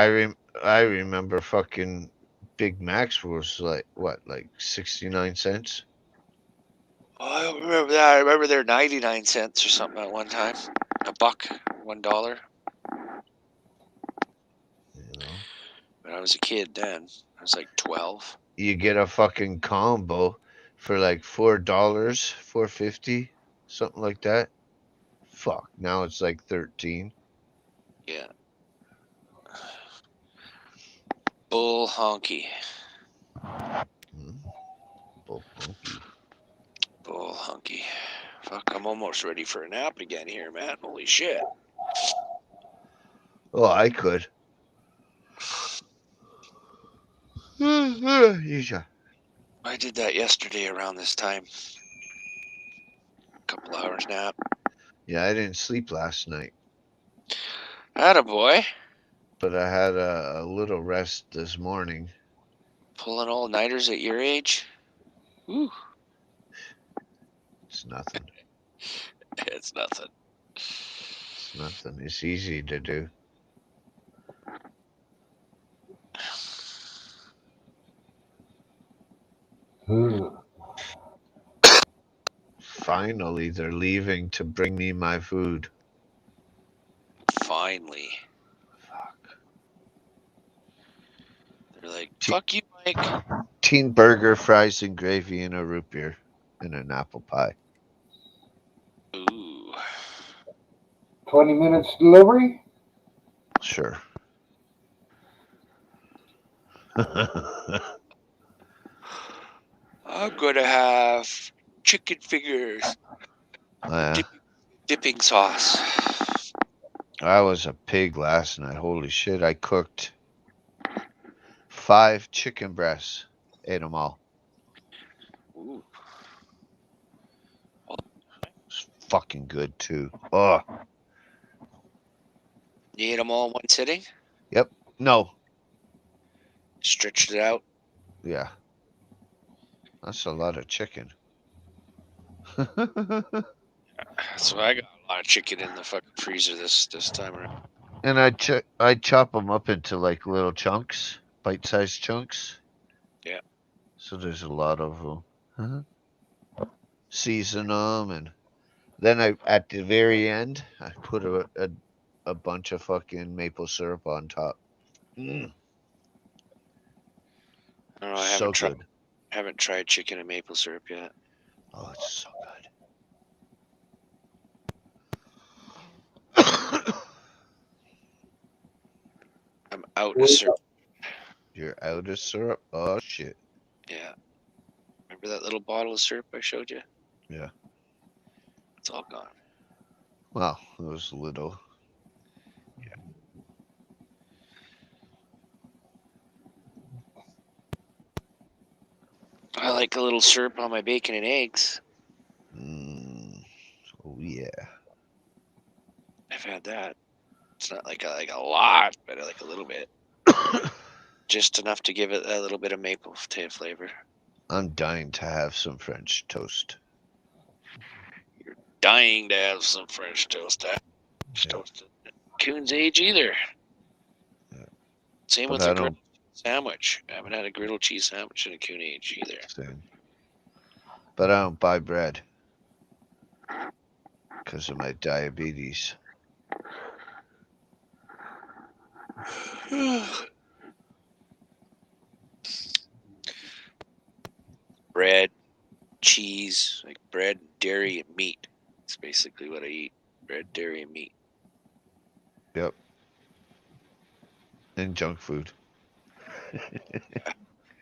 Speaker 7: I remember fucking Big Macs was like what, like 69 cents?
Speaker 6: Oh, I don't remember that. I remember they were 99 cents or something at one time. $1, $1.
Speaker 7: You know.
Speaker 6: When I was a kid then, I was like 12.
Speaker 7: You get a fucking combo for like $4, $4.50, something like that. Fuck, now it's like 13.
Speaker 6: Yeah. Bull honky.
Speaker 7: Bull funky.
Speaker 6: Bull hunky. Fuck, I'm almost ready for a nap again here, man. Holy shit.
Speaker 7: Oh, I could. Yeah.
Speaker 6: I did that yesterday around this time. Couple hours nap.
Speaker 7: Yeah, I didn't sleep last night,
Speaker 6: Attaboy.
Speaker 7: but I had a little rest this morning.
Speaker 6: Pulling all-nighters at your age? Ooh.
Speaker 7: It's nothing.
Speaker 6: It's nothing.
Speaker 7: It's nothing. It's easy to do. Finally, they're leaving to bring me my food.
Speaker 6: Finally.
Speaker 7: Fuck.
Speaker 6: They're like, fuck you, Mike.
Speaker 7: Teen burger, fries, and gravy, and a root beer, and an apple pie.
Speaker 6: Ooh.
Speaker 1: 20 minutes delivery?
Speaker 7: Sure.
Speaker 6: I'm gonna have chicken fingers.
Speaker 7: Yeah.
Speaker 6: Dipping sauce.
Speaker 7: I was a pig last night. Holy shit. I cooked 5 chicken breasts. Ate them all.
Speaker 6: Ooh.
Speaker 7: It's fucking good, too. Oh.
Speaker 6: You ate them all in one sitting?
Speaker 7: No.
Speaker 6: Stretched it out?
Speaker 7: Yeah. That's a lot of chicken.
Speaker 6: So I got a lot of chicken in the fucking freezer this time around.
Speaker 7: And I chop them up into like little chunks, bite-sized chunks.
Speaker 6: Yeah.
Speaker 7: So there's a lot of them. Season them, and then at the very end I put a bunch of fucking maple syrup on top.
Speaker 6: I don't know. I
Speaker 7: So good.
Speaker 6: haven't tried chicken and maple syrup yet.
Speaker 7: Oh, it's so good.
Speaker 6: out of syrup.
Speaker 7: You're out of syrup? Oh, shit.
Speaker 6: Yeah. Remember that little bottle of syrup I showed you?
Speaker 7: Yeah.
Speaker 6: It's all gone.
Speaker 7: Well, it was little.
Speaker 6: I like a little syrup on my bacon and eggs.
Speaker 7: Oh, yeah.
Speaker 6: I've had that. It's not like a lot, but I like a little bit. Just enough to give it a little bit of maple flavor.
Speaker 7: I'm dying to have some French toast.
Speaker 6: Dying to have some French toast. Toast at Coon's age either.
Speaker 7: Yeah.
Speaker 6: Same
Speaker 7: But
Speaker 6: with
Speaker 7: I
Speaker 6: a
Speaker 7: don't-
Speaker 6: grilled sandwich. I haven't had a grilled cheese sandwich in a Coon age either.
Speaker 7: Same. But I don't buy bread because of my diabetes.
Speaker 6: Bread, cheese, like bread, dairy, and meat. It's basically what I eat. Bread, dairy, and meat.
Speaker 7: Yep. And junk food.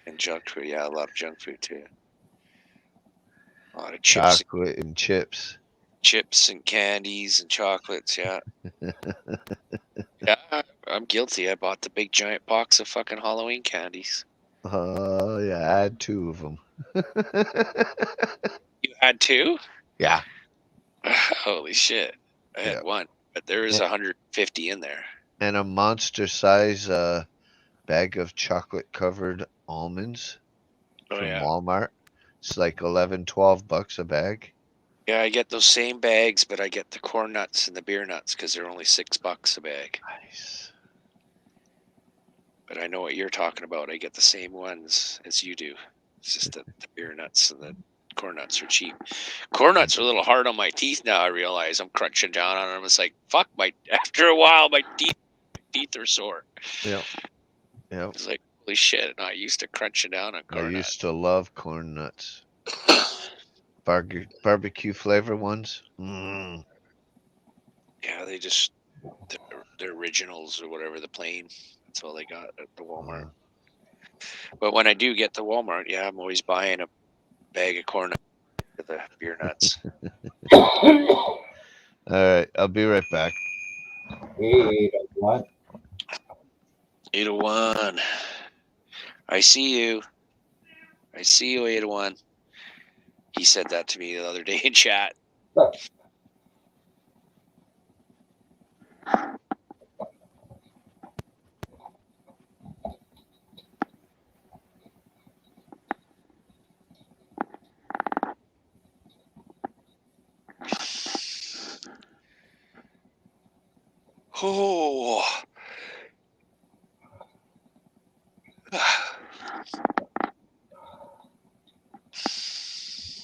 Speaker 6: And junk food. Yeah, a lot of junk food too. A lot of chips,
Speaker 7: Chocolate and chips.
Speaker 6: chips and candies and chocolates. Yeah. Yeah, I'm guilty. I bought the big giant box of fucking Halloween candies.
Speaker 7: Oh, yeah, I had 2 of them.
Speaker 6: You had 2?
Speaker 7: Yeah.
Speaker 6: Holy shit. I had
Speaker 7: Yeah.
Speaker 6: 1, but there was
Speaker 7: Yeah.
Speaker 6: 150 in there.
Speaker 7: And a monster size bag of chocolate covered almonds
Speaker 6: Oh,
Speaker 7: from
Speaker 6: yeah.
Speaker 7: Walmart. It's like $11-12 a bag.
Speaker 6: Yeah, I get those same bags, but I get the corn nuts and the beer nuts because they're only $6 a bag.
Speaker 7: Nice.
Speaker 6: But I know what you're talking about. I get the same ones as you do. It's just that the beer nuts and the corn nuts are cheap. Corn nuts are a little hard on my teeth now. I realize I'm crunching down on them. It's like, fuck, after a while, my teeth are sore.
Speaker 7: Yep. Yep.
Speaker 6: It's like, holy shit. And I used to crunching down on
Speaker 7: I
Speaker 6: corn
Speaker 7: used to love corn nuts.
Speaker 6: nuts.
Speaker 7: Barbecue flavor ones. Mm.
Speaker 6: Yeah, they're originals or whatever, the plain. That's all they got at the Walmart. But when I do get the Walmart, yeah, I'm always buying a bag of corn nuts for the beer nuts.
Speaker 7: All right, I'll be right back.
Speaker 1: Hey, what?
Speaker 6: 801. I see you. I see you, 801. He said that to me the other day in chat. Oh.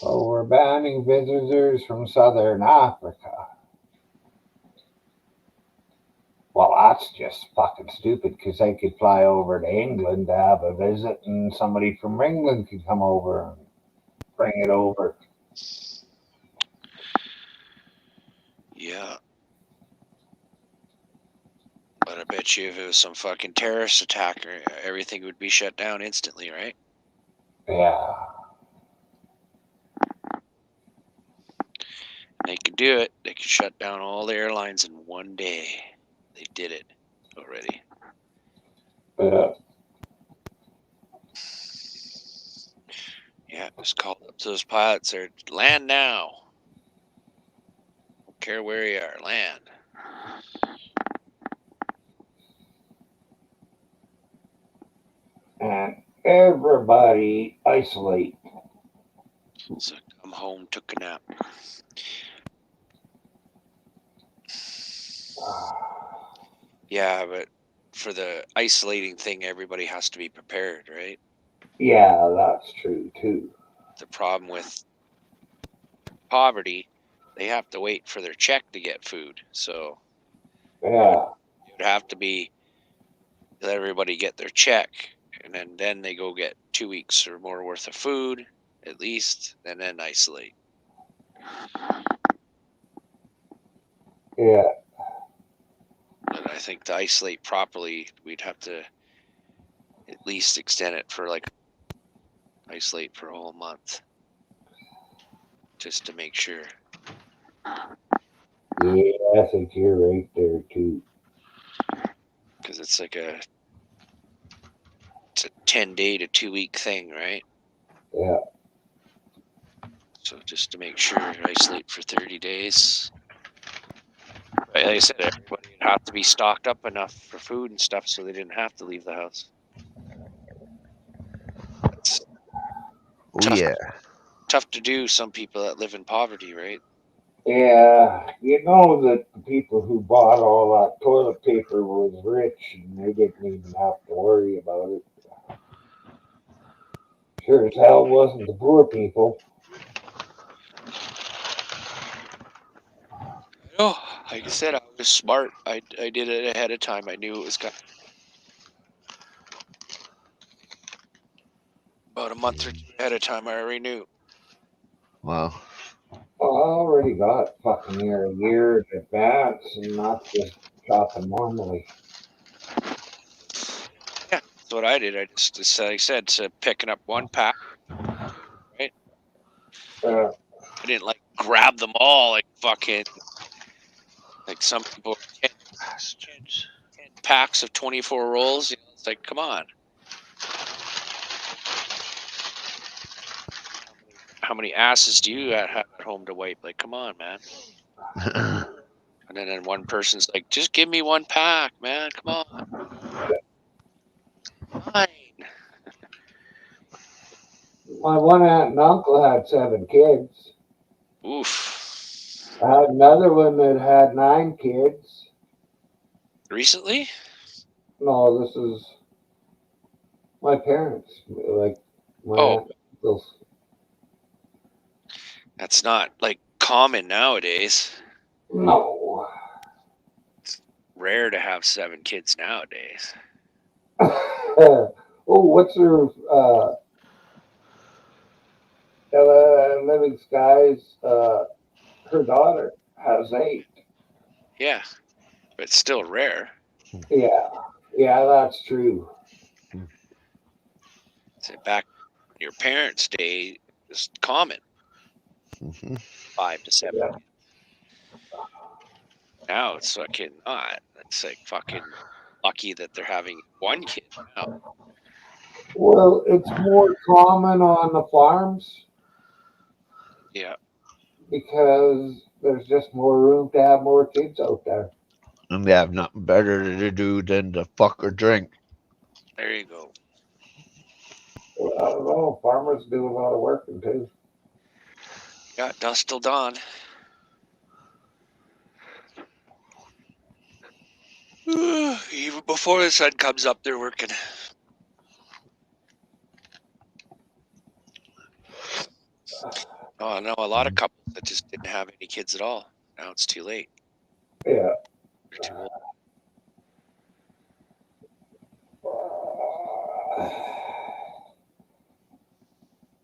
Speaker 1: Oh, we're banning visitors from Southern Africa. Well, that's just fucking stupid because they could fly over to England to have a visit and somebody from England could come over and bring it over.
Speaker 6: Yeah. But I bet you if it was some fucking terrorist attack, everything would be shut down instantly, right?
Speaker 1: Yeah.
Speaker 6: They could do it. They could shut down all the airlines in one day. They did it already. Yeah, just call up to those pilots there. Land now. Don't care where you are. Land.
Speaker 1: And everybody isolate.
Speaker 6: So come home, took a nap. Yeah, but for the isolating thing, everybody has to be prepared, right?
Speaker 1: Yeah, that's true too.
Speaker 6: The problem with poverty, they have to wait for their check to get food. So
Speaker 1: Yeah.
Speaker 6: it would have to be let everybody get their check, and then they go get 2 weeks or more worth of food, at least, and then isolate.
Speaker 1: Yeah.
Speaker 6: But I think to isolate properly, we'd have to at least extend it for like isolate for a whole month, just to make sure.
Speaker 1: Yeah, I think you're right there too.
Speaker 6: Because it's like a 10-day to 2-week thing, right?
Speaker 1: Yeah.
Speaker 6: So just to make sure, isolate for 30 days. Like I said, everybody would have to be stocked up enough for food and stuff so they didn't have to leave the house. It's
Speaker 7: Oh
Speaker 6: tough,
Speaker 7: yeah.
Speaker 6: tough to do. Some people that live in poverty, right?
Speaker 1: Yeah, you know that the people who bought all that toilet paper was rich and they didn't even have to worry about it. Sure as hell wasn't the poor people.
Speaker 6: Oh, like I said, I was smart. I did it ahead of time. I knew it was coming. About a month or two ahead of time, I already knew.
Speaker 7: Well,
Speaker 1: Well, I already got fucking near a year in advance and not just shopping normally.
Speaker 6: Yeah, that's what I did. I just like I said, so picking up one pack. Right?
Speaker 1: Uh,
Speaker 6: I didn't like grab them all like fucking like some people. 10
Speaker 7: bastards.
Speaker 6: packs of 24 rolls. You know, it's like, come on. How many asses do you have at home to wipe? Like, come on, man. And then one person's like, just give me one pack, man. Come on. Fine.
Speaker 1: my one aunt and uncle had 7 kids.
Speaker 6: Oof.
Speaker 1: I had another one that had 9 kids.
Speaker 6: Recently?
Speaker 1: No, this is my parents, like my
Speaker 6: Oh,
Speaker 1: aunt and uncles.
Speaker 6: that's not like common nowadays.
Speaker 1: No.
Speaker 6: Rare to have 7 kids nowadays.
Speaker 1: Oh, what's her Living Skies? Her daughter has 8.
Speaker 6: Yeah, but it's still rare.
Speaker 1: Yeah, yeah, that's true.
Speaker 6: So back in your parents' day, it was common.
Speaker 7: Mhm.
Speaker 6: 5 to 7.
Speaker 1: Yeah.
Speaker 6: Now it's fucking not. It's like fucking lucky that they're having 1 kid now.
Speaker 1: Well, it's more common on the farms
Speaker 6: Yeah.
Speaker 1: because there's just more room to have more kids out there.
Speaker 7: And they have nothing better to do than to fuck or drink.
Speaker 6: There you go.
Speaker 1: Well, I don't know. Farmers do a lot of working too.
Speaker 6: Yeah, dusk till dawn. Even before the sun comes up, they're working. Oh, I know a lot of couples that just didn't have any kids at all. Now it's too late.
Speaker 1: Yeah.
Speaker 6: They're too old.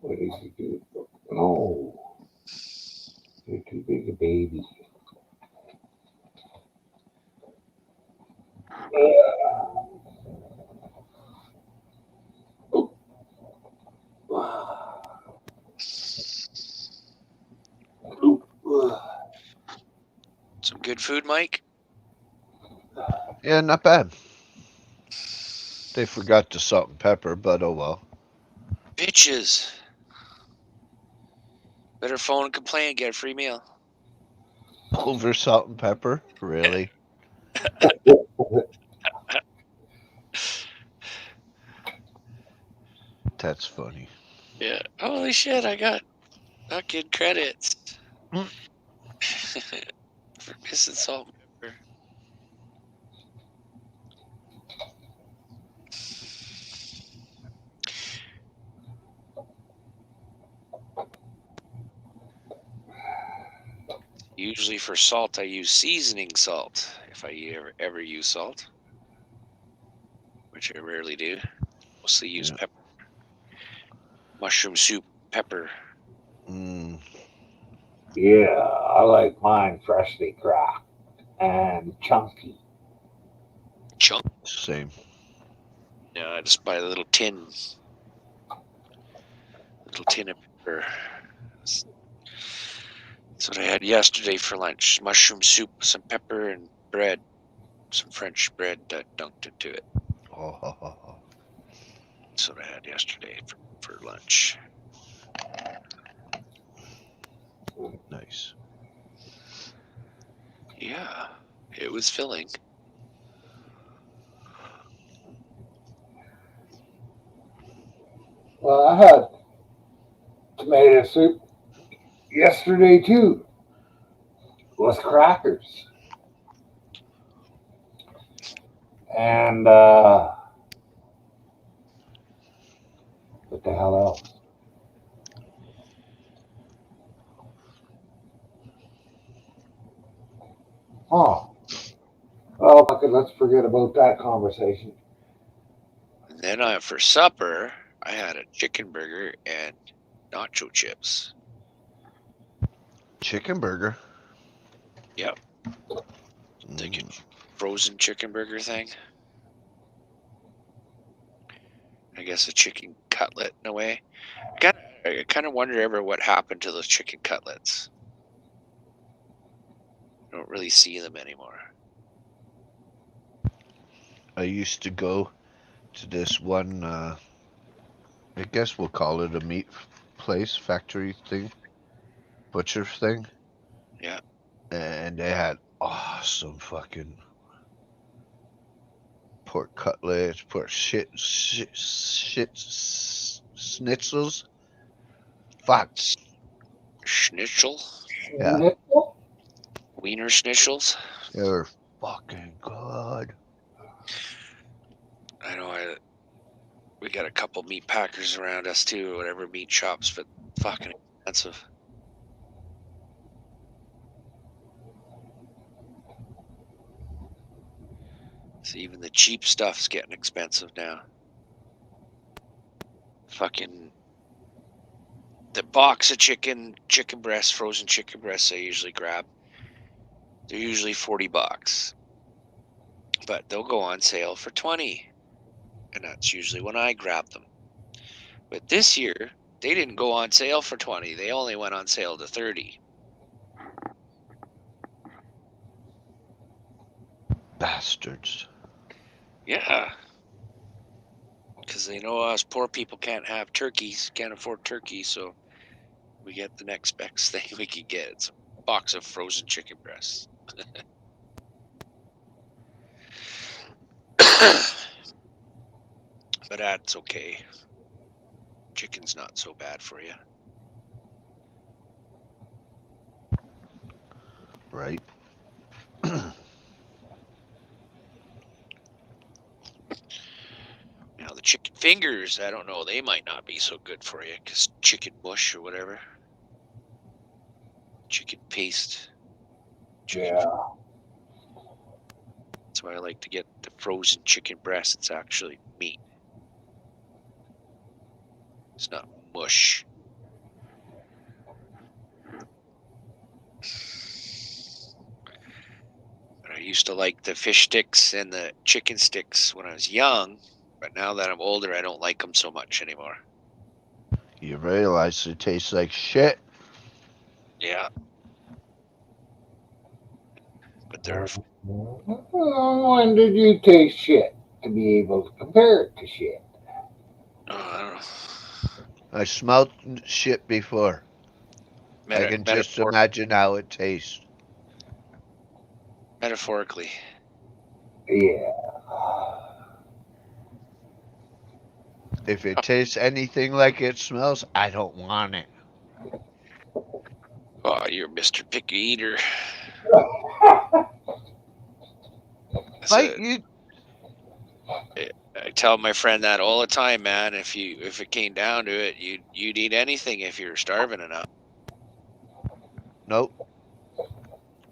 Speaker 1: What did you do? No. You're too big a baby.
Speaker 6: Some good food, Mike?
Speaker 7: Yeah, not bad. They forgot the salt and pepper, but oh well.
Speaker 6: Bitches. Better phone and complain and get a free meal.
Speaker 7: Over salt and pepper? Really? That's funny.
Speaker 6: Yeah. Holy shit, I got fucking credits.
Speaker 7: Mm.
Speaker 6: For missing salt and pepper. Usually for salt, I use seasoning salt. If I ever use salt, which I rarely do. Mostly use
Speaker 7: Yeah.
Speaker 6: pepper. Mushroom soup, pepper.
Speaker 7: Mm.
Speaker 1: Yeah, I like mine freshly cracked and chunky.
Speaker 6: chunk.
Speaker 7: Same.
Speaker 6: Yeah, I just buy a little tin of pepper. That's what I had yesterday for lunch. Mushroom soup, some pepper, and bread. Some French bread dunked into it.
Speaker 7: Oh,
Speaker 6: That's what I had yesterday for lunch.
Speaker 7: nice.
Speaker 6: Yeah, it was filling.
Speaker 1: Well, I had tomato soup yesterday too with crackers. And what the hell else? Oh. Well, fuck it, let's forget about that conversation.
Speaker 6: And then for supper, I had a chicken burger and nacho chips.
Speaker 7: Chicken burger.
Speaker 6: Yep, like a frozen chicken burger thing. I guess a chicken cutlet in a way. I kind of wonder ever what happened to those chicken cutlets. I don't really see them anymore.
Speaker 7: I used to go to this one, I guess we'll call it a meat place, factory thing, butcher thing.
Speaker 6: Yeah.
Speaker 7: And they had awesome fucking pork cutlets, pork schnitzels. Fuck.
Speaker 6: Schnitzel?
Speaker 7: Yeah,
Speaker 1: Nickel?
Speaker 6: Wiener schnitzels?
Speaker 7: they're fucking good.
Speaker 6: I know we got a couple meat packers around us too, whatever meat shops, but fucking expensive. So even the cheap stuff's getting expensive now. Fucking the box of chicken breasts, frozen chicken breasts I usually grab. They're usually $40. But they'll go on sale for $20. And that's usually when I grab them. But this year, they didn't go on sale for $20. They only went on sale to $30.
Speaker 7: Bastards.
Speaker 6: Yeah. Because they know us poor people can't have turkeys, can't afford turkey, so we get the next best thing we could get. It's a box of frozen chicken breasts. But that's okay. Chicken's not so bad for you.
Speaker 7: Right?
Speaker 6: Now the chicken fingers, I don't know, they might not be so good for you because chicken mush or whatever. Chicken paste.
Speaker 1: Yeah.
Speaker 6: That's why I like to get the frozen chicken breast. It's actually meat. It's not mush. But I used to like the fish sticks and the chicken sticks when I was young, but now that I'm older, I don't like them so much anymore.
Speaker 7: You realize it tastes like shit.
Speaker 6: Yeah. But they're
Speaker 1: When did you taste shit to be able to compare it to shit?
Speaker 6: I don't know.
Speaker 7: I smelled shit before. I can just imagine how it tastes.
Speaker 6: Metaphorically.
Speaker 1: Yeah.
Speaker 7: If it tastes anything like it smells, I don't want it.
Speaker 6: Oh, you're Mr. Picky Eater.
Speaker 7: Like you,
Speaker 6: I tell my friend that all the time, man. If it came down to it, you'd eat anything if you were starving enough.
Speaker 7: nope.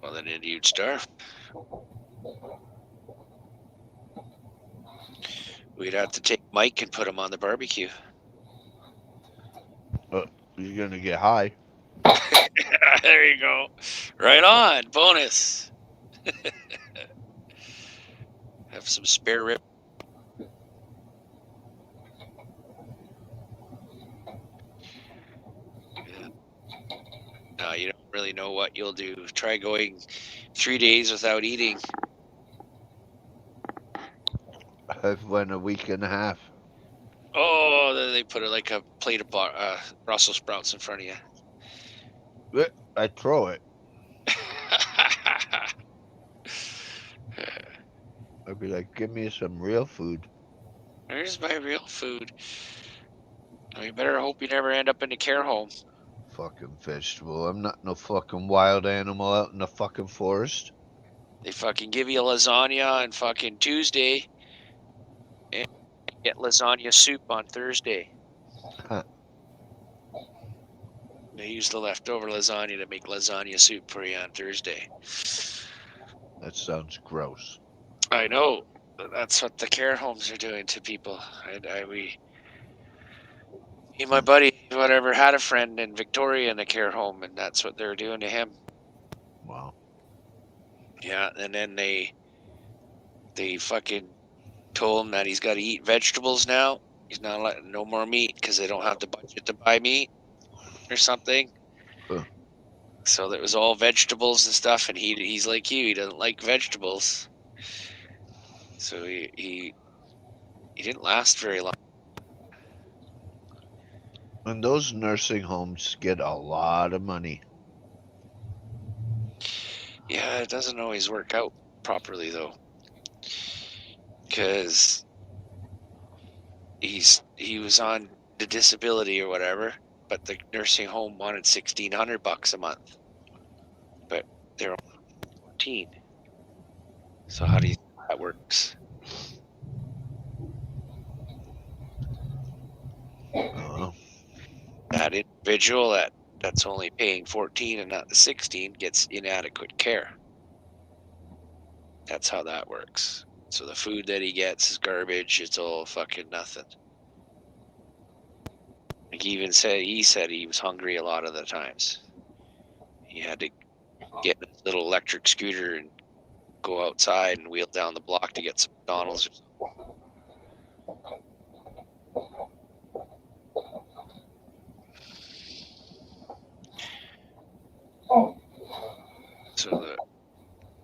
Speaker 6: Well, then you'd starve. We'd have to take Mike and put him on the barbecue.
Speaker 7: You're gonna get high.
Speaker 6: There you go. Right on. Bonus. Have some spare rib. Yeah. No, you don't really know what you'll do. Try going 3 days without eating.
Speaker 7: I've went a week and a half.
Speaker 6: Oh, then they put it like a plate of Brussels sprouts in front of you.
Speaker 7: I throw it. I'd be like, give me some real food.
Speaker 6: Where's my real food? Oh, you better hope you never end up in a care home.
Speaker 7: Fucking vegetable. I'm not no fucking wild animal out in the fucking forest.
Speaker 6: They fucking give you lasagna on fucking Tuesday and get lasagna soup on Thursday.
Speaker 7: Huh.
Speaker 6: They use the leftover lasagna to make lasagna soup for you on Thursday.
Speaker 7: That sounds gross.
Speaker 6: I know. That's what the care homes are doing to people. Me and my buddy, whatever, had a friend in Victoria in a care home, and that's what they're doing to him.
Speaker 7: Wow.
Speaker 6: Yeah, and then they fucking told him that he's got to eat vegetables now. He's not letting no more meat because they don't have the budget to buy meat or something.
Speaker 7: Huh.
Speaker 6: So it was all vegetables and stuff, and he's like you. He doesn't like vegetables. So he didn't last very long.
Speaker 7: And those nursing homes get a lot of money.
Speaker 6: Yeah, it doesn't always work out properly though, because he was on the disability or whatever, but the nursing home wanted $1,600 a month, but they're only 14. So how do you think that works? That individual that's only paying 14 and not the 16 gets inadequate care. That's how that works. So the food that he gets is garbage. It's all fucking nothing. Like he said he was hungry a lot of the times. He had to get his little electric scooter and go outside and wheel down the block to get some McDonald's or something. So the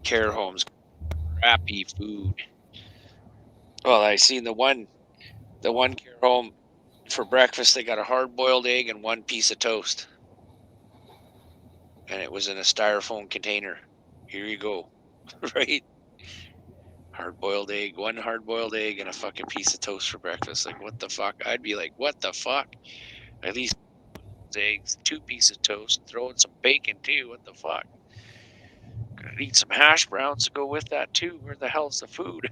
Speaker 6: care homes, crappy food. Well, I seen the one care home for breakfast. They got a hard-boiled egg and one piece of toast, and it was in a styrofoam container. Here you go, right? One hard-boiled egg, and a fucking piece of toast for breakfast. Like, what the fuck? I'd be like, what the fuck? At least eggs, 2 pieces of toast, throw in some bacon too. What the fuck? Gonna eat some hash browns to go with that too. Where the hell's the food?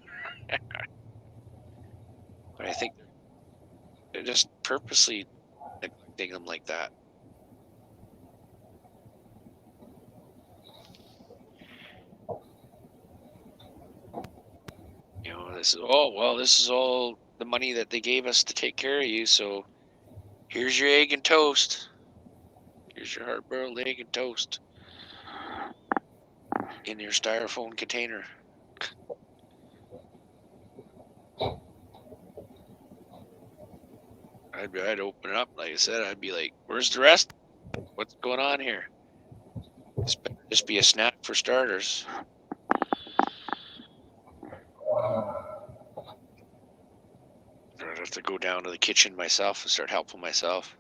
Speaker 6: But I think they're just purposely neglecting them like that. You know, this is all the money that they gave us to take care of you. So here's your egg and toast. Here's your hard-boiled egg and toast in your styrofoam container. I'd open it up, like I said. I'd be like, "Where's the rest? What's going on here? This better just be a snack for starters." I'd have to go down to the kitchen myself and start helping myself.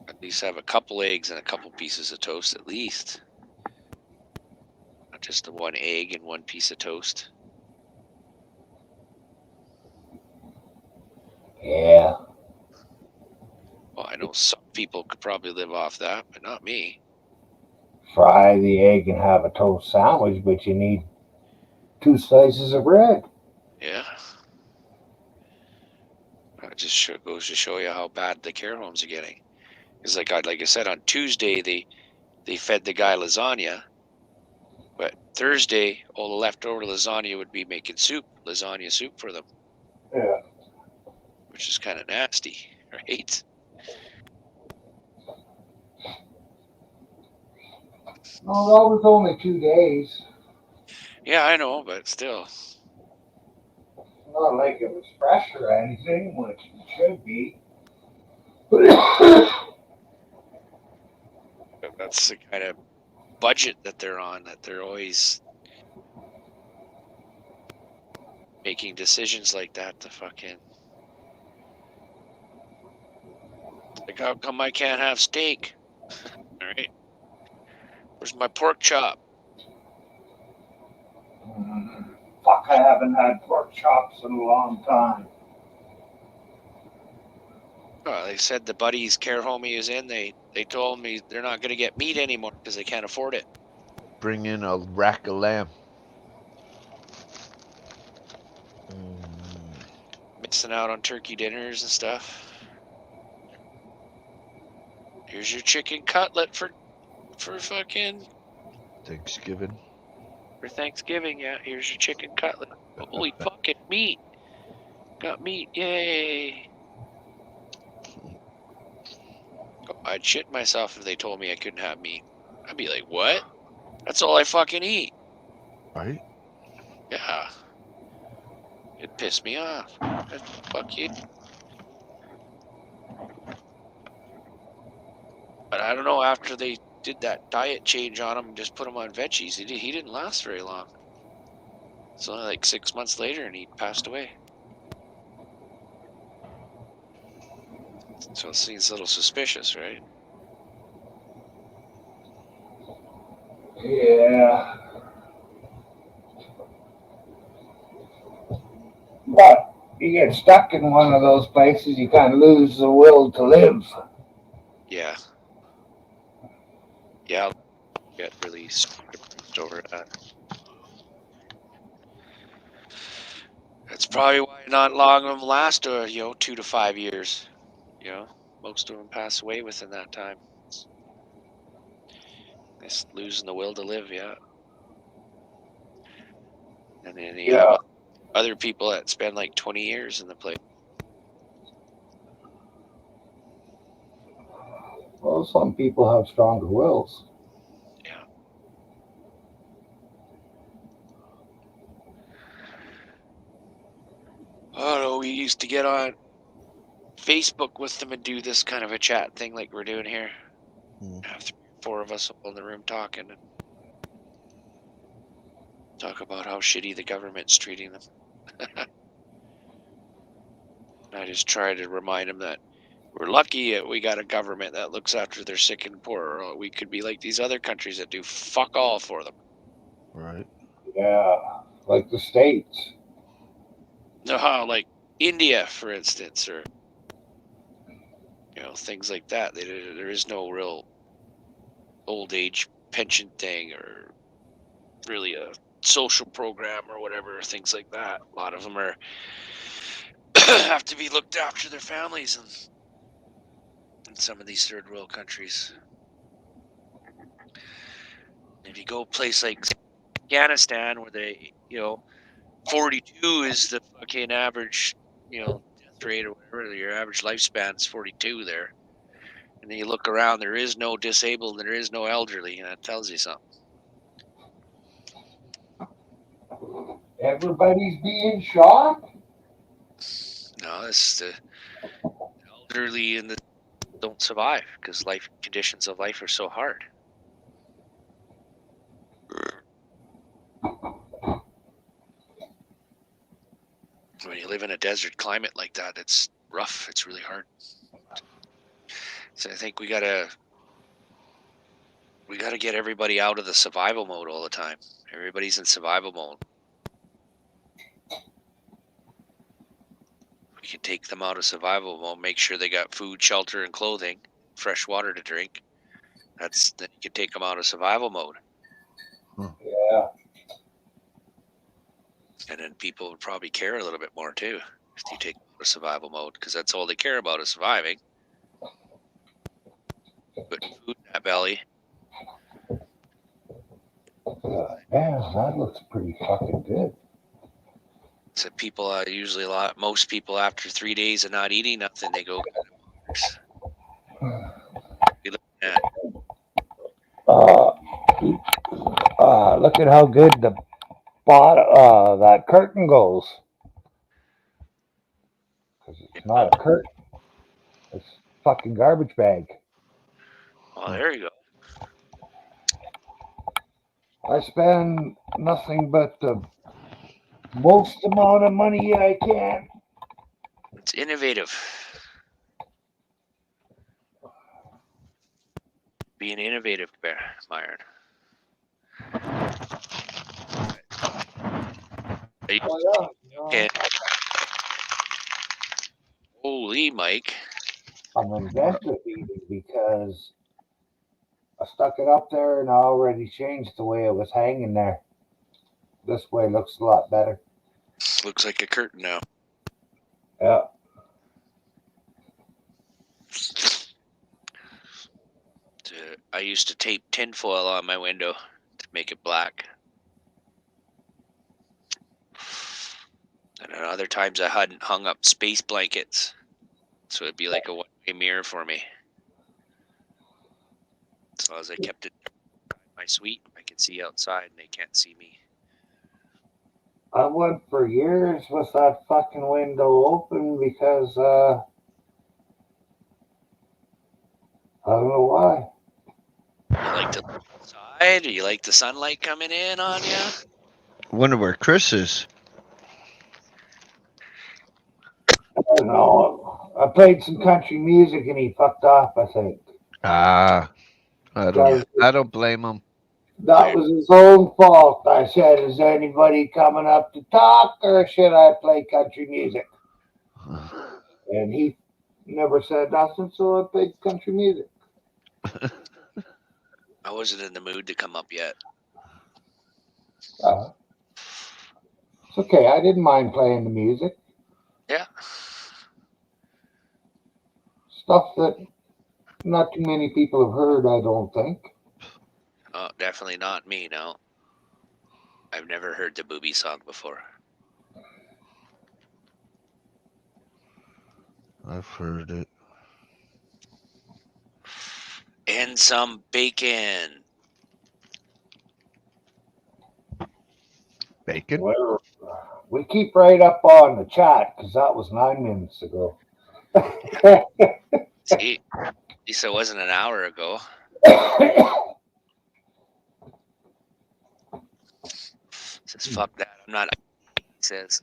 Speaker 6: At least have a couple eggs and a couple pieces of toast at least. Not just the one egg and one piece of toast.
Speaker 1: Yeah.
Speaker 6: Well, I know some people could probably live off that, but not me.
Speaker 1: Fry the egg and have a toast sandwich, but you need 2 slices of bread.
Speaker 6: Yeah. That just goes to show you how bad the care homes are getting. Because like I said, on Tuesday they fed the guy lasagna, but Thursday all the leftover lasagna would be making lasagna soup for them.
Speaker 1: Yeah.
Speaker 6: Which is kind of nasty, right?
Speaker 1: No, that was only 2 days.
Speaker 6: Yeah, I know, but still.
Speaker 1: Not like it was fresh or anything, which it should be.
Speaker 6: That's the kind of budget that they're on, that they're always making decisions like that to fucking. Like, how come I can't have steak? All right. Where's my pork chop?
Speaker 1: Fuck, I haven't had pork chops in a long time.
Speaker 6: Oh, they said the buddy's care home he was in, they told me they're not going to get meat anymore because they can't afford it.
Speaker 7: Bring in a rack of lamb.
Speaker 6: Missing out on turkey dinners and stuff. Here's your chicken cutlet for fucking
Speaker 7: Thanksgiving.
Speaker 6: for Thanksgiving. Yeah, here's your chicken cutlet. Holy fucking meat! Got meat! Yay! I'd shit myself if they told me I couldn't have meat. I'd be like, what? That's all I fucking eat.
Speaker 7: Right?
Speaker 6: Yeah. It pissed me off. Fuck you. But I don't know, after they did that diet change on him and just put him on veggies, he didn't last very long. It's only like 6 months later and he passed away. So it seems a little suspicious, right?
Speaker 1: Yeah. But you get stuck in one of those places, you kind of lose the will to live.
Speaker 6: Yeah. Yeah, I'll get really depressed over that. That's probably why not long of them last, 2 to 5 years. Most of them pass away within that time. It's losing the will to live, yeah. And then you have other people that spend like 20 years in the place.
Speaker 1: Well, some people have stronger wills.
Speaker 6: Yeah. Oh no, we used to get on Facebook with them and do this kind of a chat thing like we're doing here. Have 3 or 4 of us all in the room talking and talk about how shitty the government's treating them. I just try to remind them that we're lucky we got a government that looks after their sick and poor, or we could be like these other countries that do fuck all for them.
Speaker 7: Right.
Speaker 1: Yeah, like the States.
Speaker 6: No, like India, for instance, or things like that. There is no real old age pension thing, or really a social program or whatever, things like that. A lot of them are have to be looked after their families in some of these third world countries. If you go a place like Afghanistan, where they 42 is the fucking average death rate or whatever, your average lifespan is 42 there, and then you look around, there is no disabled, there is no elderly, and that tells you something.
Speaker 1: Everybody's being shot?
Speaker 6: No, it's the elderly and the don't survive because life conditions of life are so hard. When you live in a desert climate like that, it's rough. It's really hard. So I think we gotta get everybody out of the survival mode all the time. Everybody's in survival mode. We can take them out of survival mode, make sure they got food, shelter, and clothing, fresh water to drink. Then you can take them out of survival mode.
Speaker 1: Yeah.
Speaker 6: And then people would probably care a little bit more too if you take them out of survival mode, because that's all they care about is surviving. Put food in that belly.
Speaker 1: Yeah, that looks pretty fucking good.
Speaker 6: So people usually most people after 3 days of not eating nothing, they go.
Speaker 1: Look at how good the that curtain goes. 'Cause it's not a curtain. It's a fucking garbage bag.
Speaker 6: Oh, there you go.
Speaker 1: I spend nothing but the most amount of money I can.
Speaker 6: It's innovative. Being innovative, Myron.
Speaker 1: Oh,
Speaker 6: Okay. Holy Mike.
Speaker 1: I'm investigating because I stuck it up there and I already changed the way it was hanging there. This way looks a lot better.
Speaker 6: Looks like a curtain now.
Speaker 1: Yeah.
Speaker 6: I used to tape tinfoil on my window to make it black. And then other times I hadn't hung up space blankets. So it'd be like a one-way mirror for me. As long as I kept it in my suite, I can see outside and they can't see me.
Speaker 1: I went for years with that fucking window open because I don't know why.
Speaker 6: You like the outside? You like the sunlight coming in on you?
Speaker 7: Wonder where Chris is.
Speaker 1: I don't know. I played some country music and he fucked off, I think.
Speaker 7: I don't blame him.
Speaker 1: That was his own fault. I said, is anybody coming up to talk or should I play country music? And he never said nothing, so I played country music.
Speaker 6: I wasn't in the mood to come up yet.
Speaker 1: It's okay. I didn't mind playing the music.
Speaker 6: Yeah.
Speaker 1: Stuff that not too many people have heard, I don't think.
Speaker 6: Oh, definitely not me, no. I've never heard the Booby song before.
Speaker 7: I've heard it.
Speaker 6: And some bacon.
Speaker 7: Bacon?
Speaker 1: Well, we keep right up on the chat because that was 9 minutes ago.
Speaker 6: See, at least it wasn't an hour ago. Says, fuck that. I'm not. He says.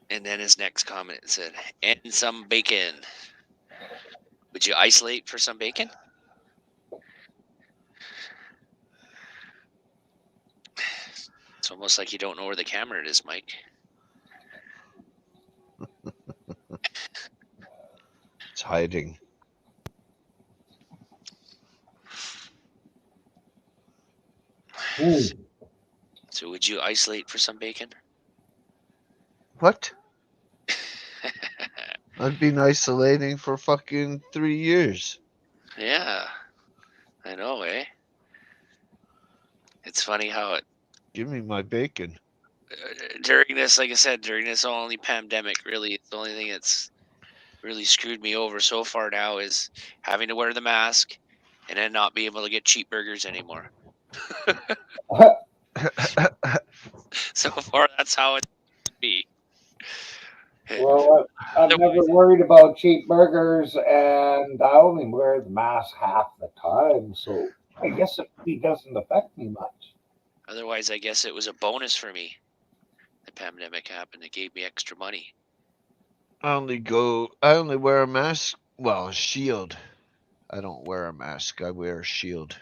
Speaker 6: And then his next comment said, and some bacon. Would you isolate for some bacon? It's almost like you don't know where the camera is, Mike.
Speaker 7: It's hiding.
Speaker 6: So would you isolate for some bacon?
Speaker 7: What? I've been isolating for fucking 3 years.
Speaker 6: Yeah, I know, eh? It's funny how it
Speaker 7: Give me my bacon.
Speaker 6: during this, like I said, during this only pandemic, really, it's the only thing that's really screwed me over so far now is having to wear the mask and then not be able to get cheap burgers anymore. So far, that's how it be.
Speaker 1: Well, I'm never worried about cheap burgers, and I only wear the mask half the time, so I guess it doesn't affect me much.
Speaker 6: Otherwise, I guess it was a bonus for me. The pandemic happened. It gave me extra money.
Speaker 7: I only wear a mask. Well, a shield. I don't wear a mask. I wear a shield.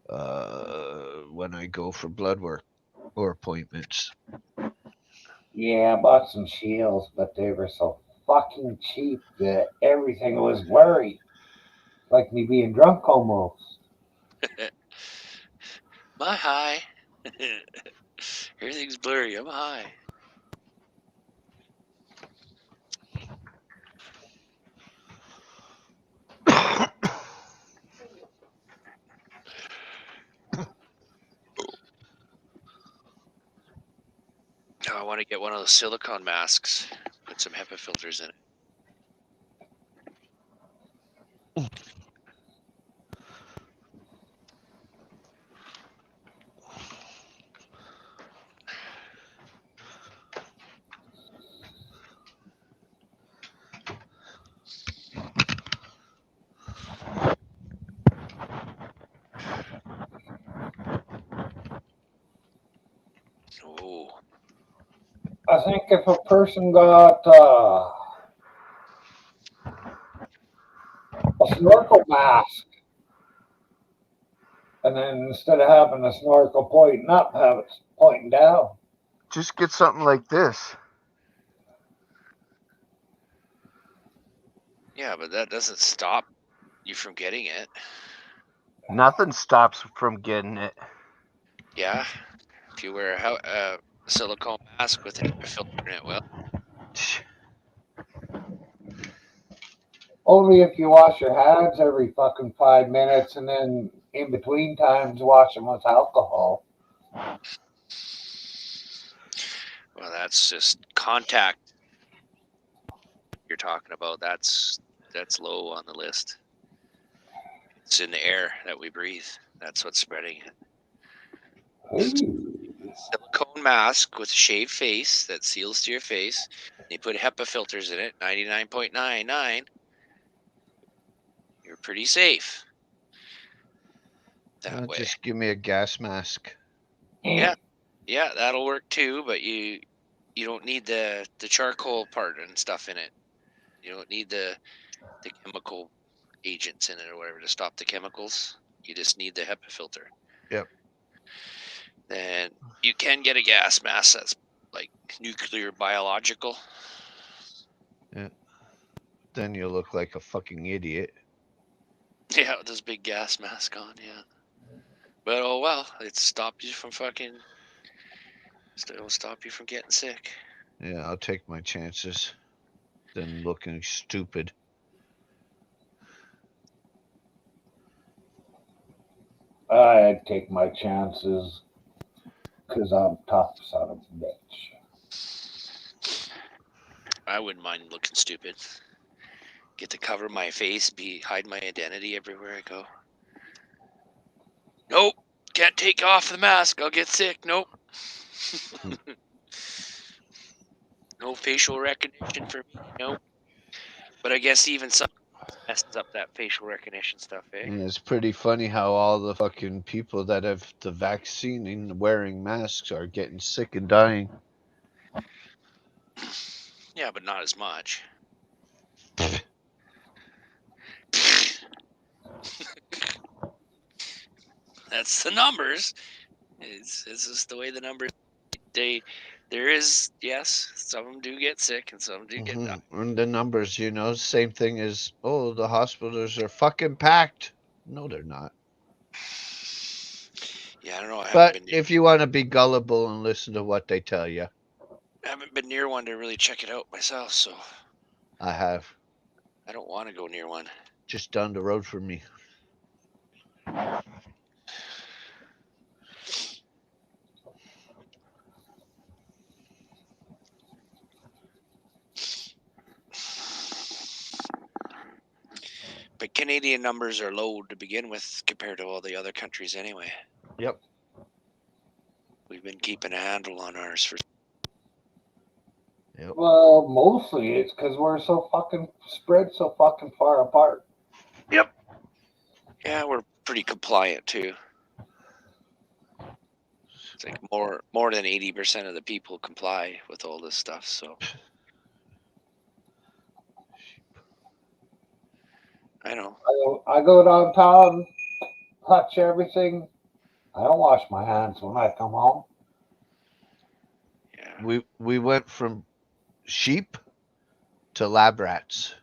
Speaker 7: When I go for blood work or appointments.
Speaker 1: Yeah, I bought some shields, but they were so fucking cheap that everything was blurry. Like me being drunk almost.
Speaker 6: My high. Everything's blurry. I'm high. Now I want to get one of those silicone masks. Put some HEPA filters in it.
Speaker 1: I think if a person got a snorkel mask, and then instead of having the snorkel pointing up, have it pointing down.
Speaker 7: Just get something like this.
Speaker 6: Yeah, but that doesn't stop you from getting it.
Speaker 8: Nothing stops from getting it.
Speaker 6: Yeah, if you wear a silicone mask with a filter in it, well,
Speaker 1: Only if you wash your hands every fucking 5 minutes, and then in between times wash them with alcohol.
Speaker 6: well, that's just contact you're talking about. That's low on the list. It's in the air that we breathe. That's what's spreading it. Silicone mask with a shaved face that seals to your face. They put HEPA filters in it, 99.99. You're pretty safe that way.
Speaker 7: Just give me a gas mask.
Speaker 6: Yeah, that'll work too. But you don't need the charcoal part and stuff in it. You don't need the chemical agents in it or whatever to stop the chemicals. You just need the HEPA filter.
Speaker 7: Yep.
Speaker 6: Then you can get a gas mask that's like nuclear biological.
Speaker 7: Yeah. Then you look like a fucking idiot.
Speaker 6: Yeah, with this big gas mask on, yeah. But oh well, it stopped you from fucking. It'll stop you from getting sick.
Speaker 7: Yeah, I'll take my chances. Than looking stupid.
Speaker 1: I'd take my chances because I'm tough son of a bitch.
Speaker 6: I wouldn't mind looking stupid. Get to cover my face, hide my identity everywhere I go. Nope, can't take off the mask. I'll get sick. Nope. No facial recognition for me. Nope. But I guess even some messes up that facial recognition stuff, eh?
Speaker 7: And it's pretty funny how all the fucking people that have the vaccine and wearing masks are getting sick and dying.
Speaker 6: Yeah, but not as much. That's the numbers. It's just the way the numbers. There is, yes, some of them do get sick and some do get die.
Speaker 7: And the numbers, same thing as, the hospitals are fucking packed. No, they're not.
Speaker 6: Yeah, I don't know.
Speaker 7: But if you want to be gullible and listen to what they tell you.
Speaker 6: I haven't been near one to really check it out myself, so.
Speaker 7: I have.
Speaker 6: I don't want to go near one.
Speaker 7: Just down the road from me.
Speaker 6: But Canadian numbers are low to begin with compared to all the other countries anyway.
Speaker 7: Yep.
Speaker 6: We've been keeping a handle on ours for.
Speaker 7: Yep.
Speaker 1: Well, mostly it's because we're so fucking spread so fucking far apart.
Speaker 6: Yep. Yeah, we're pretty compliant too. It's like more than 80% of the people comply with all this stuff, so. I know.
Speaker 1: I go downtown, touch everything. I don't wash my hands when I come home.
Speaker 6: Yeah.
Speaker 7: We went from sheep to lab rats.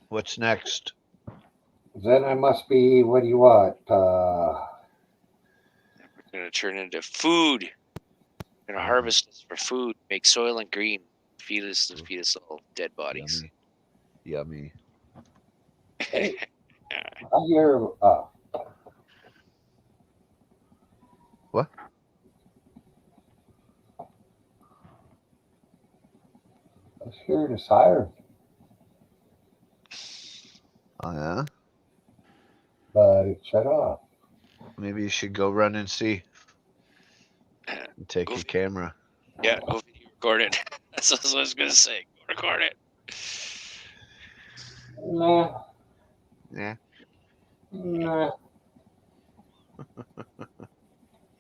Speaker 7: What's next?
Speaker 1: Then I must be, what do you want?
Speaker 6: We're going to turn into food. We're going to harvest this for food, make soil and green, feed us all dead bodies.
Speaker 7: Yummy.
Speaker 1: Hey, I hear,
Speaker 7: What?
Speaker 1: I was hearing a siren.
Speaker 7: Oh, yeah?
Speaker 1: But it shut off.
Speaker 7: Maybe you should go run and see. And take your camera.
Speaker 6: Yeah, go record it. That's what I was going to say. Go record it.
Speaker 1: Nah.
Speaker 7: Yeah.
Speaker 1: Nah.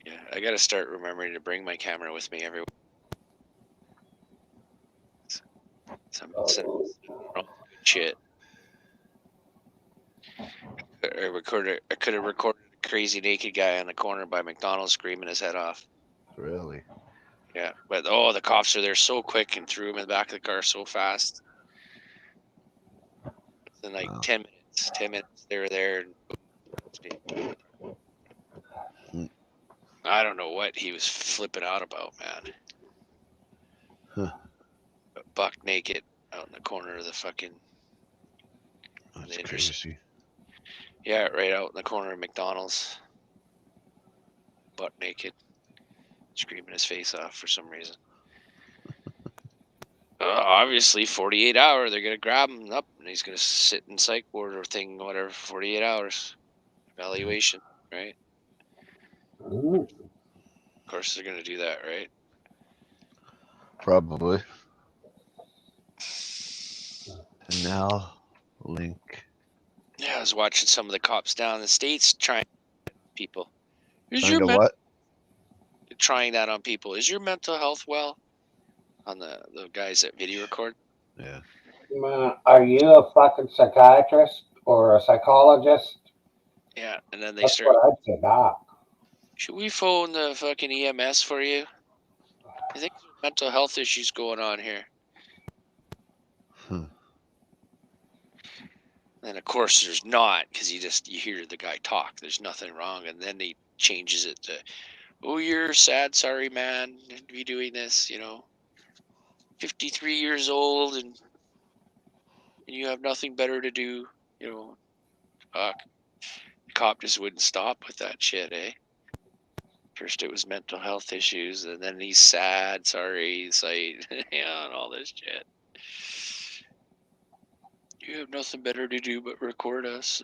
Speaker 6: Yeah, I gotta start remembering to bring my camera with me everywhere. Some good shit. I could have recorded a crazy naked guy on the corner by McDonald's screaming his head off.
Speaker 7: Really?
Speaker 6: Yeah, but the cops are there so quick and threw him in the back of the car so fast. In like
Speaker 7: Wow.
Speaker 6: 10 minutes. 10 minutes they were there.
Speaker 7: Hmm.
Speaker 6: I don't know what he was flipping out about, man.
Speaker 7: Huh.
Speaker 6: Buck naked out in the corner of the fucking.
Speaker 7: That's crazy.
Speaker 6: Yeah, right out in the corner of McDonald's. Buck naked. Screaming his face off for some reason. Obviously, 48 hours, they're going to grab him up and he's going to sit in psych ward or thing, whatever, 48 hours. Evaluation, right?
Speaker 1: Mm.
Speaker 6: Of course, they're going to do that, right?
Speaker 7: Probably. And now, Link.
Speaker 6: Yeah, I was watching some of the cops down in the States trying people.
Speaker 7: Trying to what?
Speaker 6: Trying that on people. Is your mental health well? On the guys that video record?
Speaker 7: Yeah.
Speaker 1: Are you a fucking psychiatrist or a psychologist?
Speaker 6: Yeah, and then they
Speaker 1: That's
Speaker 6: start.
Speaker 1: what I'd say, Doc.
Speaker 6: Should we phone the fucking EMS for you? I think there's mental health issues going on here. And of course there's not, because you hear the guy talk. There's nothing wrong, and then he changes it to, "Oh, you're sad, sorry man, to be doing this. 53 years old, and you have nothing better to do." Fuck. The cop just wouldn't stop with that shit, eh? First it was mental health issues, and then he's sad, sorry, sight, and all this shit. You have nothing better to do but record us.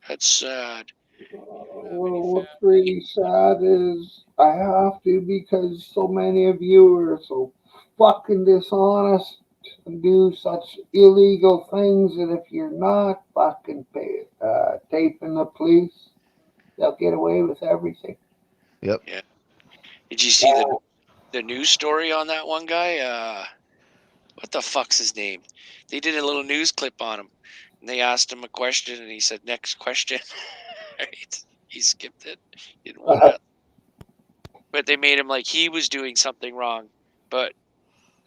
Speaker 6: That's sad.
Speaker 1: Well, what's really sad is I have to, because so many of you are so fucking dishonest and do such illegal things that if you're not fucking taping the police, they'll get away with everything.
Speaker 7: Yep.
Speaker 6: Yeah. Did you see the news story on that one guy? What the fuck's his name? They did a little news clip on him, and they asked him a question, and he said, "Next question." Right? He skipped it. He didn't want to. But they made him like he was doing something wrong. But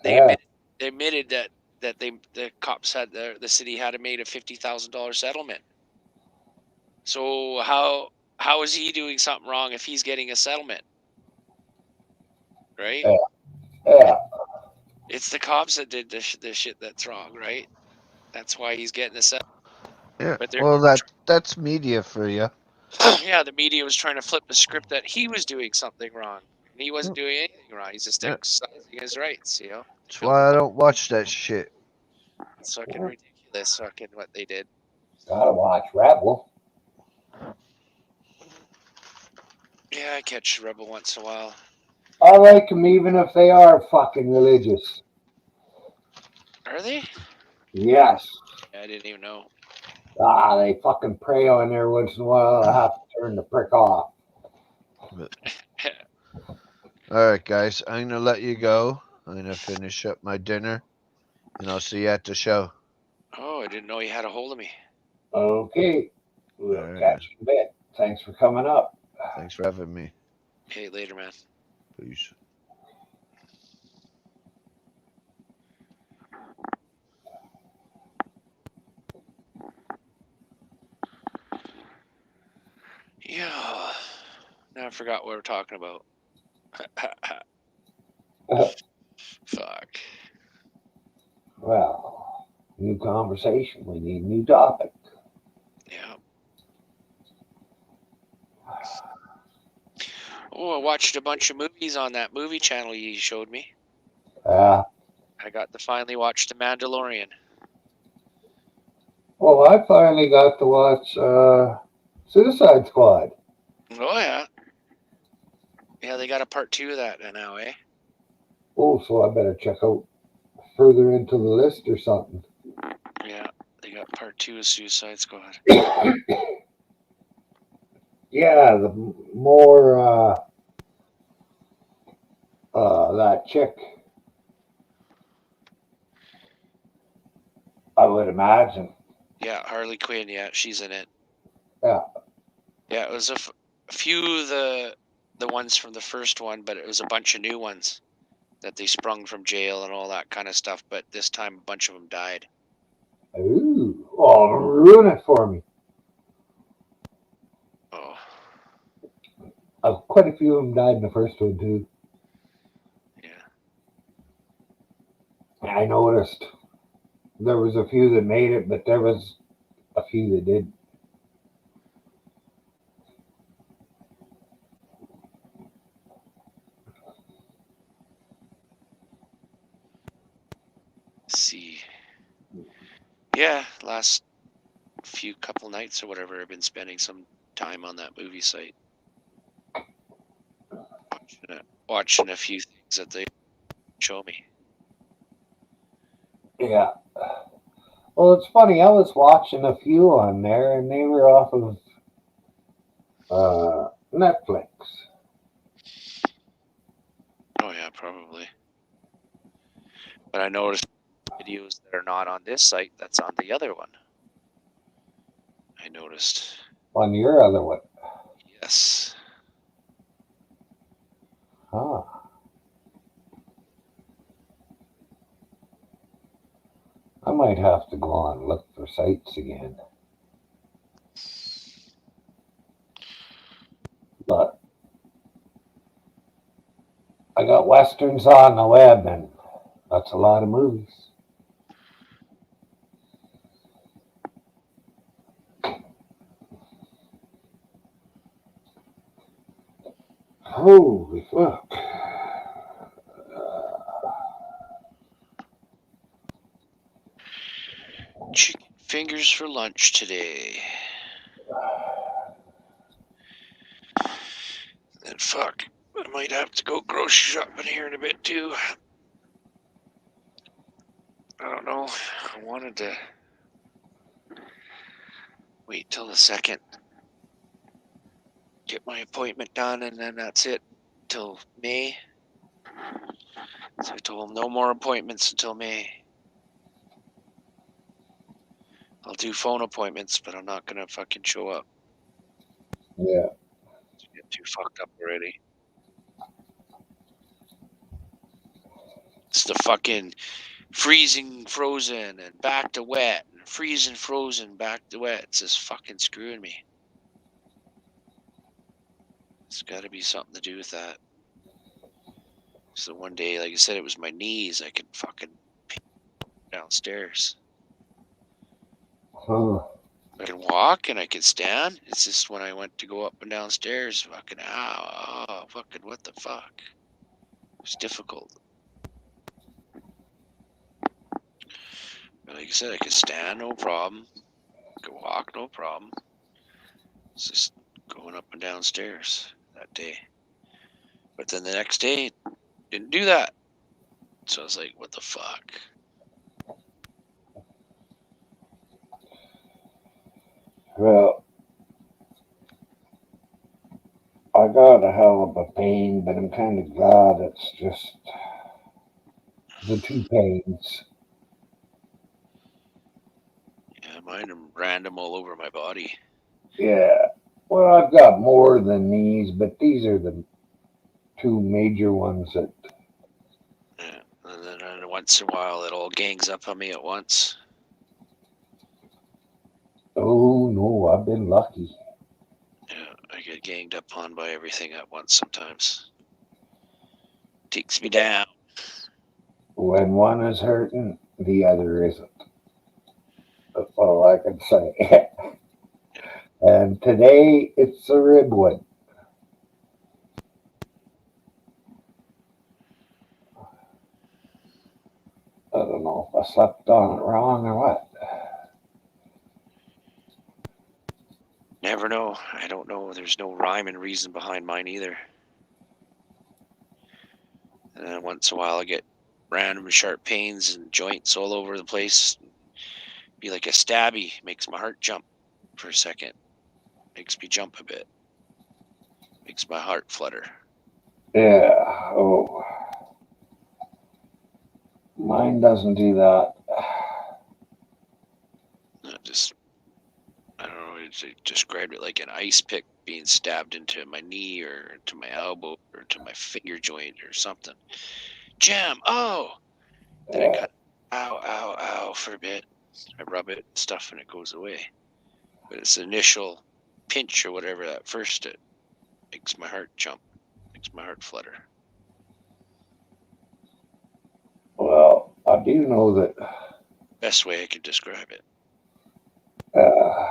Speaker 6: they admitted that the cops had the city had made a $50,000 settlement. So how is he doing something wrong if he's getting a settlement? Right?
Speaker 1: Yeah.
Speaker 6: It's the cops that did the shit that's wrong, right? That's why he's getting the settlement.
Speaker 7: Yeah.
Speaker 6: But
Speaker 7: Well, that's media for you.
Speaker 6: Yeah, the media was trying to flip the script that he was doing something wrong. And he wasn't doing anything wrong. He's just exercising his rights,
Speaker 7: That's why I don't watch that shit.
Speaker 6: It's fucking ridiculous, fucking what they did.
Speaker 1: Gotta watch Rebel.
Speaker 6: Yeah, I catch Rebel once in a while.
Speaker 1: I like them even if they are fucking religious.
Speaker 6: Are they?
Speaker 1: Yes.
Speaker 6: I didn't even know.
Speaker 1: They fucking pray on there once in a while. I have to turn the prick off.
Speaker 7: All right, guys. I'm going to let you go. I'm going to finish up my dinner, and I'll see you at the show.
Speaker 6: Oh, I didn't know you had a hold of me.
Speaker 1: Okay. We'll catch you in a bit. Thanks for coming up.
Speaker 7: Thanks for having me.
Speaker 6: Okay, later, man.
Speaker 7: Peace.
Speaker 6: Yeah. Now I forgot what we're talking about. Fuck.
Speaker 1: Well, new conversation. We need new topic.
Speaker 6: Yeah. Oh, I watched a bunch of movies on that movie channel you showed me.
Speaker 1: Yeah.
Speaker 6: I got to finally watch The Mandalorian.
Speaker 1: Well, I finally got to watch Suicide Squad.
Speaker 6: Oh, yeah. Yeah, they got a part 2 of that now, eh?
Speaker 1: Oh, so I better check out further into the list or something.
Speaker 6: Yeah, they got part 2 of Suicide Squad.
Speaker 1: Yeah, the more That chick. I would imagine.
Speaker 6: Yeah, Harley Quinn. Yeah, she's in it.
Speaker 1: Yeah.
Speaker 6: Yeah, it was a few of the ones from the first one, but it was a bunch of new ones that they sprung from jail and all that kind of stuff. But this time, a bunch of them died.
Speaker 1: Ooh. Oh, ruin it for me.
Speaker 6: Oh,
Speaker 1: Quite a few of them died in the first one, too.
Speaker 6: yeah.
Speaker 1: I noticed. There was a few that made it, but there was a few that did.
Speaker 6: Let's see. Yeah, last few couple nights or whatever, I've been spending some time on that movie site. Watching a few things that they show me.
Speaker 1: Yeah. Well, it's funny. I was watching a few on there, and they were off of Netflix.
Speaker 6: Oh yeah, probably. But I noticed videos that are not on this site, that's on the other one. I noticed.
Speaker 1: On your other one.
Speaker 6: Yes.
Speaker 1: Huh. I might have to go on and look for sites again. But I got westerns on the web, and that's a lot of movies. Holy fuck.
Speaker 6: Chicken fingers for lunch today. And fuck, I might have to go grocery shopping here in a bit too. I don't know. I wanted to wait till the second. Get my appointment done, and then that's it till May. So I told him no more appointments until May. I'll do phone appointments, but I'm not gonna fucking show up.
Speaker 1: Yeah.
Speaker 6: I get too fucked up already. It's the fucking freezing frozen and back to wet, and freezing frozen back to wet. It's just fucking screwing me. It's got to be something to do with that. So one day, like I said, it was my knees. I could fucking downstairs.
Speaker 1: Huh.
Speaker 6: I can walk and I can stand. It's just when I went to go up and downstairs, fucking ow, fucking what the fuck. It's difficult. But like I said, I could stand, no problem. I could walk, no problem. It's just going up and downstairs that day. But then the next day, didn't do that. So I was like, what the fuck?
Speaker 1: Well, I got a hell of a pain, but I'm kind of glad it's just the two pains.
Speaker 6: Yeah, mine are random all over my body.
Speaker 1: Yeah. Well, I've got more than these, but these are the two major ones that.
Speaker 6: Yeah. And then once in a while, it all gangs up on me at once.
Speaker 1: Oh no, I've been lucky.
Speaker 6: Yeah, I get ganged up on by everything at once sometimes. Takes me down.
Speaker 1: When one is hurting, the other isn't. That's all I can say. And today it's a rib one. I don't know if I slept on it wrong or what.
Speaker 6: Never know. I don't know. There's no rhyme and reason behind mine either. And then once in a while, I get random sharp pains and joints all over the place. Be like a stabby. Makes my heart jump for a second. Makes me jump a bit. Makes my heart flutter.
Speaker 1: Yeah. Oh. Mine doesn't do that.
Speaker 6: I don't know, it described it like an ice pick being stabbed into my knee or to my elbow or to my finger joint or something. Jam, oh! Then I
Speaker 1: Yeah.
Speaker 6: kind of, ow for a bit. I rub it, stuff, and it goes away. But it's the initial pinch or whatever that first, it makes my heart jump, makes my heart flutter.
Speaker 1: Well, I do know that
Speaker 6: Best way I could describe it.
Speaker 1: uh,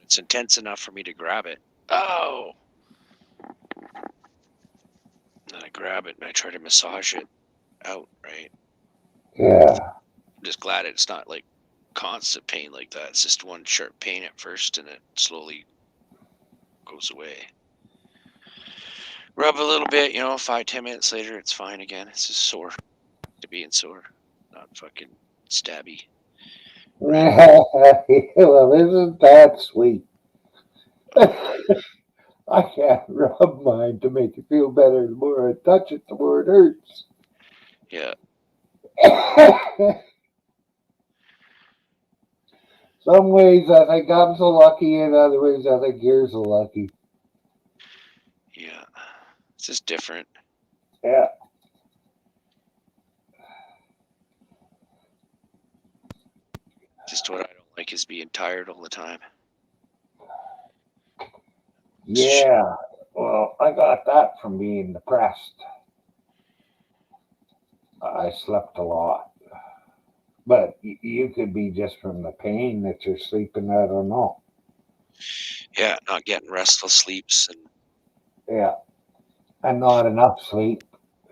Speaker 6: It's intense enough for me to grab it. Oh! And I grab it and I try to massage it out, right?
Speaker 1: yeah,
Speaker 6: I'm just glad it's not like constant pain like that. It's just one sharp pain at first and it slowly goes away. Rub a little bit, 5-10 minutes later, it's fine again. It's just sore to being sore, not fucking stabby.
Speaker 1: well, isn't that sweet? I can't rub mine to make it feel better. The more I touch it, the more it hurts.
Speaker 6: Yeah.
Speaker 1: Some ways I think I'm so lucky, and other ways I think you're so lucky.
Speaker 6: Yeah. It's just different.
Speaker 1: Yeah.
Speaker 6: Just what I don't like is being tired all the time.
Speaker 1: Yeah. Well, I got that from being depressed. I slept a lot. But you could be just from the pain that you're sleeping. I don't know.
Speaker 6: Yeah, not getting restful sleeps and
Speaker 1: Yeah. And not enough sleep.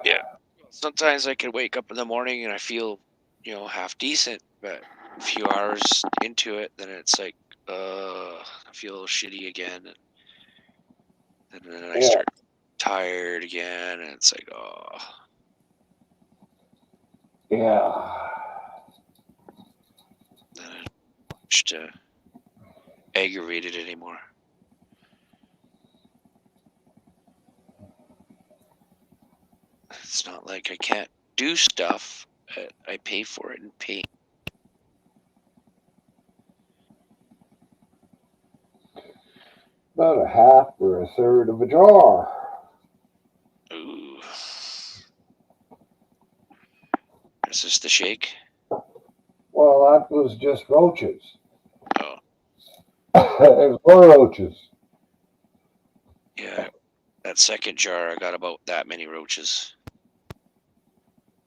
Speaker 6: yeah. Sometimes I can wake up in the morning and I feel, half decent, but a few hours into it, then it's like, I feel a little shitty again, and then I
Speaker 1: Yeah.
Speaker 6: start tired again, and it's like, oh,
Speaker 1: Yeah.
Speaker 6: then I'm just aggravated anymore. It's not like I can't do stuff, but I pay for it in pain.
Speaker 1: About a half or a third of a jar.
Speaker 6: Ooh. Is this the shake?
Speaker 1: Well, that was just roaches.
Speaker 6: Oh,
Speaker 1: There's more roaches.
Speaker 6: yeah. That second jar, I got about that many roaches.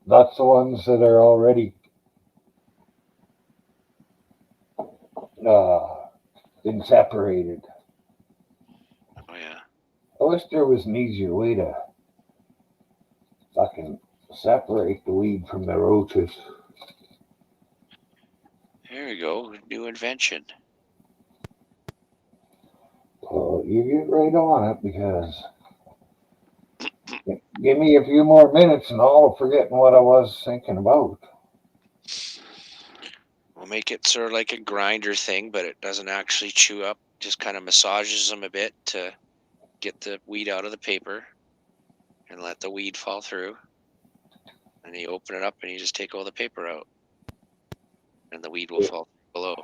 Speaker 1: That's the ones that are already been separated.
Speaker 6: Oh, yeah.
Speaker 1: I wish there was an easier way to fucking separate the weed from the roaches.
Speaker 6: There we go. New invention.
Speaker 1: Well, you get right on it because give me a few more minutes and I'll have forgotten what I was thinking about.
Speaker 6: We'll make it sort of like a grinder thing, but it doesn't actually chew up. Just kind of massages them a bit to get the weed out of the paper and let the weed fall through. And you open it up and you just take all the paper out. And the weed will fall below.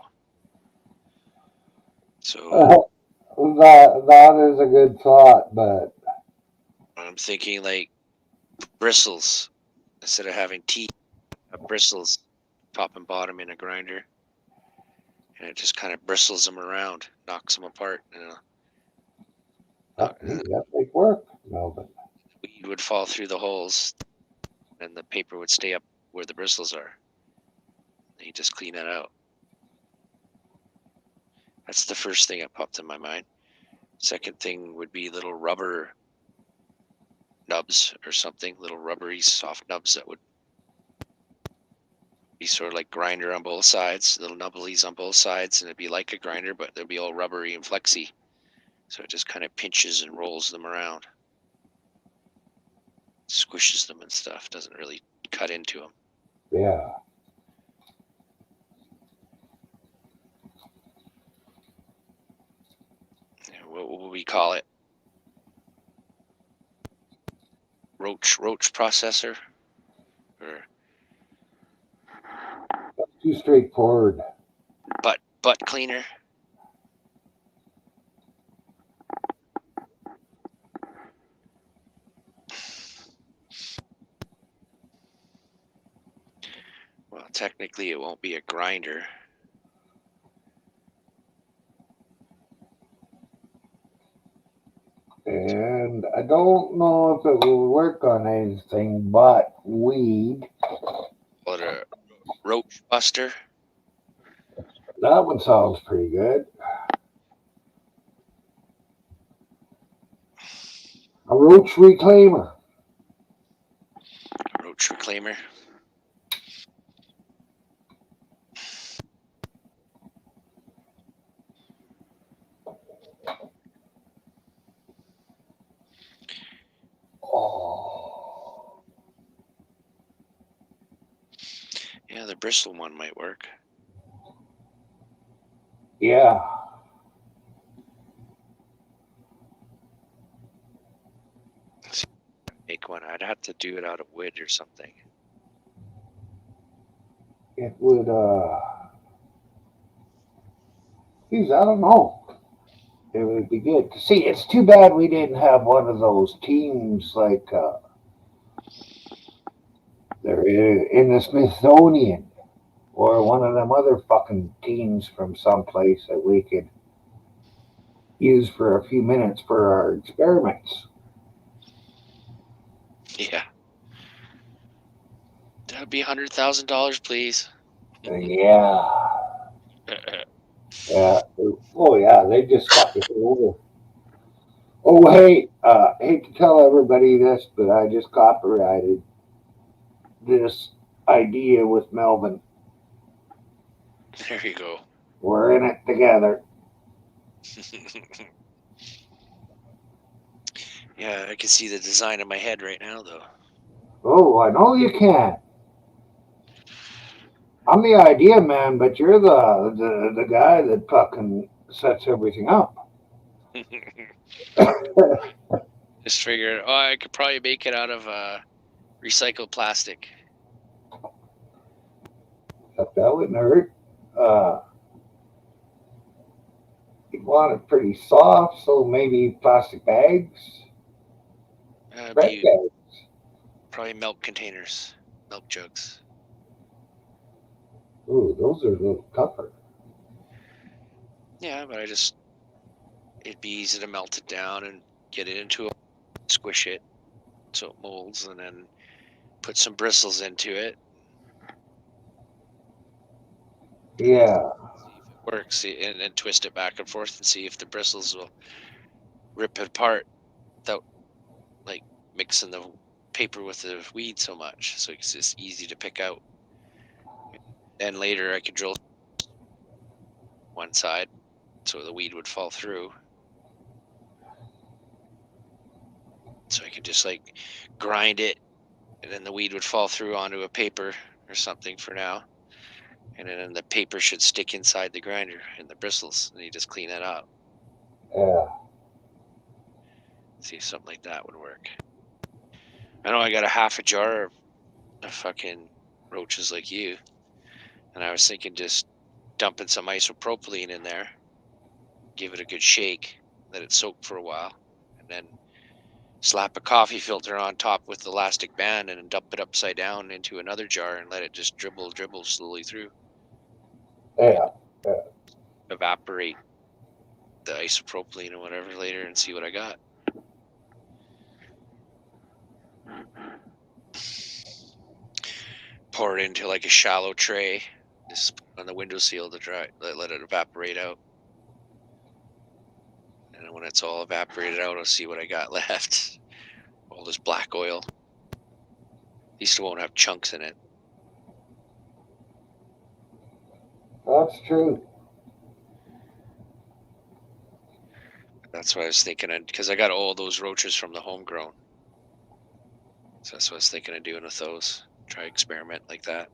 Speaker 6: So
Speaker 1: That is a good thought, but
Speaker 6: I'm thinking like bristles. Instead of having teeth, bristles, top and bottom in a grinder. And it just kind of bristles them around, knocks them apart.
Speaker 1: that might work, Melvin.
Speaker 6: Weed would fall through the holes and the paper would stay up where the bristles are. And you just clean that out. That's the first thing that popped in my mind. Second thing would be little rubber nubs or something, little rubbery soft nubs that would be sort of like grinder on both sides, little nubblies on both sides, and it'd be like a grinder, but they'd be all rubbery and flexy. So it just kind of pinches and rolls them around. Squishes them and stuff, doesn't really cut into them.
Speaker 1: Yeah.
Speaker 6: What will we call it? Roach processor? Or
Speaker 1: Too straightforward.
Speaker 6: Butt cleaner. Well, technically, it won't be a grinder.
Speaker 1: And I don't know if it will work on anything but weed.
Speaker 6: What a roach buster.
Speaker 1: That one sounds pretty good. A roach reclaimer.
Speaker 6: Roach reclaimer.
Speaker 1: Oh.
Speaker 6: Yeah, the bristle one might work.
Speaker 1: Yeah.
Speaker 6: Make one. I'd have to do it out of wood or something.
Speaker 1: It would, geez, I don't know. It would be good. See, it's too bad we didn't have one of those teams like, they're in the Smithsonian or one of them other fucking teams from someplace that we could use for a few minutes for our experiments.
Speaker 6: Yeah. That'd be $100,000, please.
Speaker 1: Yeah. Yeah. Oh, yeah. They just got this over. Oh, hey. Hate to tell everybody this, but I just copyrighted this idea with Melvin.
Speaker 6: There you go.
Speaker 1: We're in it together.
Speaker 6: Yeah, I can see the design in my head right now, though.
Speaker 1: Oh, I know you can. I'm the idea man, but you're the guy that fucking sets everything up.
Speaker 6: Just figured, I could probably make it out of recycled plastic.
Speaker 1: But that wouldn't hurt. You'd want it pretty soft, so maybe plastic bags. Bread bags.
Speaker 6: Probably milk containers, milk jugs.
Speaker 1: Ooh, those are a little tougher.
Speaker 6: Yeah, but it'd be easy to melt it down and get it into squish it so it molds, and then put some bristles into it.
Speaker 1: Yeah.
Speaker 6: See if it works, and then twist it back and forth and see if the bristles will rip it apart without like mixing the paper with the weed so much, so it's just easy to pick out. Then later I could drill one side so the weed would fall through, so I could just like grind it, and then the weed would fall through onto a paper or something for now, and then the paper should stick inside the grinder and the bristles, and you just clean it up.
Speaker 1: Yeah.
Speaker 6: See if something like that would work. I know I got a half a jar of fucking roaches like you, and I was thinking just dumping some isopropylene in there, give it a good shake, let it soak for a while, and then slap a coffee filter on top with the elastic band and dump it upside down into another jar and let it just dribble slowly through.
Speaker 1: Yeah.
Speaker 6: Evaporate the isopropylene or whatever later and see what I got. Pour it into like a shallow tray, just put it on the windowsill to dry, let it evaporate out. And when it's all evaporated out, I'll see what I got left. All this black oil. At least it won't have chunks in it.
Speaker 1: That's true.
Speaker 6: That's what I was thinking, because I got all those roaches from the homegrown. So that's what I was thinking of doing with those. Try experiment like that.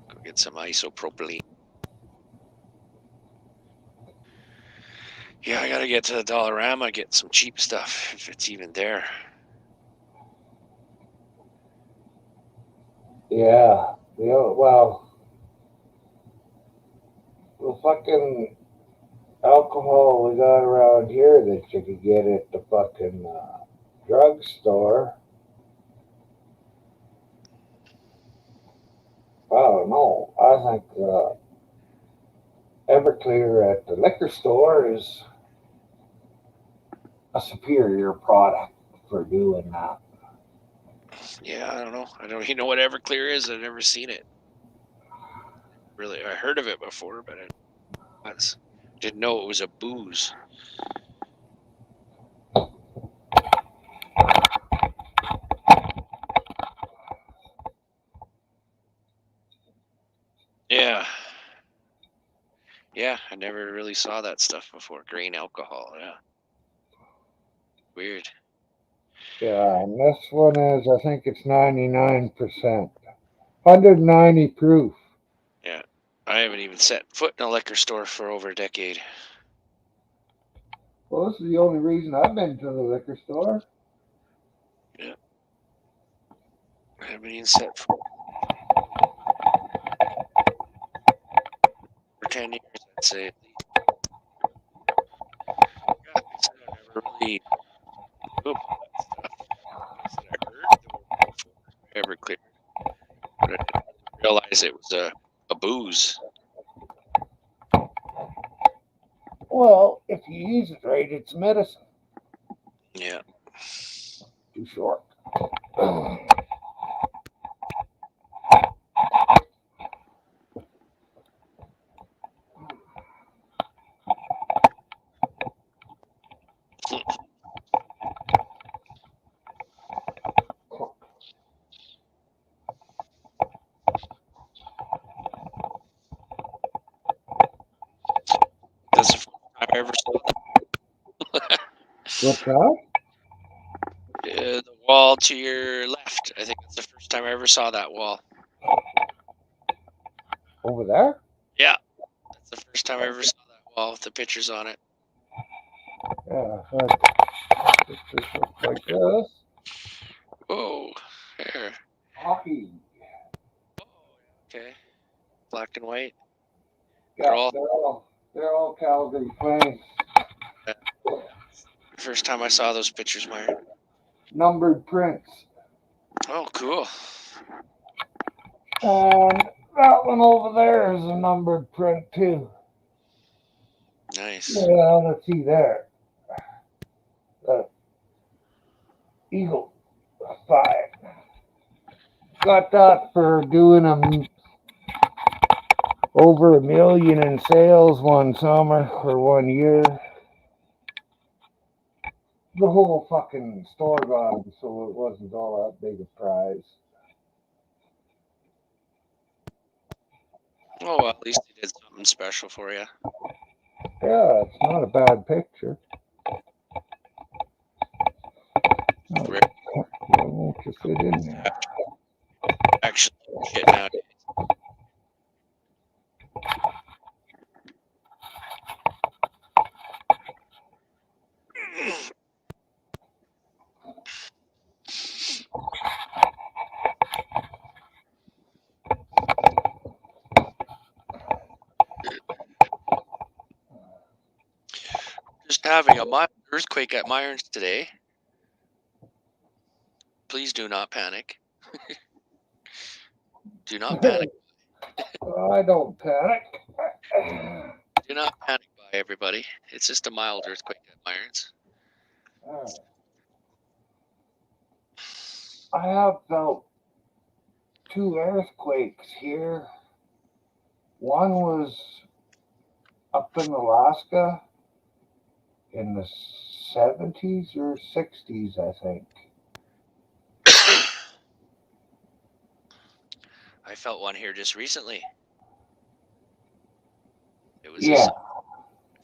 Speaker 6: Go get some isopropylene. Yeah, I gotta get to the Dollarama, get some cheap stuff, if it's even there.
Speaker 1: Yeah. Well, the fucking alcohol we got around here that you could get at the fucking drugstore. I don't know. I think Everclear at the liquor store is a superior product for doing that.
Speaker 6: Yeah, I don't know. I don't even know what Everclear is. I've never seen it. Really, I heard of it before, but I didn't know it was a booze. Yeah. Yeah, I never really saw that stuff before. Grain alcohol, yeah. Weird.
Speaker 1: Yeah, and this one is, I think it's 99%. 190 proof.
Speaker 6: Yeah. I haven't even set foot in a liquor store for over a decade.
Speaker 1: Well, this is the only reason I've been to the liquor store.
Speaker 6: Yeah. I haven't even set foot for 10 years, I'd say at least. Yeah, like I said, I never really knew about that stuff. Like I said, I heard the word before Everclear, but I didn't really realize it was a booze.
Speaker 1: Well, if you use it right, it's medicine.
Speaker 6: Yeah.
Speaker 1: Too short.
Speaker 6: That's the first time I ever saw that.
Speaker 1: What's that?
Speaker 6: The wall to your left. I think that's the first time I ever saw that wall.
Speaker 1: Over there?
Speaker 6: Yeah. That's the first time I ever saw that wall with the pictures on it.
Speaker 1: Yeah. Pictures look like this.
Speaker 6: Whoa. There.
Speaker 1: Hockey.
Speaker 6: Okay. Black and white.
Speaker 1: Yeah,
Speaker 6: They're all
Speaker 1: they're all Calgary Flames.
Speaker 6: first time I saw those pictures, Myron.
Speaker 1: Numbered prints.
Speaker 6: Oh, cool.
Speaker 1: And that one over there is a numbered print too.
Speaker 6: Nice.
Speaker 1: Yeah, let's see there. The Eagle 5. Got that for doing them over $1 million in sales one summer or 1 year. The whole fucking store got them, so it wasn't all that big a prize.
Speaker 6: Oh, well, at least they did something special for you.
Speaker 1: Yeah, it's not a bad picture.
Speaker 6: Rare.
Speaker 1: I'm interested in there.
Speaker 6: Actually, shit nowadays. Just having a mild earthquake at Myron's today. Please do not panic. Do not panic.
Speaker 1: I don't panic.
Speaker 6: Do not panic, by everybody. It's just a mild earthquake at Myron's.
Speaker 1: I have felt 2 earthquakes here. One was up in Alaska in the 70s or 60s, I think.
Speaker 6: I felt one here just recently. It was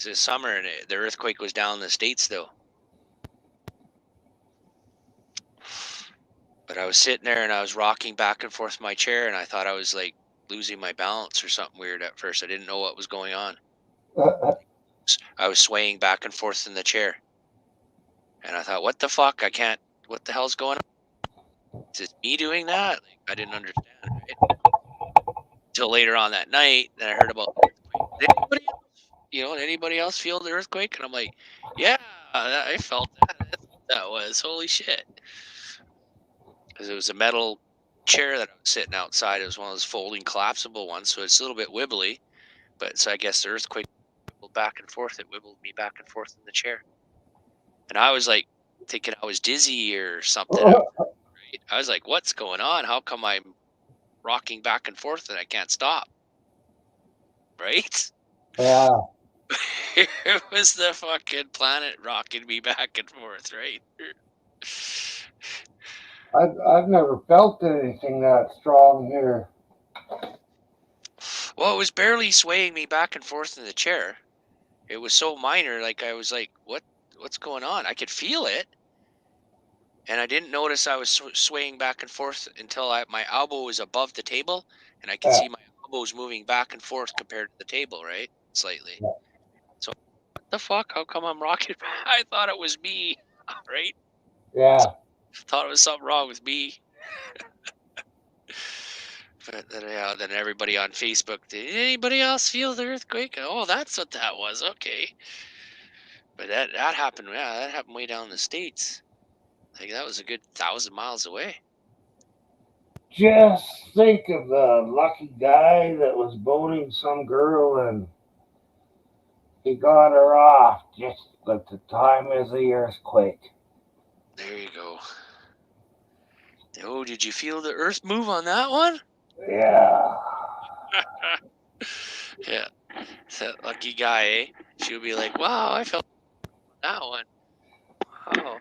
Speaker 6: this summer, and the earthquake was down in the States, though. But I was sitting there, and I was rocking back and forth in my chair, and I thought I was, like, losing my balance or something weird at first. I didn't know what was going on. I was swaying back and forth in the chair. And I thought, what the fuck? What the hell's going on? Is it me doing that? Like, I didn't understand, right? Till later on that night, then I heard about anybody else feel the earthquake? And I'm like, yeah, I felt that. That's what that was. Holy shit. Because it was a metal chair that I was sitting outside. It was one of those folding collapsible ones, so it's a little bit wibbly. But so I guess the earthquake wibbled back and forth. It wibbled me back and forth in the chair. And I was like thinking I was dizzy or something. Right? I was like, what's going on? How come I'm rocking back and forth and I can't stop? Right?
Speaker 1: Yeah.
Speaker 6: It was the fucking planet rocking me back and forth, right?
Speaker 1: I've never felt anything that strong here.
Speaker 6: Well, it was barely swaying me back and forth in the chair. It was so minor, like I was like, what's going on? I could feel it. And I didn't notice I was swaying back and forth until my elbow was above the table and I could see my elbows moving back and forth compared to the table, right? Slightly.
Speaker 1: Yeah.
Speaker 6: So what the fuck? How come I'm rocking? I thought it was me, right?
Speaker 1: Yeah.
Speaker 6: Thought it was something wrong with me. But then everybody on Facebook, did anybody else feel the earthquake? Oh, that's what that was. Okay. But that happened. Yeah, that happened way down in the States. Like that was a good 1,000 miles away.
Speaker 1: Just think of the lucky guy that was boning some girl and he got her off just at the time of the earthquake.
Speaker 6: There you go. Oh, did you feel the earth move on that one?
Speaker 1: Yeah.
Speaker 6: Yeah. That lucky guy, eh? She'll be like, wow, I felt that one. Wow.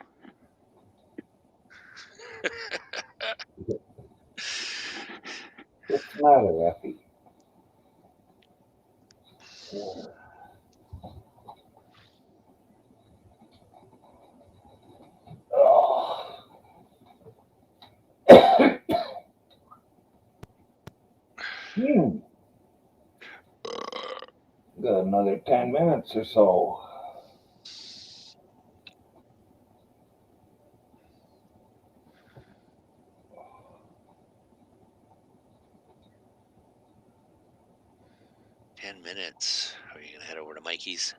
Speaker 1: What's the matter, Effie? Oh. Got another 10 minutes or so.
Speaker 6: Minutes. Are you gonna head over to Mikey's?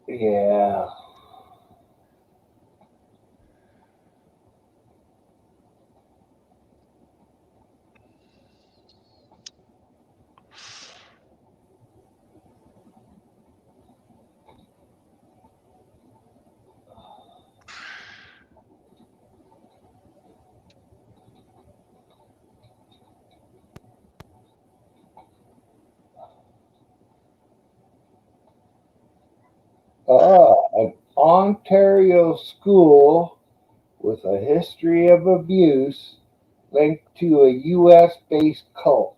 Speaker 1: Yeah. An Ontario school with a history of abuse linked to a U.S. based cult.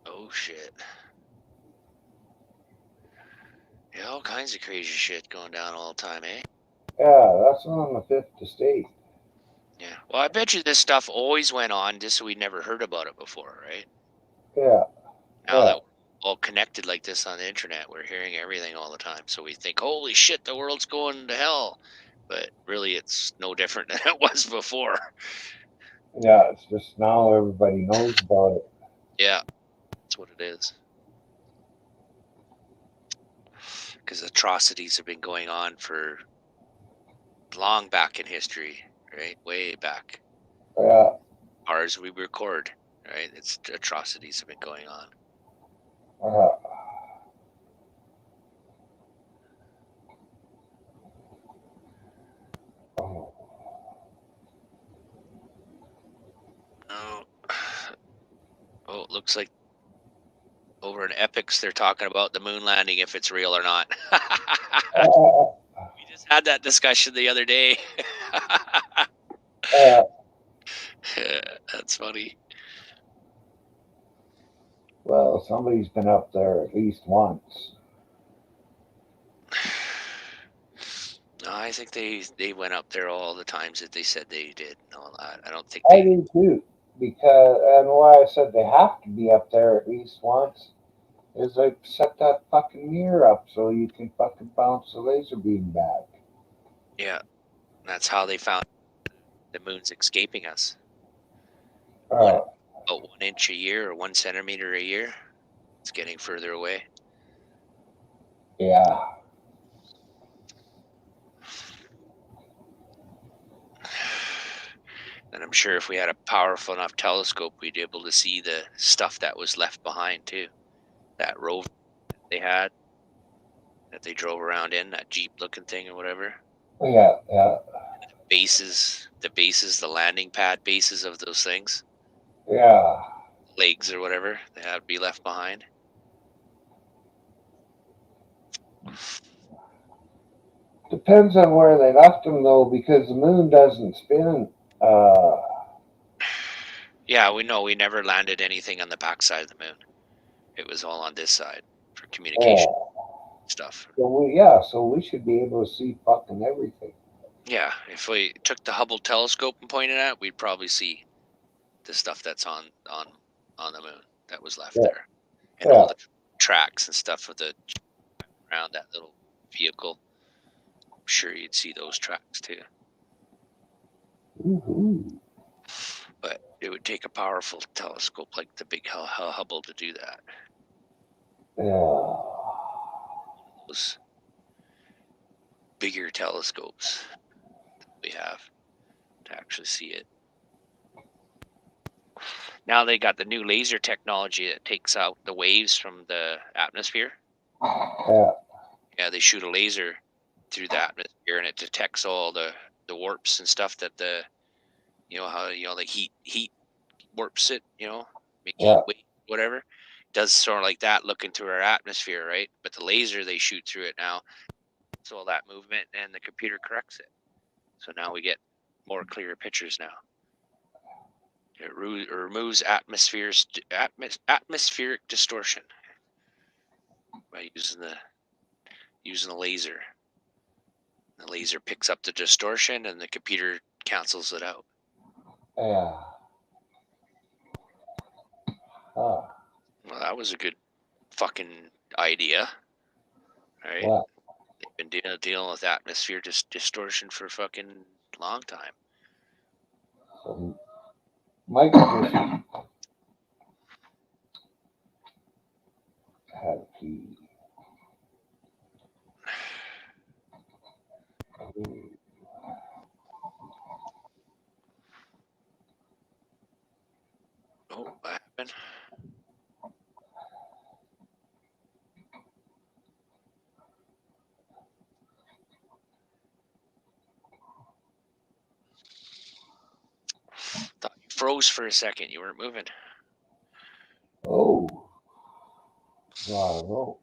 Speaker 6: Oh shit. Yeah, all kinds of crazy shit going down all the time, eh?
Speaker 1: Yeah, that's on the Fifth Estate.
Speaker 6: Yeah. Well, I bet you this stuff always went on just so we never heard about it before, right?
Speaker 1: Yeah.
Speaker 6: Now that we're all connected like this on the internet, we're hearing everything all the time. So we think, holy shit, the world's going to hell. But really, it's no different than it was before.
Speaker 1: Yeah, it's just now everybody knows about it.
Speaker 6: Yeah, that's what it is. Because atrocities have been going on for long back in history, right? Way back.
Speaker 1: Yeah.
Speaker 6: Ours we record, right? It's atrocities have been going on.
Speaker 1: Oh.
Speaker 6: Oh, it looks like over in Epics they're talking about the moon landing, if it's real or not. We just had that discussion the other day. That's funny.
Speaker 1: Well, somebody's been up there at least once.
Speaker 6: No, I think they went up there all the times that they said they did. No, I don't think
Speaker 1: I do too. Because, and why I said they have to be up there at least once is they set that fucking mirror up so you can fucking bounce the laser beam back.
Speaker 6: Yeah, that's how they found the moon's escaping us. about 1 inch a year or 1 centimeter a year. It's getting further away.
Speaker 1: Yeah.
Speaker 6: And I'm sure if we had a powerful enough telescope, we'd be able to see the stuff that was left behind too. That rover they had that they drove around in, that Jeep looking thing or whatever.
Speaker 1: Yeah.
Speaker 6: Bases, the landing pad bases of those things,
Speaker 1: Yeah.
Speaker 6: legs or whatever, they had to be left behind.
Speaker 1: Depends on where they left them though, because the moon doesn't spin.
Speaker 6: Yeah, we know we never landed anything on the backside of the moon. It was all on this side for communication stuff.
Speaker 1: So we should be able to see fucking everything.
Speaker 6: Yeah, if we took the Hubble telescope and pointed at it, we'd probably see the stuff that's on the moon that was left there, and all the tracks and stuff with the around that little vehicle. I'm sure you'd see those tracks too.
Speaker 1: Mm-hmm.
Speaker 6: But it would take a powerful telescope like the big Hubble to do that.
Speaker 1: Yeah.
Speaker 6: Those bigger telescopes we have to actually see it. Now they got the new laser technology that takes out the waves from the atmosphere.
Speaker 1: Yeah.
Speaker 6: Yeah, they shoot a laser through the atmosphere and it detects all the warps and stuff that the, how, like heat warps it, make heat wave, whatever. It does sort of like that looking through our atmosphere, right? But the laser they shoot through it now, so all that movement and the computer corrects it. So now we get more clear pictures now. It removes atmospheric distortion by using the laser. The laser picks up the distortion and the computer cancels it out.
Speaker 1: Yeah.
Speaker 6: Well, that was a good fucking idea, right?
Speaker 1: What?
Speaker 6: They've been dealing with atmosphere distortion for a fucking long time.
Speaker 1: So Mike just had a pee.
Speaker 6: Oh, what happened? Thought you froze for a second. You weren't moving.
Speaker 1: Oh. I don't know.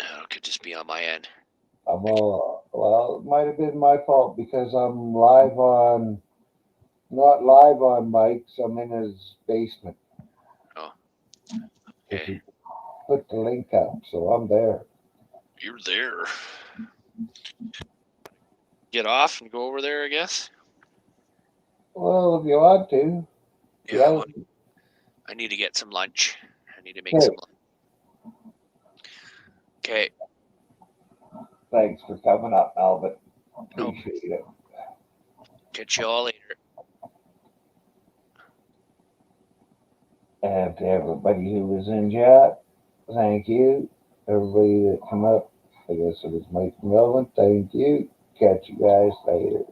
Speaker 6: Oh, it could just be on my end.
Speaker 1: Well, it might have been my fault because I'm not live on Mike's. I'm in his basement.
Speaker 6: Oh. Okay.
Speaker 1: He put the link up, so I'm there.
Speaker 6: You're there. Get off and go over there, I guess.
Speaker 1: Well, if you want to.
Speaker 6: Yeah. I need to get some lunch. I need to make some lunch. Okay.
Speaker 1: Thanks for coming up, Albert. Appreciate it.
Speaker 6: Catch you all later.
Speaker 1: And to everybody who was in chat, thank you. Everybody that come up, I guess it was Mike Melvin, thank you. Catch you guys later.